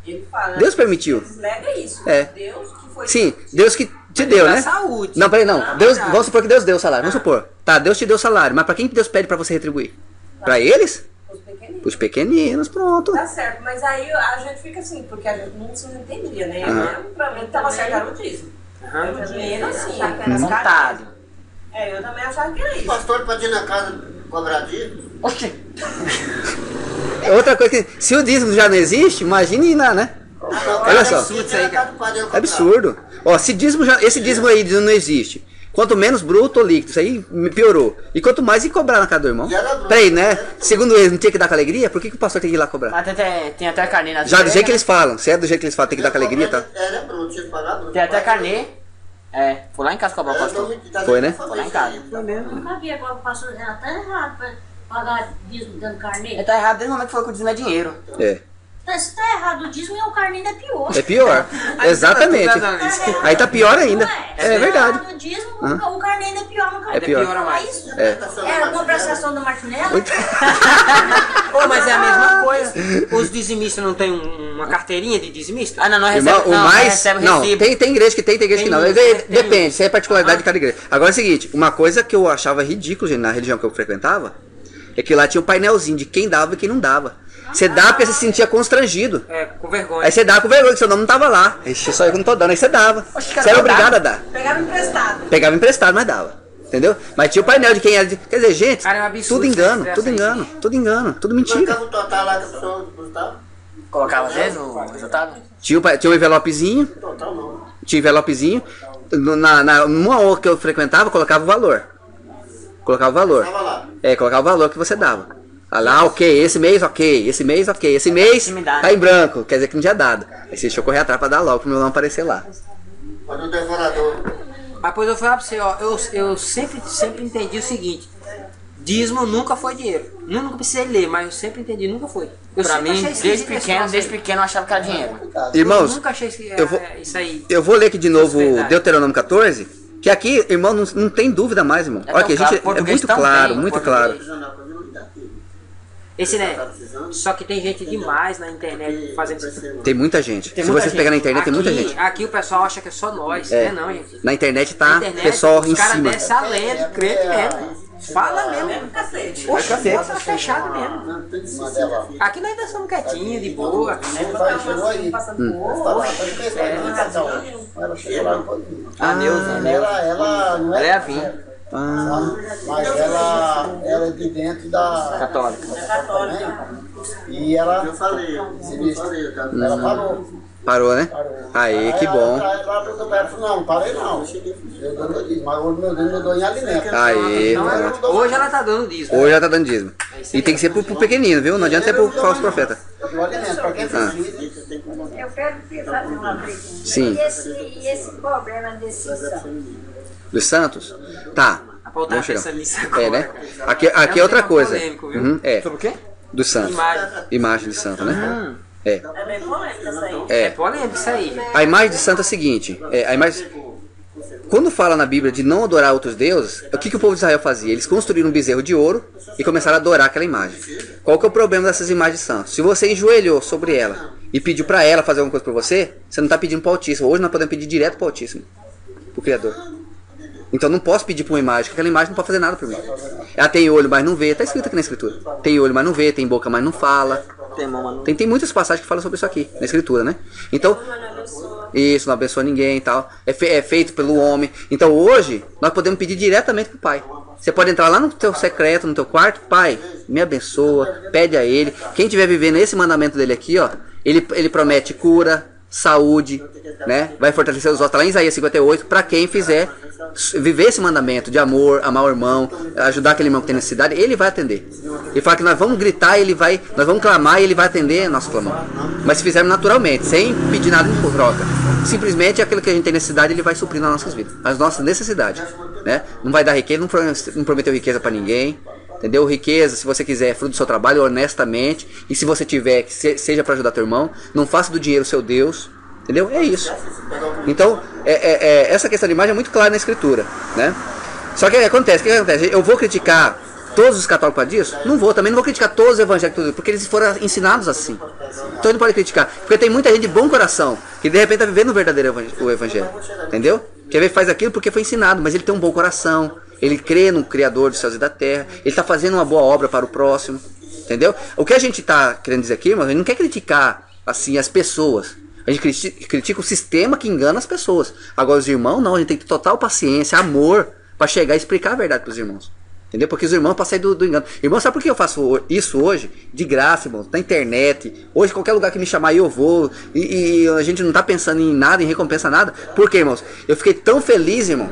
Ele fala, Deus permitiu. Deslega isso. É. Deus que foi. Sim, Deus que te deu, né? Saúde. Não, peraí, não. Deus, vamos supor que Deus deu o salário. Vamos supor. Tá, Deus te deu o salário. Mas pra quem que Deus pede pra você retribuir? Pra eles? Os pequeninos. Os pequeninos, pronto. Tá certo, mas aí a gente fica assim, porque a gente não entendia, né? Eu, pra mim, tava certo, era o dízimo. O dinheiro, assim, montado. Eu também achava que era isso. O pastor pode ir na casa cobrar dízimo? Oxi. Outra coisa que, se o dízimo já não existe, imagine lá, né? Olha só. É absurdo. Ó, se esse dízimo aí não existe. Quanto menos bruto ou líquido, isso aí piorou. E quanto mais ir cobrar na casa do irmão. Peraí, né? Segundo eles, não tinha que dar com alegria? Por que o pastor tem que ir lá cobrar? Mas tem até carnê na já do jeito que eles falam. Se é do jeito que eles falam, tem que dar com alegria, tá? Era bruto, tinha que pagar bruto. Tem até carnê. Foi lá em casa cobrar o pastor. Foi, né? Foi lá em casa. Foi mesmo. Não sabia agora o pastor já tá errado pra pagar dízimo dando carnê. Ele tá errado desde o momento que falou que o dízimo é dinheiro. Se tá errado o dízimo, o carnê ainda é pior. É pior. Exatamente. Aí tá pior ainda. É verdade. Se tá errado o dízimo, o carnê ainda é pior no carnê. É pior. Piora mais. Isso? É uma prestação do Martinello? Mas é a mesma coisa. Os dizimistas não tem uma carteirinha de dizimista? Não recebe. Não, tem igreja que tem igreja que não. Depende, isso é particularidade de cada igreja. Agora é o seguinte, uma coisa que eu achava ridículo, gente, na religião que eu frequentava, é que lá tinha um painelzinho de quem dava e quem não dava. Você dá porque você se sentia constrangido. Com vergonha. Aí você dá com vergonha, que seu nome não tava lá. Ixi, só eu que não tô dando, aí você dava. Você era obrigado a dar. Pegava emprestado, mas dava. Entendeu? Mas tinha o painel de quem era. Quer dizer, gente, cara, é um absurdo, tudo engano, tudo mentira. Marcava o total lá que a pessoa depositava? Colocava às vezes o resultado? Tinha um envelopezinho. Total não. Tinha envelopezinho. Numa outra que eu frequentava, colocava o valor. Colocava o valor. Tava lá. Colocava o valor que você dava. Lá, ok, esse mês ok, esse mês tá em branco, quer dizer que não tinha dado. Aí você deixou correr atrás pra dar logo, pro meu nome aparecer lá. Olha o devorador. Mas pois eu falar pra você, ó, eu sempre entendi o seguinte: dízimo nunca foi dinheiro. Eu nunca precisei ler, mas eu sempre entendi, nunca foi. Pra mim, desde pequeno eu achava que era dinheiro. Irmãos, eu nunca achei isso aí. Eu vou ler aqui de novo Deuteronômio 14, que aqui, irmão, não tem dúvida mais, irmão. Olha que a gente é muito claro, muito claro. Esse, né? Só que tem gente demais na internet fazendo isso. Tem muita gente. Se você pegar na internet, tem muita gente. Aqui o pessoal acha que é só nós. Não, gente. Na internet tá pessoal em cima. Os caras descem a lenda, crente mesmo. Fala mesmo. Poxa, tá fechado mesmo. Aqui nós ainda somos quietinhos, de boa. Ela chegou lá um pouquinho. A Neuza. Ela não é a Vinha. Mas ela é de dentro da Católica. E ela. Eu falei. Ela parou. Parou, né? Aí, que bom. Ela perguntou pra ela, não parei não. Eu dando dízimo, mas hoje meu Deus me dou em alimento. Aí. Hoje ela tá dando dízimo. Hoje ela tá dando dízimo. E tem que ser pro pequenino, viu? Não adianta ser pro falso profeta. O alimento, pra quem precisa. Eu quero fazer uma pergunta. Sim. E esse problema desse Dos Santos? Tá. Vamos chegar. Né? Aqui é outra coisa. Polêmico, viu? É. Sobre o quê? Dos santos. Imagem de santo, né? É bem polêmico isso aí. É polêmico isso aí. A imagem de santo é a seguinte, quando fala na Bíblia de não adorar outros deuses, o que o povo de Israel fazia? Eles construíram um bezerro de ouro e começaram a adorar aquela imagem. Qual que é o problema dessas imagens de santos? Se você enjoelhou sobre ela e pediu para ela fazer alguma coisa para você, você não está pedindo para o Altíssimo. Hoje nós podemos pedir direto para o Altíssimo, para o Criador. Então não posso pedir para uma imagem, porque aquela imagem não pode fazer nada para mim. Ela tem olho, mas não vê. Está escrito aqui na Escritura. Tem olho, mas não vê. Tem boca, mas não fala. Tem muitas passagens que falam sobre isso aqui, na Escritura, né? Então, isso não abençoa ninguém e tal. É feito pelo homem. Então hoje, nós podemos pedir diretamente para o Pai. Você pode entrar lá no teu secreto, no teu quarto. Pai, me abençoa, pede a Ele. Quem estiver vivendo esse mandamento dele aqui, ó, ele promete cura, saúde, né? Vai fortalecer os ossos. Tá lá em Isaías 58, para quem fizer viver esse mandamento de amor, amar o irmão, ajudar aquele irmão que tem necessidade, ele vai atender. Ele fala que nós vamos gritar, nós vamos clamar e ele vai atender nosso clamor. Mas se fizermos naturalmente, sem pedir nada em troca, simplesmente aquilo que a gente tem necessidade, ele vai suprir nas nossas vidas, as nossas necessidades, né? Não vai dar riqueza, não prometeu riqueza para ninguém, entendeu? Riqueza, se você quiser, é fruto do seu trabalho, honestamente, e se você tiver, que seja para ajudar teu irmão, não faça do dinheiro seu Deus. Entendeu? É isso. Então, essa questão de imagem é muito clara na Escritura, né? Só que o que acontece? Eu vou criticar todos os católicos por disso? Não vou. Também não vou criticar todos os evangélicos, porque eles foram ensinados assim. Então ele pode criticar. Porque tem muita gente de bom coração, que de repente está vivendo o verdadeiro evangelho. Entendeu? Que faz aquilo porque foi ensinado, mas ele tem um bom coração. Ele crê no Criador dos céus e da terra. Ele está fazendo uma boa obra para o próximo. Entendeu? O que a gente está querendo dizer aqui, mas a gente não quer criticar assim as pessoas. A gente critica o sistema que engana as pessoas. Agora os irmãos não, a gente tem que ter total paciência, amor, para chegar e explicar a verdade para os irmãos. Entendeu? Porque os irmãos passam do engano. Irmão, sabe por que eu faço isso hoje? De graça, irmão, na internet. Hoje, qualquer lugar que me chamar, eu vou. E a gente não está pensando em nada, em recompensa, nada. Por quê, irmãos? Eu fiquei tão feliz, irmão,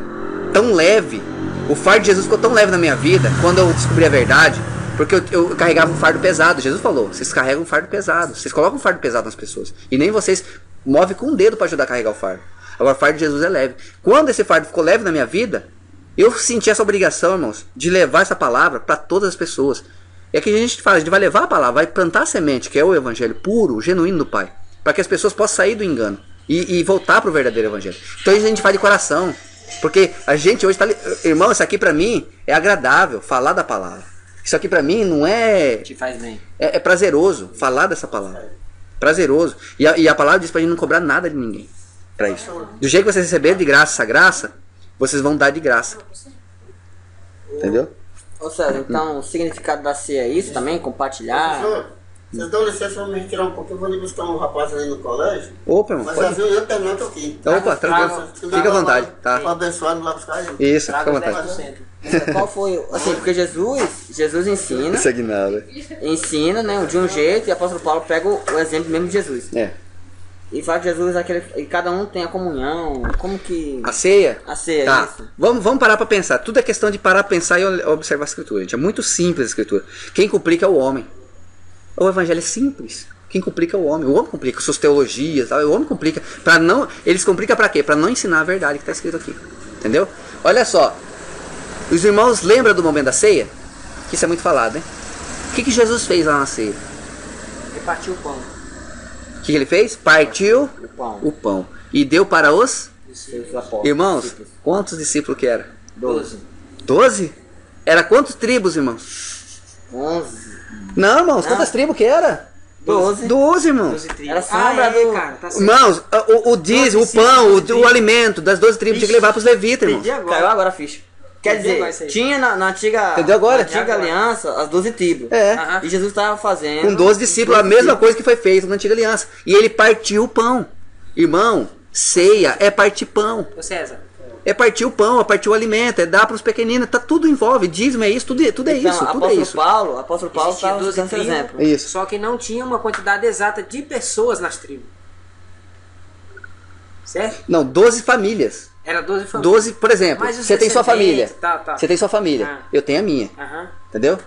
tão leve. O fardo de Jesus ficou tão leve na minha vida, quando eu descobri a verdade. Porque eu carregava um fardo pesado. Jesus falou, vocês carregam um fardo pesado. Vocês colocam um fardo pesado nas pessoas. E nem vocês movem com um dedo para ajudar a carregar o fardo. Agora o fardo de Jesus é leve. Quando esse fardo ficou leve na minha vida, eu senti essa obrigação, irmãos, de levar essa palavra para todas as pessoas. É que a gente faz, a gente vai levar a palavra, vai plantar a semente, que é o evangelho puro, genuíno do Pai. Para que as pessoas possam sair do engano e voltar para o verdadeiro evangelho. Então isso a gente faz de coração. Porque a gente hoje está... Irmão, isso aqui para mim é agradável, falar da palavra. Isso aqui pra mim não é... Te faz bem. É prazeroso falar dessa palavra. Prazeroso. E a palavra diz pra gente não cobrar nada de ninguém. Pra isso. Do jeito que vocês receberam de graça essa graça, vocês vão dar de graça. Entendeu? Ou seja, então o significado da ceia é isso também? Compartilhar? Professor, vocês dão licença pra me retirar um pouquinho. Eu vou ali buscar um rapaz ali no colégio. Opa, irmão. Mas Pode... já viu, eu terminando aqui. Opa, tranquilo. Fica à vontade. Tá. Tô abençoado lá buscar ele. Isso, fica à vontade. Qual foi, assim, porque Jesus ensina, Isso é nada. ensina, né, de um jeito, e o apóstolo Paulo pega o exemplo mesmo de Jesus. É. E fala que Jesus, e cada um tem a comunhão, como que... A ceia? A ceia, tá. isso. Vamos parar para pensar. Tudo é questão de parar para pensar e observar a Escritura. Gente. É muito simples a Escritura. Quem complica é o homem. O Evangelho é simples. Quem complica é o homem. O homem complica suas teologias. O homem complica. Eles complicam para quê? Para não ensinar a verdade que está escrito aqui. Entendeu? Olha só. Os irmãos lembram do momento da ceia? Que isso é muito falado, hein? O que Jesus fez lá na ceia? Ele partiu o pão. O que ele fez? Partiu o pão. E deu para os irmãos. Quantos discípulos que era? 12. 12? Era quantos tribos, irmãos? 11. Não, irmãos, quantas tribos que era? 12. 12, irmãos. 12 tribos. Era sombra do... cara, tá certo. Irmãos, o dízimo, o pão, o alimento das 12 tribos tinha que levar para os levitas, irmãos. Entendi agora. Caiu agora a ficha. Quer dizer, tinha na antiga, Entendeu agora? na antiga aliança as 12 tribos. É. E Jesus estava fazendo... Com 12 discípulos, a mesma coisa que foi feita na antiga aliança. E ele partiu o pão. Irmão, ceia é partir pão. Ô César. É partir o pão, é partir o alimento, é dar para os pequeninos, tá tudo envolve. Dízimo é isso, tudo é Então, isso, tudo é isso. Apóstolo Paulo Existia estava 12 usando esse tribos. exemplo. Isso. Só que não tinha uma quantidade exata de pessoas nas tribos. Certo? Não, 12 famílias. Era 12 famílias. 12, por exemplo, Mas os você tem sua família. descendentes, tá. Você tem sua família. Ah. Eu tenho a minha. Aham. Entendeu?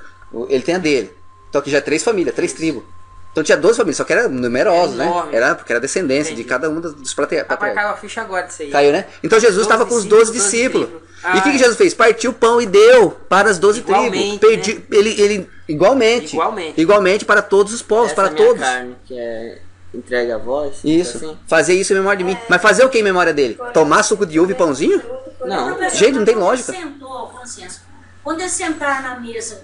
Ele tem a dele. Então aqui já é 3 famílias, 3 tribos. Então tinha 12 famílias, só que era numeroso, né? Enorme. Era porque era descendência de cada um dos patriarcas. Rapaz, caiu a ficha agora disso aí. Caiu, né? Então Jesus estava com os 12 discípulos. E o que Jesus fez? Partiu o pão e deu para as 12 tribos. Né? Ele igualmente para todos os povos, para todos. Carne, que é entregue a vós. Isso. Assim. Fazer isso em memória de mim. Mas fazer o que em memória dele? Tomar suco de uva e pãozinho? Não. Gente, não tem lógica. Quando eles sentaram na mesa,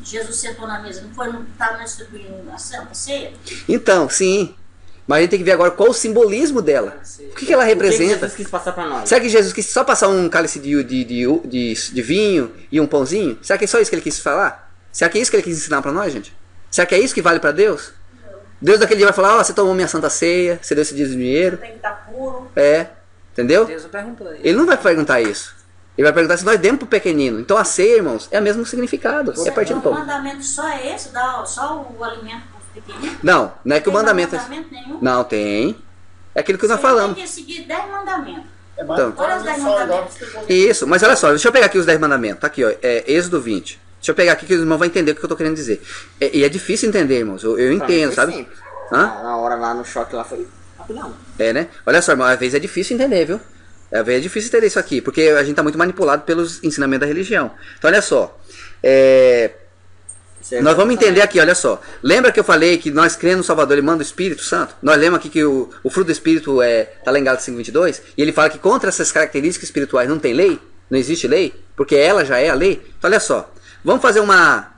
Jesus sentou na mesa, não estava distribuindo a Santa Ceia? Então, sim. Mas a gente tem que ver agora qual o simbolismo dela. O que ela representa? O que Jesus quis passar para nós? Será que Jesus quis só passar um cálice de vinho e um pãozinho? Será que é só isso que ele quis falar? Será que é isso que ele quis ensinar para nós, gente? Será que é isso que vale para Deus? Deus daquele dia vai falar, você tomou minha santa ceia, você deu esse dinheiro. Tem que estar puro. Entendeu? Deus não perguntou. Ele não vai perguntar isso. Ele vai perguntar se nós demos pro pequenino. Então a ceia, irmãos, é o mesmo significado. É partir do pão. O mandamento só é esse? Dá só o alimento para os pequeninos? Não é que o mandamento... mandamento nenhum? Não, tem. É aquilo que nós falamos. Tem que seguir 10 mandamentos. Então, Olha os 10 mandamentos. isso, mas olha só, deixa eu pegar aqui os 10 mandamentos. Tá aqui, ó, Êxodo 20. Deixa eu pegar aqui que os irmãos vão entender o que eu tô querendo dizer. E é difícil entender, irmãos. Eu entendo, sabe? Na hora lá no choque lá foi rapidão. Né? Olha só, irmão, às vezes é difícil entender, viu? Às vezes é difícil entender isso aqui, porque a gente tá muito manipulado pelos ensinamentos da religião. Então, olha só. Nós vamos entender aqui, olha só. Lembra que eu falei que nós cremos no Salvador, ele manda o Espírito Santo? Nós lemos aqui que o fruto do Espírito tá lá em Gálatas 5:22, e ele fala que contra essas características espirituais não tem lei, não existe lei, porque ela já é a lei. Então, olha só. Vamos fazer uma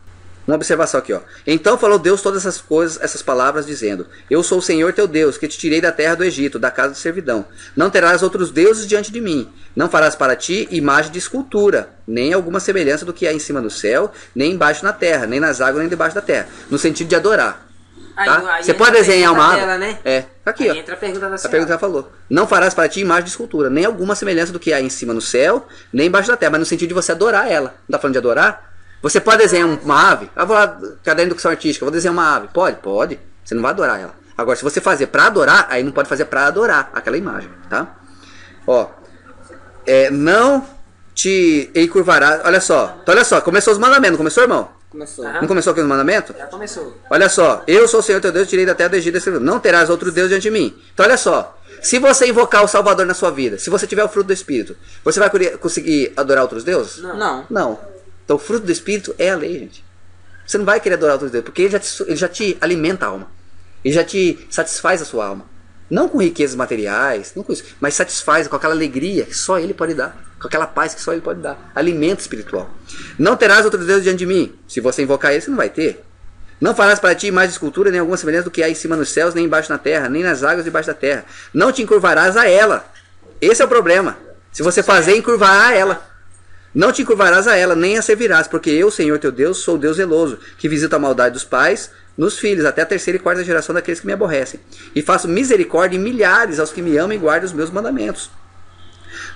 observação aqui, ó. Então falou Deus todas essas coisas, essas palavras, dizendo: Eu sou o Senhor teu Deus, que te tirei da terra do Egito, da casa de servidão. Não terás outros deuses diante de mim. Não farás para ti imagem de escultura, nem alguma semelhança do que há em cima do céu, nem embaixo na terra, nem nas águas, nem debaixo da terra. No sentido de adorar. Tá? Você pode desenhar uma árvore? Né? Aqui, ó. Entra a pergunta da A pergunta já falou. Não farás para ti imagem de escultura, nem alguma semelhança do que há em cima no céu, nem embaixo da terra, mas no sentido de você adorar ela. Não está falando de adorar? Você pode desenhar uma ave? Vou lá, caderno de educação artística, vou desenhar uma ave. Pode. Você não vai adorar ela. Agora, se você fazer para adorar, aí não pode fazer para adorar aquela imagem, tá? Ó, não te encurvarás. Olha só, então, olha só, começou os mandamentos, não começou, irmão? Começou. Não começou aqui os mandamentos? Já começou. Olha só, eu sou o Senhor teu Deus, tirei da terra do Egito, não terás outro Deus diante de mim. Então, olha só, se você invocar o Salvador na sua vida, se você tiver o fruto do Espírito, você vai conseguir adorar outros deuses? Não. Então o fruto do Espírito é a lei, gente. Você não vai querer adorar outros deuses, porque ele já te alimenta a alma. Ele já te satisfaz a sua alma. Não com riquezas materiais, não com isso, mas satisfaz com aquela alegria que só Ele pode dar. Com aquela paz que só Ele pode dar. Alimento espiritual. Não terás outros deuses diante de mim. Se você invocar Ele, você não vai ter. Não farás para ti imagem de escultura, nem alguma semelhança do que há em cima nos céus, nem embaixo na terra, nem nas águas debaixo da terra. Não te encurvarás a ela. Esse é o problema. Se você fazer, encurvar a ela. Não te encurvarás a ela, nem a servirás, porque eu, Senhor teu Deus, sou o Deus zeloso, que visita a maldade dos pais nos filhos, até a terceira e quarta geração daqueles que me aborrecem. E faço misericórdia em milhares aos que me amam e guardam os meus mandamentos.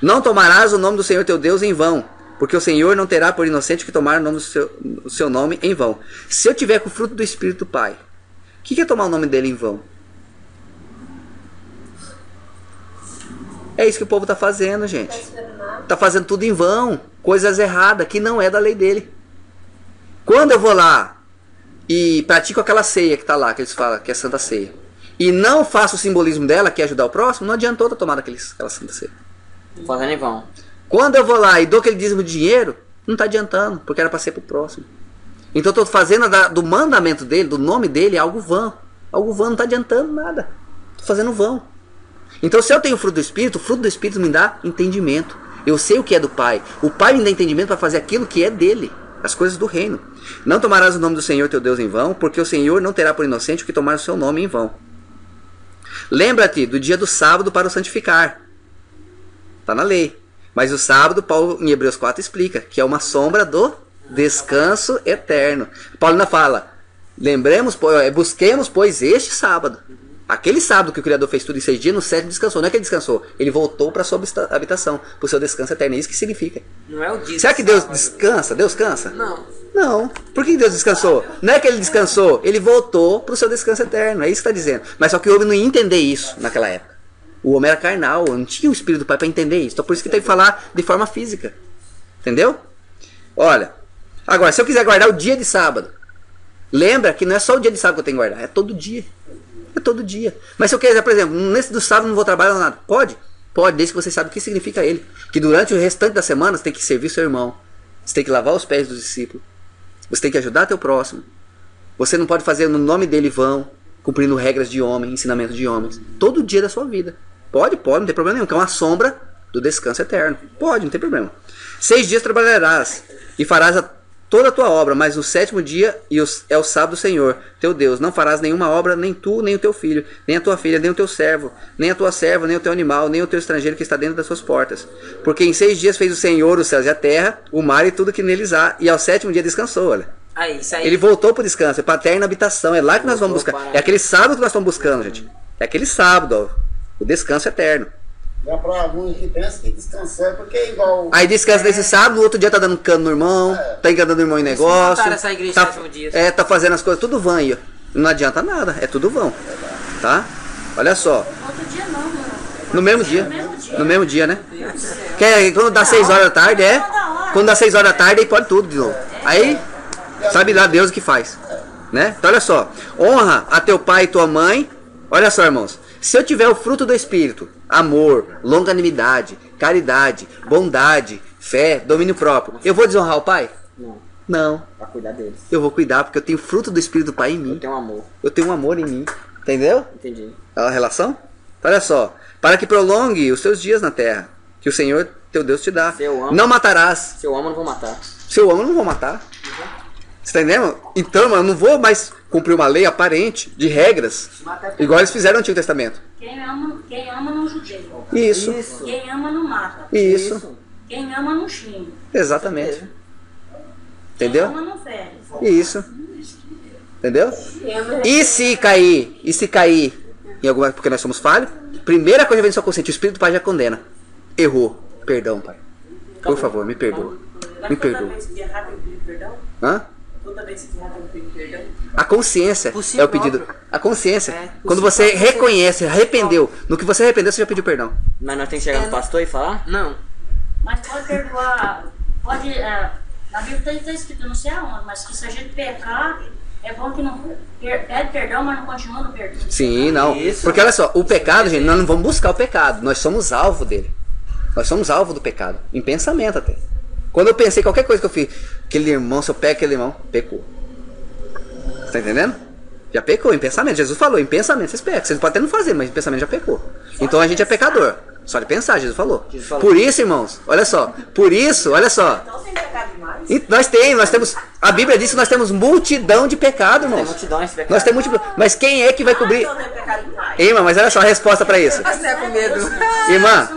Não tomarás o nome do Senhor teu Deus em vão, porque o Senhor não terá por inocente que tomar o nome do seu nome em vão. Se eu tiver com o fruto do Espírito do Pai, o que é tomar o nome dele em vão? É isso que o povo está fazendo, gente. Está fazendo tudo em vão. Coisas erradas, que não é da lei dele. Quando eu vou lá e pratico aquela ceia que está lá, que eles falam que é Santa Ceia, e não faço o simbolismo dela, que é ajudar o próximo, não adiantou eu tomar aquela Santa Ceia. Fazendo em vão. Quando eu vou lá e dou aquele dízimo de dinheiro, não está adiantando, porque era para ser para o próximo. Então eu estou fazendo do mandamento dele, do nome dele, algo vão. Algo vão, não está adiantando nada. Estou fazendo vão. Então se eu tenho o fruto do Espírito me dá entendimento. Eu sei o que é do Pai. O Pai me dá entendimento para fazer aquilo que é dele. As coisas do reino. Não tomarás o nome do Senhor teu Deus em vão, porque o Senhor não terá por inocente o que tomar o seu nome em vão. Lembra-te do dia do sábado para o santificar. Está na lei. Mas o sábado, Paulo em Hebreus 4 explica que é uma sombra do descanso eterno. Paulo ainda fala, busquemos, pois, este sábado. Aquele sábado que o Criador fez tudo em 6 dias, no 7º descansou. Não é que ele descansou, ele voltou para a sua habitação, para o seu descanso eterno. É isso que significa. Não é o dia. Será que Deus descansa? Deus cansa? Não. Por que Deus descansou? Não é que ele descansou, ele voltou para o seu descanso eterno. É isso que está dizendo. Mas só que o homem não ia entender isso naquela época. O homem era carnal, não tinha o Espírito do Pai para entender isso. Então por isso que tem que falar de forma física. Entendeu? Olha, agora, se eu quiser guardar o dia de sábado, Lembra que não é só o dia de sábado que eu tenho que guardar, é todo dia. É todo dia. Mas se eu quiser, por exemplo, nesse do sábado não vou trabalhar nada. Pode? Pode, desde que você saiba o que significa ele. Que durante o restante da semana você tem que servir seu irmão. Você tem que lavar os pés dos discípulos. Você tem que ajudar teu próximo. Você não pode fazer no nome dele vão, cumprindo regras de homem, ensinamento de homens. Todo dia da sua vida. Pode, não tem problema nenhum. Que é uma sombra do descanso eterno. Pode, não tem problema. 6 dias trabalharás e farás toda a tua obra, mas no 7º dia é o sábado do Senhor, teu Deus. Não farás nenhuma obra, nem tu, nem o teu filho, nem a tua filha, nem o teu servo, nem a tua serva, nem o teu animal, nem o teu estrangeiro que está dentro das suas portas. Porque em 6 dias fez o Senhor os céus e a terra, o mar e tudo que neles há, e ao 7º dia descansou, olha. Aí. Ele voltou para o descanso, é para a eterna habitação, é lá que nós vamos buscar. É aquele sábado que nós estamos buscando, gente. É aquele sábado, ó, o descanso eterno. Já para alguns que pensam que descansar, porque é igual. Aí descansa desse sábado, no outro dia tá dando cano no irmão, tá enganando o irmão em negócio. Essa igreja tá fazendo as coisas tudo vão aí. Não adianta nada, é tudo vão. Tá? Olha só. Outro dia não, mano. No mesmo dia. No mesmo dia, né? Quando dá 6 horas da tarde, quando dá 6 horas da tarde, aí pode tudo de novo. Aí, sabe lá Deus o que faz. Né? Então olha só. Honra a teu pai e tua mãe. Olha só, irmãos. Se eu tiver o fruto do Espírito, amor, longanimidade, caridade, bondade, fé, domínio próprio, eu vou desonrar o pai? Não. Pra cuidar deles. Eu vou cuidar porque eu tenho fruto do Espírito do Pai em mim. Eu tenho um amor. Eu tenho um amor em mim. Entendeu? Entendi. É a relação? Olha só. Para que prolongue os teus dias na terra, que o Senhor teu Deus te dá. Não matarás. Se eu amo, eu não vou matar. Se eu amo, eu não vou matar. Você tá entendendo? Então, mano, eu não vou mais cumprir uma lei aparente de regras, igual eles fizeram no Antigo Testamento. Quem ama não judia. Isso. Quem ama não mata. Isso. Quem ama não xinga. Exatamente. Entendeu? Quem ama não fere. Isso. Entendeu? E se cair em alguma, porque nós somos falhos, primeira coisa que vem na sua consciência, o Espírito do Pai já condena. Errou. Perdão, Pai. Por favor, me perdoa. Me perdoa. Hã? Toda vez que errar, tem que pedir perdão. A consciência é o pedido. A consciência. Quando você reconhece, arrependeu. No que você arrependeu, você já pediu perdão. Mas nós temos que chegar no pastor e falar? Não. Mas pode perdoar. Pode. Na Bíblia está escrito, não sei aonde, mas que se a gente pecar, é bom que não pede perdão, mas não continua no perdão. Sim, não. Isso. Porque olha só, o pecado, gente, nós não vamos buscar o pecado. Nós somos alvo dele. Nós somos alvo do pecado. Em pensamento até. Quando eu pensei qualquer coisa que eu fiz, aquele irmão, se eu pego aquele irmão, pecou. Você tá entendendo? Já pecou em pensamento. Jesus falou, em pensamento vocês pecam. Vocês podem até não fazer, mas em pensamento já pecou. Então a gente é pecador. Só de pensar, Jesus falou. Por isso, irmãos, olha só. Por isso, olha só. Então tem pecado demais. Nós temos. A Bíblia diz que nós temos multidão de pecado, irmãos. Tem multidões de pecado. Nós temos multidão. Mas quem é que vai cobrir? Então tem pecado demais. Irmã, mas olha só a resposta pra isso. Você é com medo. Irmã,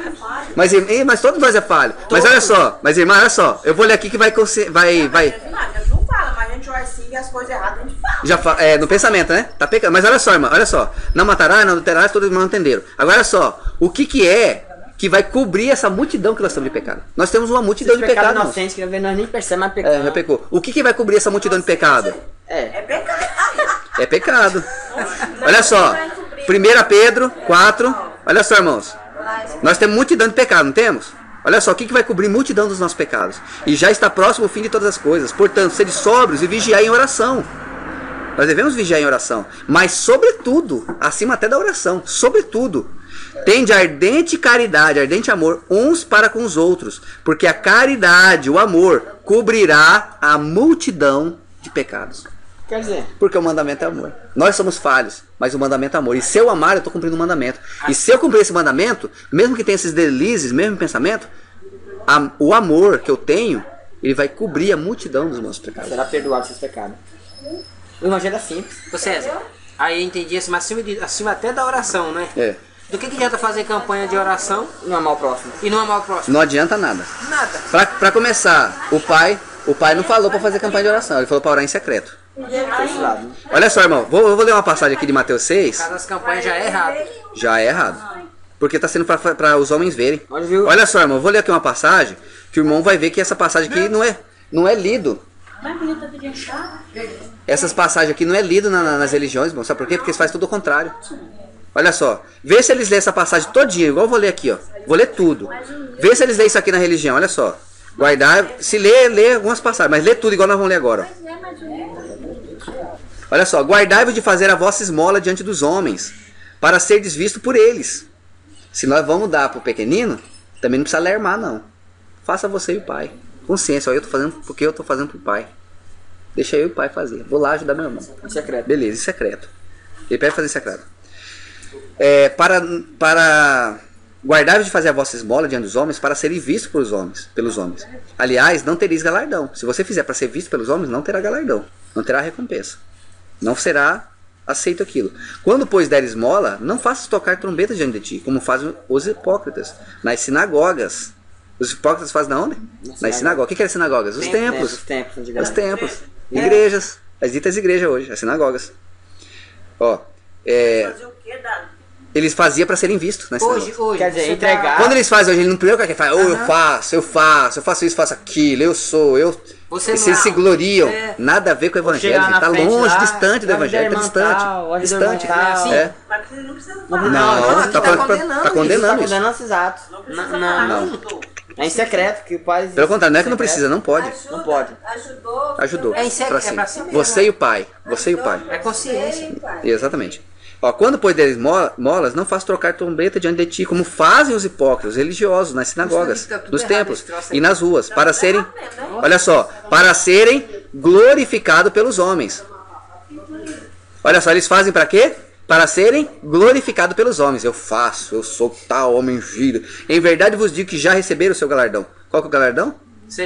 mas todos nós é falho. Mas olha só, irmã, olha só. Eu vou ler aqui que vai. A gente não fala, mas a gente vai seguir as coisas erradas, a gente fala. Já no pensamento, né? Tá pecando. Mas olha só, irmã, olha só. Não matarás, não adulterarás, todos os irmãos entenderam. Agora olha só, o que é que vai cobrir essa multidão que nós estamos de pecado? Nós temos uma multidão de pecado. Inocente, que nós nem percebemos, mas pecado. Já pecou. O que vai cobrir essa multidão de pecado? É pecado. É pecado. Olha só. 1 Pedro 4. Olha só, irmãos. Nós temos multidão de pecado, não temos? Olha só, o que vai cobrir multidão dos nossos pecados? E já está próximo o fim de todas as coisas. Portanto, sede sóbrios e vigiar em oração. Nós devemos vigiar em oração. Mas, sobretudo, acima até da oração, sobretudo, tende ardente caridade, ardente amor, uns para com os outros. Porque a caridade, o amor, cobrirá a multidão de pecados. Quer dizer? Porque o mandamento é amor. Nós somos falhos, mas o mandamento é amor. E se eu amar, eu estou cumprindo o mandamento. E se eu cumprir esse mandamento, mesmo que tenha esses deslizes, mesmo em pensamento, o amor que eu tenho, ele vai cobrir a multidão dos meus pecados. Será perdoado esses pecados. O evangelho é simples. Ô César, aí eu entendi assim, mas acima até da oração, né? É. Do que adianta fazer campanha de oração e não amar o próximo? E não amar o próximo? Não adianta nada. Nada. Pra começar, o pai não falou para fazer campanha de oração, ele falou para orar em secreto. Olha só, irmão, vou ler uma passagem aqui de Mateus 6. Cada das campanhas já é errado. Já é errado. Porque está sendo para os homens verem. Olha só, irmão, vou ler aqui uma passagem que o irmão vai ver que essa passagem aqui não é lido. Essas passagens aqui não é lido nas religiões, irmão. Sabe por quê? Porque eles fazem tudo ao contrário. Olha só, vê se eles lêem essa passagem todinha, igual eu vou ler aqui, ó. Vou ler tudo. Vê se eles lêem isso aqui na religião, olha só. Guardar, se lê algumas passagens, mas lê tudo igual nós vamos ler agora. Olha só, guardai-vos de fazer a vossa esmola diante dos homens, para ser desvisto por eles. Se nós vamos dar pro pequenino, também não precisa alarmar, não. Faça você e o pai. Consciência, ó, eu tô fazendo porque eu tô fazendo pro pai. Deixa eu e o pai fazer. Vou lá ajudar meu irmão. Em secreto. Beleza, em secreto. Ele pede fazer em secreto. Para guardar de fazer a vossa esmola diante dos homens, para serem vistos pelos homens. Aliás, não tereis galardão. Se você fizer para ser visto pelos homens, não terá galardão. Não terá recompensa. Não será aceito aquilo. Quando, pois, der esmola, não faças tocar trombetas diante de ti, como fazem os hipócritas nas sinagogas. Os hipócritas fazem na onde? Nas sinagogas. O que é sinagogas? Os templos. Os templos. Igrejas. As ditas igrejas hoje. As sinagogas. Ó. Eles faziam para serem vistos. Hoje. Quer dizer, entregar. Quando eles fazem hoje, ele não primeiro que faz. Eu faço isso, faço aquilo. Eu sou, eu. Eles se gloriam. Nada a ver com o evangelho. Está longe, distante do evangelho. Está distante. Não, está condenando isso. Esses atos. Não. É em secreto que o pai. Pelo contrário, não é que não precisa, não pode. Não pode. Ajudou. É em secreto, é pra si mesmo. Você e o pai. É consciência. Exatamente. Ó, quando pois deres molas, não faça trocar trombeta diante de ti, como fazem os hipócritas, os religiosos, nas sinagogas, nos templos e nas ruas, para serem, olha só, para serem glorificados pelos homens. Olha só, eles fazem para quê? Para serem glorificados pelos homens. Eu sou tal homem giro. Em verdade vos digo que já receberam o seu galardão. Qual que é o galardão?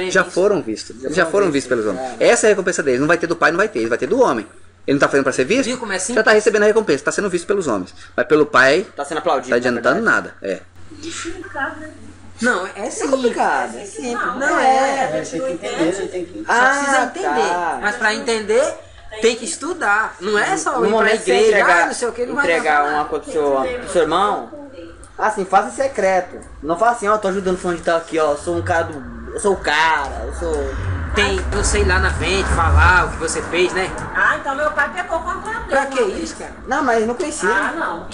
Já foram vistos. Já foram vistos pelos homens. Essa é a recompensa deles. Não vai ter do pai, não vai ter. Ele vai ter do homem. Ele não está fazendo para ser visto? Já está recebendo a recompensa. Está sendo visto pelos homens. Mas pelo pai, está sendo aplaudido. Está adiantando nada. Não, é simples. complicado. É simples. Não é. Você tem que entender, você tem que... Só precisa entender. Tá. Mas para entender, tem que estudar. Não é só ir para a igreja, entregar, não sei o que, não vai entregar uma coisa pro seu irmão. Assim, faça em secreto. Não faça assim, ó, tô ajudando o fulano de tal aqui, ó. Eu sou o cara, eu sou... Tem, eu sei lá na frente, falar o que você fez, né? Então meu pai pegou contra Deus. Pra que isso, cara? Não, mas não precisa. Não.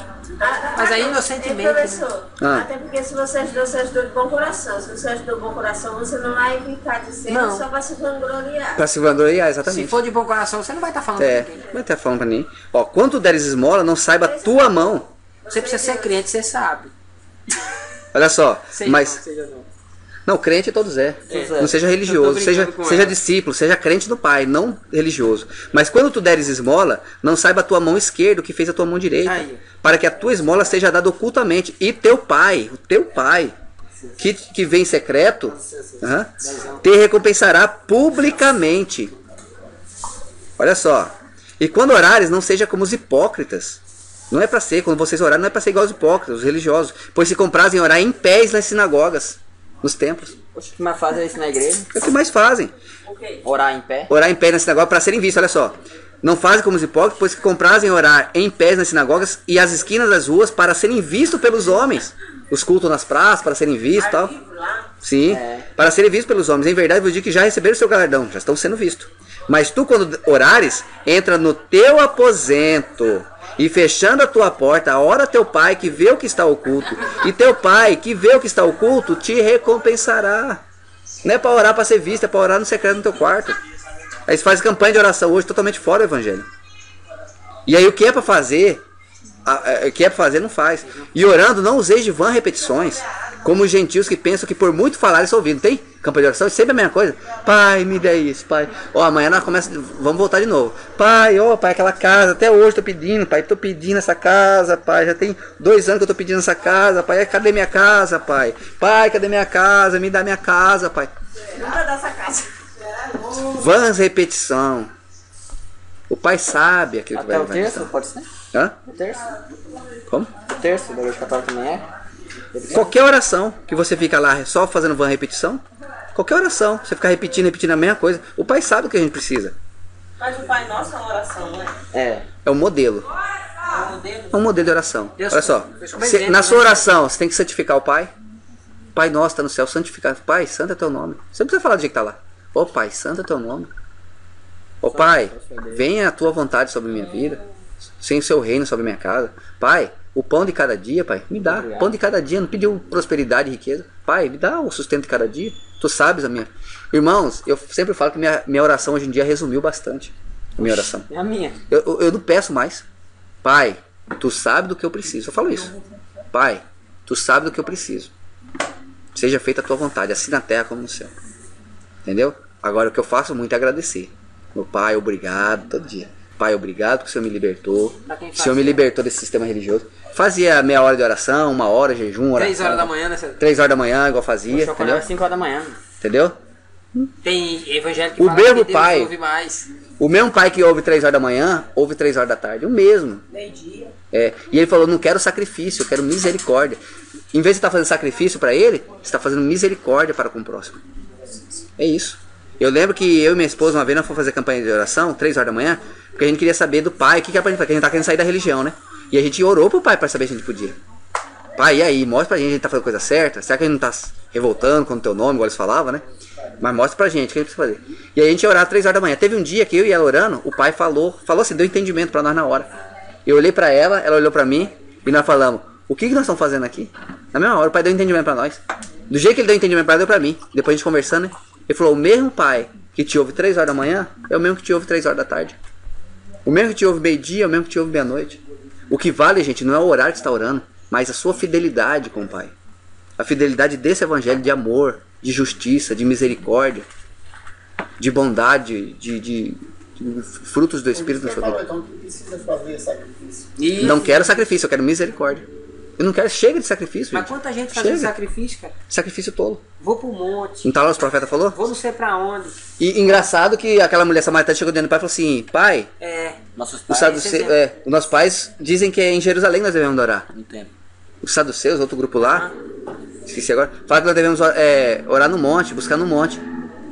Mas aí inocentemente. Professor, até porque se você ajudou de bom coração. Se você ajudou de bom coração, você não vai ficar dizendo só para se vangloriar. Para se vangloriar, exatamente. Se for de bom coração, você não vai estar falando pra ninguém. Não vai estar falando pra ninguém. Ó, quando deres esmola, não saiba a tua mão. Você precisa ser crente, você sabe. Olha só, mas... Seja não. Não, crente todos Não seja religioso, seja discípulo, seja crente do Pai, não religioso. Mas quando tu deres esmola, não saiba a tua mão esquerda o que fez a tua mão direita, para que a tua esmola seja dada ocultamente. E o teu pai, que vem em secreto, te recompensará publicamente. Olha só. E quando orares, não seja como os hipócritas. Não é para ser, quando vocês orarem, não é para ser igual aos hipócritas, os religiosos. Pois se comprazem orar em pés nas sinagogas, nos templos. O que mais fazem isso na igreja? É o que mais fazem. Orar em pé? Orar em pé na sinagoga para serem vistos, olha só. Não fazem como os hipócritas, pois que comprazem orar em pés nas sinagogas e as esquinas das ruas para serem vistos pelos homens. Os cultos nas praças para serem vistos e tal. Sim, para serem vistos pelos homens. Em verdade, vos digo que já receberam o seu galardão, já estão sendo vistos. Mas tu, quando orares, entra no teu aposento e fechando a tua porta, ora teu pai que vê o que está oculto. E teu pai que vê o que está oculto te recompensará. Não é para orar para ser visto, é para orar no secreto no teu quarto. Aí você faz campanha de oração hoje totalmente fora do evangelho. E aí o que é para fazer, não faz. E orando não useis de vã repetições, como os gentios que pensam que por muito falar eles são ouvidos. Tem campanha de oração, é sempre a mesma coisa. Pai, me dê isso, pai. Ó, amanhã nós começamos, vamos voltar de novo. Pai, pai, aquela casa, até hoje tô pedindo, pai, tô pedindo essa casa, pai. Já tem 2 anos que eu tô pedindo essa casa, pai. Cadê minha casa, pai? Pai, cadê minha casa? Me dá minha casa, pai. Nunca dá essa casa. Vãs repetição. O pai sabe aquilo que vai acontecer. Até o terço, pode ser? Hã? O terço? Como? O terço da igreja católica também é? Qualquer oração que você fica lá só fazendo vã repetição, qualquer oração, você ficar repetindo a mesma coisa, o pai sabe o que a gente precisa. Mas o Pai Nosso é uma oração, não é? É um modelo. É um modelo de oração. Olha só, na sua oração você tem que santificar o Pai. Pai Nosso está no céu, santificado. Pai, santo é teu nome. Você não precisa falar do jeito que está lá. Ô Pai, santo é teu nome. Ô Pai, venha a tua vontade sobre a minha vida, sem o seu reino sobre a minha casa. Pai, o pão de cada dia, Pai, me dá. Obrigado. Pão de cada dia, não pediu prosperidade e riqueza. Pai, me dá o sustento de cada dia. Tu sabes a minha... Irmãos, eu sempre falo que minha oração hoje em dia resumiu bastante. a minha oração. É a minha. Eu não peço mais. Pai, tu sabe do que eu preciso. Eu falo isso. Pai, tu sabe do que eu preciso. Seja feita a tua vontade, assim na terra como no céu. Entendeu? Agora o que eu faço muito é agradecer. Meu pai, obrigado, todo dia. Pai, obrigado porque o Senhor me libertou. O Senhor me libertou desse sistema religioso. Fazia meia hora de oração, 1 hora, jejum, oração. 3 horas da manhã, né? 3 horas da manhã, igual fazia. Eu acordava 5 horas da manhã. Entendeu? Tem evangélico que O fala mesmo que Deus pai. ouve mais. O mesmo pai que ouve 3 horas da manhã, ouve 3 horas da tarde. O mesmo. Meio-dia. É. E ele falou, não quero sacrifício, eu quero misericórdia. Em vez de você estar fazendo sacrifício para ele, você está fazendo misericórdia para com o próximo. É isso. Eu lembro que eu e minha esposa, uma vez, nós fomos fazer campanha de oração, 3 horas da manhã, porque a gente queria saber do pai, o que é pra gente fazer, porque a gente tá querendo sair da religião, né? E a gente orou pro pai para saber se a gente podia. Pai, e aí, mostra pra gente tá fazendo coisa certa? Será que a gente não tá revoltando com o teu nome, igual eles falavam, né? Mas mostra pra gente o que a gente precisa fazer. E aí a gente ia orar 3 horas da manhã. Teve um dia que eu e ela orando, o pai falou assim, deu entendimento pra nós na hora. Eu olhei pra ela olhou pra mim, e nós falamos, o que nós estamos fazendo aqui? Na mesma hora, o pai deu entendimento pra nós. Do jeito que ele deu entendimento pra ela, deu pra mim. Depois a gente conversando, né? Ele falou, o mesmo pai que te ouve 3 horas da manhã, é o mesmo que te ouve 3 horas da tarde. O mesmo que te ouve meio-dia, é o mesmo que te ouve meia-noite. O que vale, gente, não é o horário que você está orando, mas a sua fidelidade com o Pai. A fidelidade desse evangelho de amor, de justiça, de misericórdia, de bondade, de frutos do Espírito na sua vida. Então, precisa fazer sacrifício. Não quero sacrifício, eu quero misericórdia. Eu não quero, chega de sacrifício, Mas gente. quanta gente fazendo sacrifício, cara? Sacrifício tolo. Vou pro monte, Não tá lá os profetas falou? vou não sei pra onde. E engraçado que aquela mulher samaritana chegou dentro do pai e falou assim, pai, Nossos os pais saduceus, os nossos pais dizem que é em Jerusalém que nós devemos orar. no tempo. Os saduceus, outro grupo lá, esqueci agora, fala que nós devemos orar no monte, buscar no monte.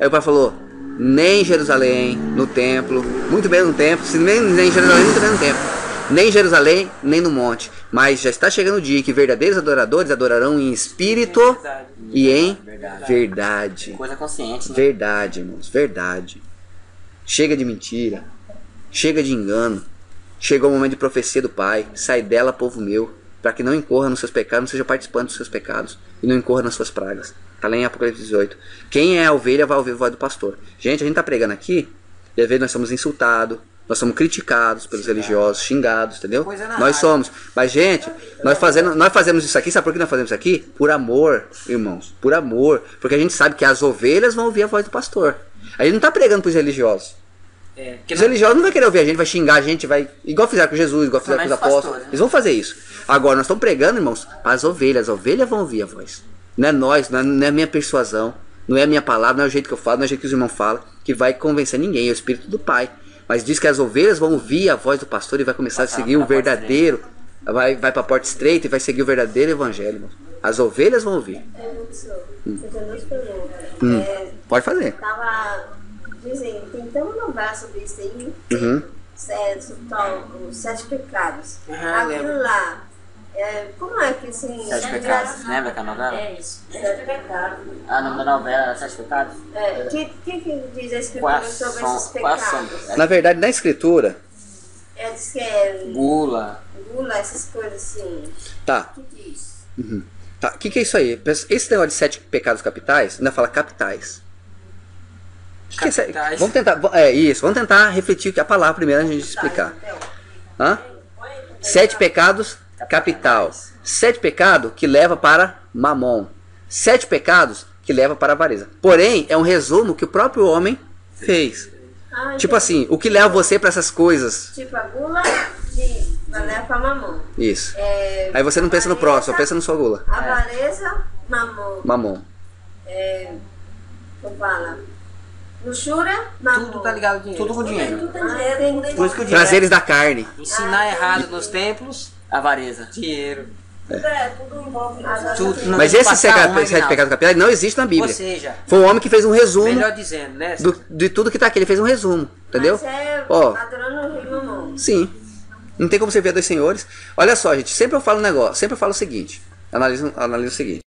Aí o pai falou, nem em Jerusalém, no templo, muito bem no templo, se nem em Jerusalém, muito bem no templo. Nem em Jerusalém, nem no monte. Mas já está chegando o dia que verdadeiros adoradores adorarão em espírito e em verdade. Coisa consciente, né? Verdade, irmãos, verdade. Chega de mentira, chega de engano. Chegou o momento de profecia do Pai. Sai dela, povo meu, para que não incorra nos seus pecados, não seja participante dos seus pecados e não incorra nas suas pragas. Está lá em Apocalipse 18. Quem é a ovelha vai ouvir a voz do pastor. Gente, a gente está pregando aqui, e às vezes nós somos insultados, nós somos criticados pelos religiosos, xingados, entendeu? Nós somos. Mas, gente, nós fazemos isso aqui, sabe por que nós fazemos isso aqui? Por amor, irmãos. Por amor. Porque a gente sabe que as ovelhas vão ouvir a voz do pastor. A gente não está pregando para os religiosos. Os religiosos não vão querer ouvir a gente, vai xingar a gente, vai. Igual fizeram com Jesus, igual fizeram com os apóstolos. Eles vão fazer isso. Agora, nós estamos pregando, irmãos, para as ovelhas. As ovelhas vão ouvir a voz. Não é nós, não é a minha persuasão, não é a minha palavra, não é o jeito que eu falo, não é o jeito que os irmãos falam, que vai convencer ninguém, é o Espírito do Pai. Mas diz que as ovelhas vão ouvir a voz do pastor e vai começar a seguir o verdadeiro. Vai para a porta estreita e vai seguir o verdadeiro evangelho. Irmão. As ovelhas vão ouvir. Pode fazer. Tava dizendo, tentando lembrar sobre isso aí. Sobre os 7 pecados. Aquilo lá. Como é que assim. 7 pecados, lembra que a novela? É isso. 7 pecados. A nome da novela era 7 pecados? O que diz a escritura sobre esses pecados? Na verdade, na escritura. Diz que é. Gula, essas coisas assim. Tá. O que diz? Tá. O que é isso aí? Esse negócio de 7 pecados capitais, ainda fala capitais. Que é, vamos tentar. Vamos tentar refletir a palavra primeiro antes de explicar. 7 pecados capital. 7 pecados que leva para mamon. 7 pecados que leva para a avareza. Porém, é um resumo que o próprio homem fez. Tipo assim, o que leva você para essas coisas? Tipo a gula vai levar para mamon. Isso. Aí você não pensa no próximo, pensa na sua gula. Avareza, mamon. Mamon. Como fala? Luxúria, mamon. Tudo tá ligado ao dinheiro. tudo com dinheiro. Por isso que o dinheiro Prazeres da carne. ensinar errado nos templos, Avareza. dinheiro. Tudo envolve Tudo, Mas esse 7 pecados capitais não existe na Ou Bíblia. seja, Foi um homem que fez um resumo melhor dizendo, né? de tudo que tá aqui. Ele fez um resumo, entendeu? Mas adorando o rei mamon. Sim. Não tem como você ver dois senhores. Olha só, gente, sempre eu falo um negócio, sempre eu falo o seguinte. Analisa o seguinte.